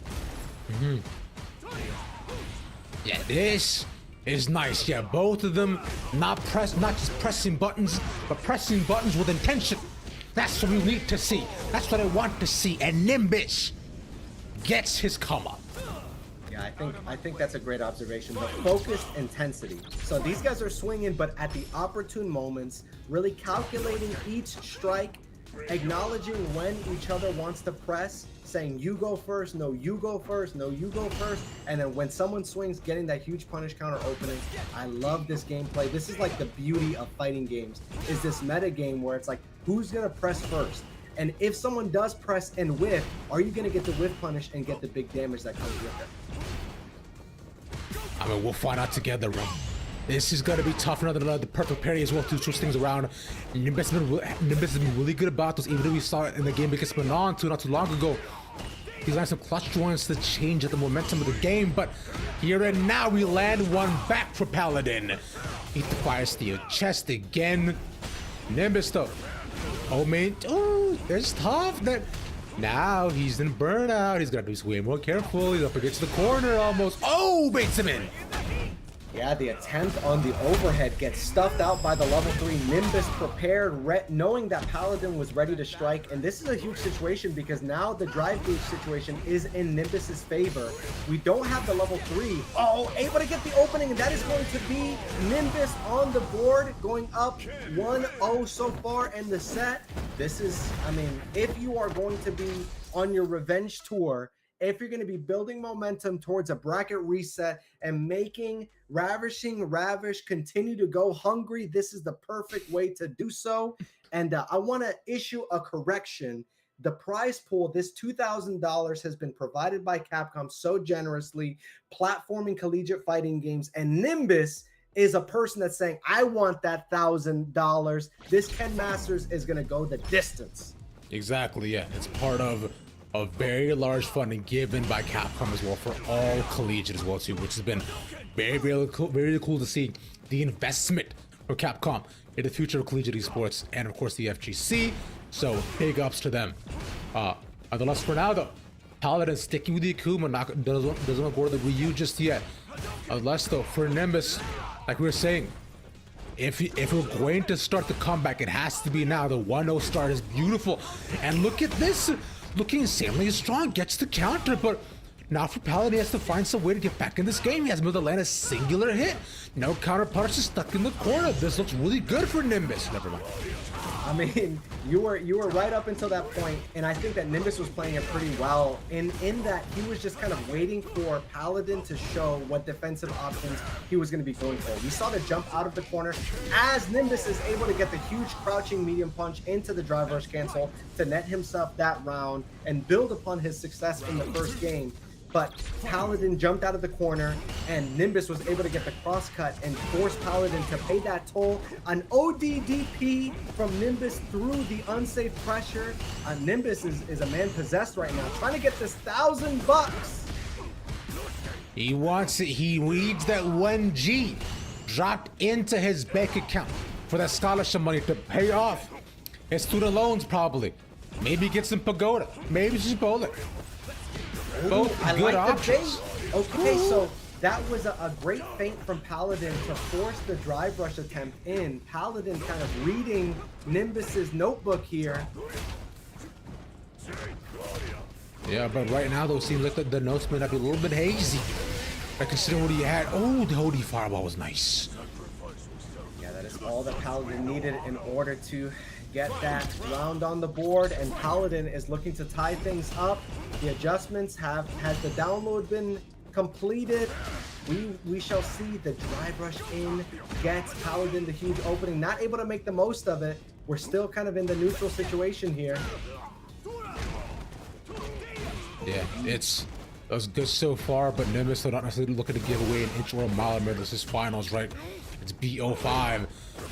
Yeah, this is nice. Yeah, both of them not just pressing buttons, but pressing buttons with intention. That's what we need to see. That's what I want to see. And Nimbus gets his come up. Yeah, I think that's a great observation. The focused intensity. So these guys are swinging, but at the opportune moments, really calculating each strike, acknowledging when each other wants to press, saying you go first, no you go first, no you go first, and then when someone swings, getting that huge punish counter opening. I love this gameplay. This is like the beauty of fighting games, is this meta game where it's like, who's gonna press first? And if someone does press and whiff, are you going to get the whiff punish and get the big damage that comes with it? I mean, we'll find out together, bro. This is going to be tough. Another perfect parry as well to switch things around. Nimbus has been really good about this, even though we saw it in the game against Manon not too long ago. He's got some clutch joints to change the momentum of the game, but here and now we land one back for Paladin. He fires the chest again. Nimbus though. Oh man, oh, it's tough. That now he's in burnout. He's got to be way more careful. He's up against the corner almost. Oh, baits him in. Yeah, the attempt on the overhead gets stuffed out by the level 3. Nimbus prepared, knowing that Paladin was ready to strike. And this is a huge situation because now the drive gauge situation is in Nimbus's favor. We don't have the level 3. Oh, able to get the opening, and that is going to be Nimbus on the board, going up 1-0 so far in the set. This is, I mean, if you are going to be on your revenge tour, if you're going to be building momentum towards a bracket reset and making Ravishing Ravish continue to go hungry, this is the perfect way to do so. And I want to issue a correction. The prize pool, this $2,000 has been provided by Capcom so generously, platforming collegiate fighting games, and Nimbus is a person that's saying, I want that $1,000. This Ken Masters is going to go the distance. Exactly, yeah. It's part of a very large funding given by Capcom as well for all collegiate as well too, which has been very cool to see the investment for Capcom in the future of collegiate esports and of course the FGC. So big ups to them. Nonetheless, for now though, Paladin sticking with the Akuma, doesn't want to go to the Ryu just yet. Unless though, for Nimbus, like we were saying, if we're going to start the comeback, it has to be now. The 1-0 start is beautiful, and look at this. Looking insanely strong, gets the counter, but now for Paladin, he has to find some way to get back in this game. He hasn't been able to land a singular hit. No counter punches, stuck in the corner. This looks really good for Nimbus. Never mind. I mean, you were right up until that point, and I think that Nimbus was playing it pretty well. In that he was just kind of waiting for Paladin to show what defensive options he was going to be going for. We saw the jump out of the corner as Nimbus is able to get the huge crouching medium punch into the drive rush cancel to net himself that round and build upon his success in the first game. But Paladin jumped out of the corner, and Nimbus was able to get the cross cut and force Paladin to pay that toll. An ODDP from Nimbus through the unsafe pressure. Nimbus is a man possessed right now, trying to get this $1,000. He wants it. He needs that 1G dropped into his bank account for that scholarship money to pay off his student loans, probably. Maybe get some pagoda. Maybe just bowling. Both I good like options. the bait. Okay, so that was a great feint from Paladin to force the drive rush attempt in. Paladin kind of reading Nimbus's notebook here. Yeah, but right now, though, it seems like the notes might be a little bit hazy. Like, considering what he had. Oh, the OD fireball was nice. Yeah, that is all that Paladin needed in order to get that round on the board, and Paladin is looking to tie things up. The adjustments has the download been completed? We shall see. The drive rush in gets Paladin the huge opening, not able to make the most of it. We're still kind of in the neutral situation here. Yeah, it was good so far, but Nimbus are not necessarily looking to give away an inch or a mile. Remember, this is finals, right? It's BO5.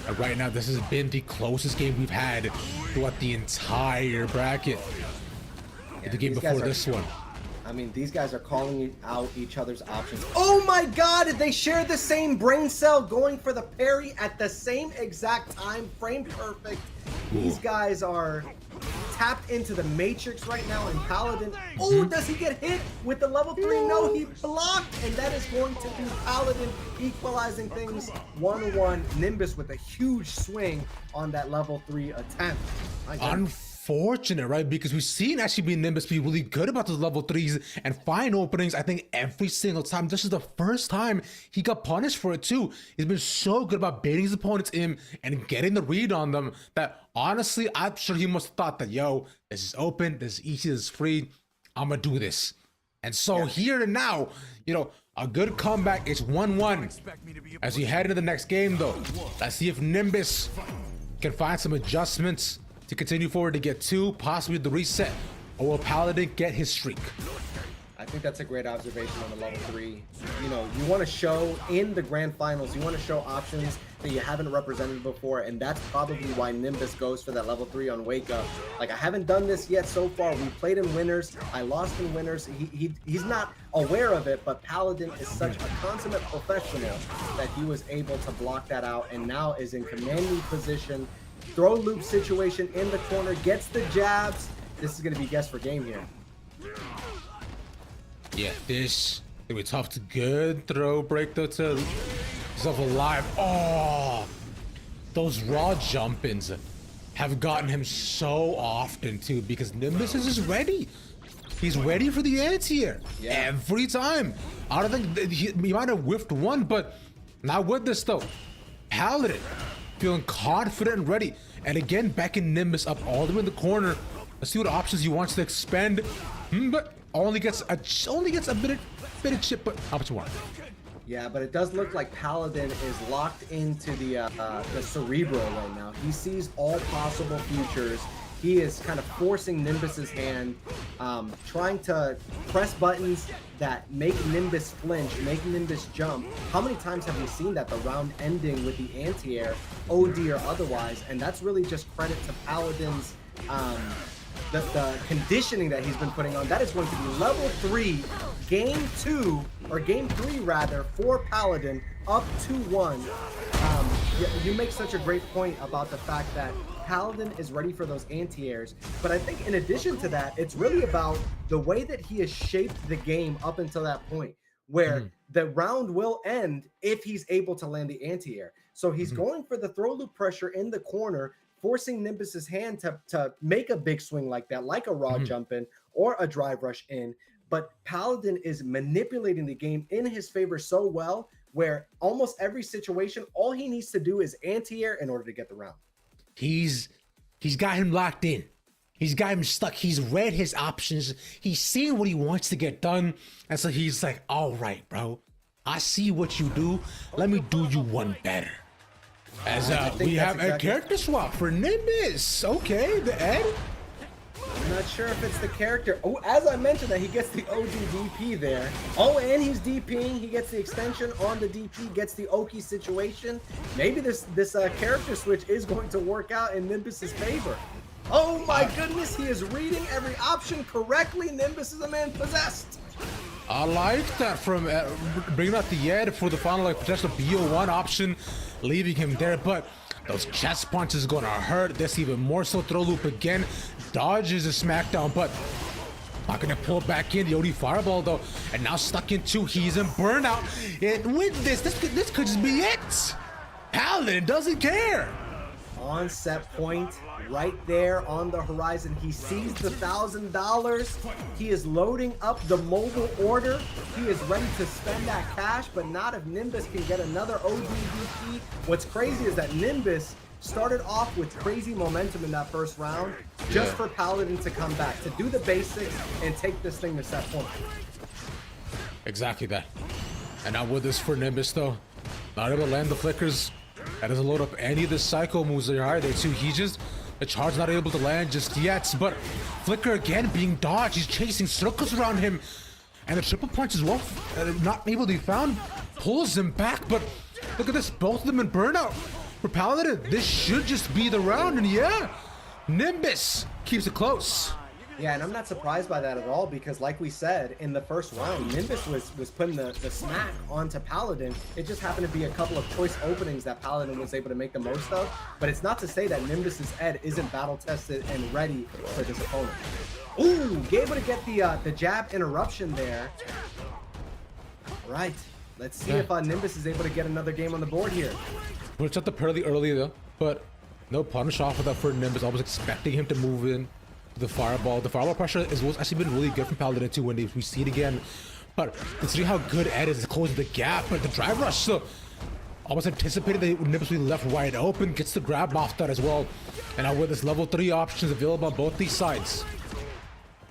And right now, this has been the closest game we've had throughout the entire bracket. Yeah, the game before this one. I mean, these guys are calling out each other's options. Oh my god, they share the same brain cell, going for the parry at the same exact time, frame perfect. These guys are tapped into the matrix right now, and Paladin, oh, does he get hit with the level 3? No, he blocked, and that is going to be Paladin equalizing things 1-1. Nimbus with a huge swing on that level 3 attempt. Unfortunate, right? Because we've seen actually be Nimbus be really good about those level 3s and fine openings, I think, every single time. This is the first time he got punished for it too. He's been so good about baiting his opponents in and getting the read on them that honestly, I'm sure he must have thought that, yo, this is open, this is easy, this is free, I'm gonna do this. And so here and now, you know, a good comeback. It's 1-1. As we head into the next game though, let's see if Nimbus can find some adjustments to continue forward to get 2, possibly the reset, or will Paladin get his streak? I think that's a great observation on the level 3. You know, you want to show in the grand finals, you want to show options that you haven't represented before, and that's probably why Nimbus goes for that level 3 on Wake Up. Like, I haven't done this yet so far. We played in winners. I lost in winners. He's not aware of it, but Paladin is such a consummate professional that he was able to block that out and now is in commanding position. Throw loop situation in the corner, gets the jabs. This is going to be guess for game here. Yeah, this it was tough to good throw break though to himself alive. Oh, those raw jump-ins have gotten him so often too because Nimbus is just ready. He's ready for the anti-air every time. I don't think he might have whiffed one, but not with this though. Paladin feeling confident and ready, and again backing Nimbus up all the way in the corner. Let's see what options he wants to expend, but only gets a bit of chip, but how much more? Yeah, but it does look like Paladin is locked into the Cerebral right now. He sees all possible futures. He is kind of forcing Nimbus's hand, trying to press buttons that make Nimbus flinch, make Nimbus jump. How many times have we seen that, the round ending with the anti-air, OD or otherwise? And that's really just credit to Paladin's the conditioning that he's been putting on. That is going to be level 3, game 2, or game 3 rather, for Paladin, up 2-1. You make such a great point about the fact that Paladin is ready for those anti-airs, but I think in addition to that, it's really about the way that he has shaped the game up until that point, where the round will end if he's able to land the anti-air. So he's going for the throw loop pressure in the corner, forcing Nimbus's hand to make a big swing like that, like a raw jump in or a drive rush in. But Paladin is manipulating the game in his favor so well, where almost every situation, all he needs to do is anti-air in order to get the round. He's got him locked in. He's got him stuck. He's read his options. He's seen what he wants to get done. And so he's like, all right, bro, I see what you do. Let me do you one better. As we have a character swap for Nimbus. Okay, the Ed. I'm not sure if it's the character. Oh, as I mentioned that he gets the OG DP there. Oh, and he's DPing. He gets the extension on the DP, gets the Oki situation. Maybe this character switch is going to work out in Nimbus's favor. Oh my goodness, he is reading every option correctly. Nimbus is a man possessed. I like that from bringing out the Ed for the final like potential BO1 option, leaving him there, but those chest punches are gonna hurt. This even more so. Throw loop again, dodges a smackdown, but not gonna pull back in the OD fireball though, and now stuck in 2. He's in burnout, and with this could just be it. Paladin doesn't care. On set point, right there on the horizon. He sees the $1,000. He is loading up the mobile order. He is ready to spend that cash, but not if Nimbus can get another ODDP. What's crazy is that Nimbus started off with crazy momentum in that first round, just for Paladin to come back, to do the basics and take this thing to set point. Exactly that. And now with this for Nimbus though, not able to land the flickers. That doesn't load up any of the psycho moves there either too. The charge not able to land just yet, but Flicker again being dodged. He's chasing circles around him, and the triple punch as well, not able to be found, pulls him back. But look at this, both of them in burnout. For Paladin, this should just be the round, and yeah, Nimbus keeps it close. Yeah, and I'm not surprised by that at all, because like we said, in the first round, Nimbus was putting the smack onto Paladin. It just happened to be a couple of choice openings that Paladin was able to make the most of. But it's not to say that Nimbus's Ed isn't battle-tested and ready for this opponent. Ooh, able to get the jab interruption there. All right, let's see if Nimbus is able to get another game on the board here. We're up the fairly early though, but no punish off of that for Nimbus. I was expecting him to move in. The fireball pressure has actually been really good from Paladin too when we see it again. But considering how good Ed is closing the gap, but the drive rush, so almost anticipated that Nimbus would be left wide open, gets the grab off that as well. And now with this level 3 options available on both these sides.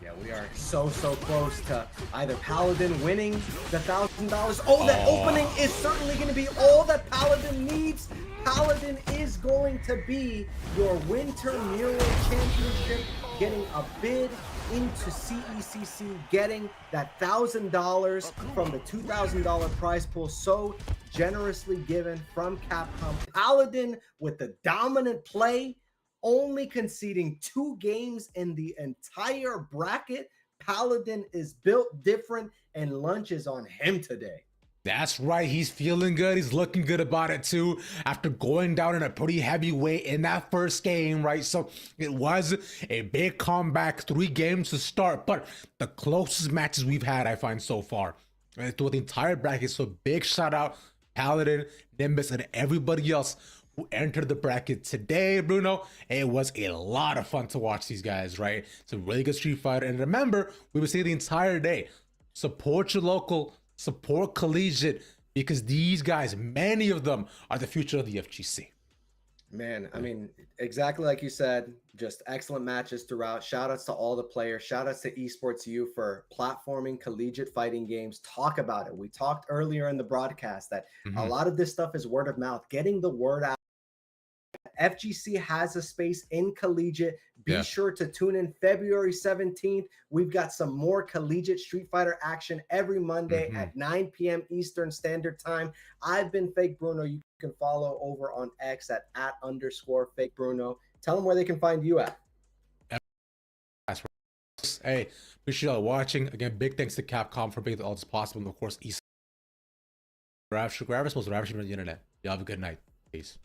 Yeah, we are so close to either Paladin winning the $1,000. Oh, that opening is certainly going to be all that Paladin needs. Paladin is going to be your Wintermural Championship getting a bid into CECC, getting that $1,000 from the $2,000 prize pool so generously given from Capcom. Paladin with the dominant play, only conceding 2 games in the entire bracket. Paladin is built different, and lunch is on him today. That's right. He's feeling good. He's looking good about it too. After going down in a pretty heavy weight in that first game, right? So it was a big comeback, 3 games to start, but the closest matches we've had, I find, so far through the entire bracket. So big shout out Paladin, Nimbus, and everybody else who entered the bracket today, Bruno. It was a lot of fun to watch these guys, right? It's a really good Street Fighter. And remember, we were saying the entire day, support your local, support collegiate, because these guys, many of them, are the future of the FGC. Man, I mean, exactly like you said, just excellent matches throughout. Shout outs to all the players. Shout outs to Esports U for platforming collegiate fighting games. Talk about it. We talked earlier in the broadcast that a lot of this stuff is word of mouth, getting the word out. FGC has a space in collegiate. Be sure to tune in February 17th. We've got some more collegiate Street Fighter action every Monday at 9 p.m. Eastern Standard Time. I've been Fake Bruno. You can follow over on X at @_Fake Bruno. Tell them where they can find you at. Hey, appreciate y'all watching. Again, big thanks to Capcom for making all this possible. And of course, East. Grab supposed to ravishing on the internet. Y'all have a good night. Peace.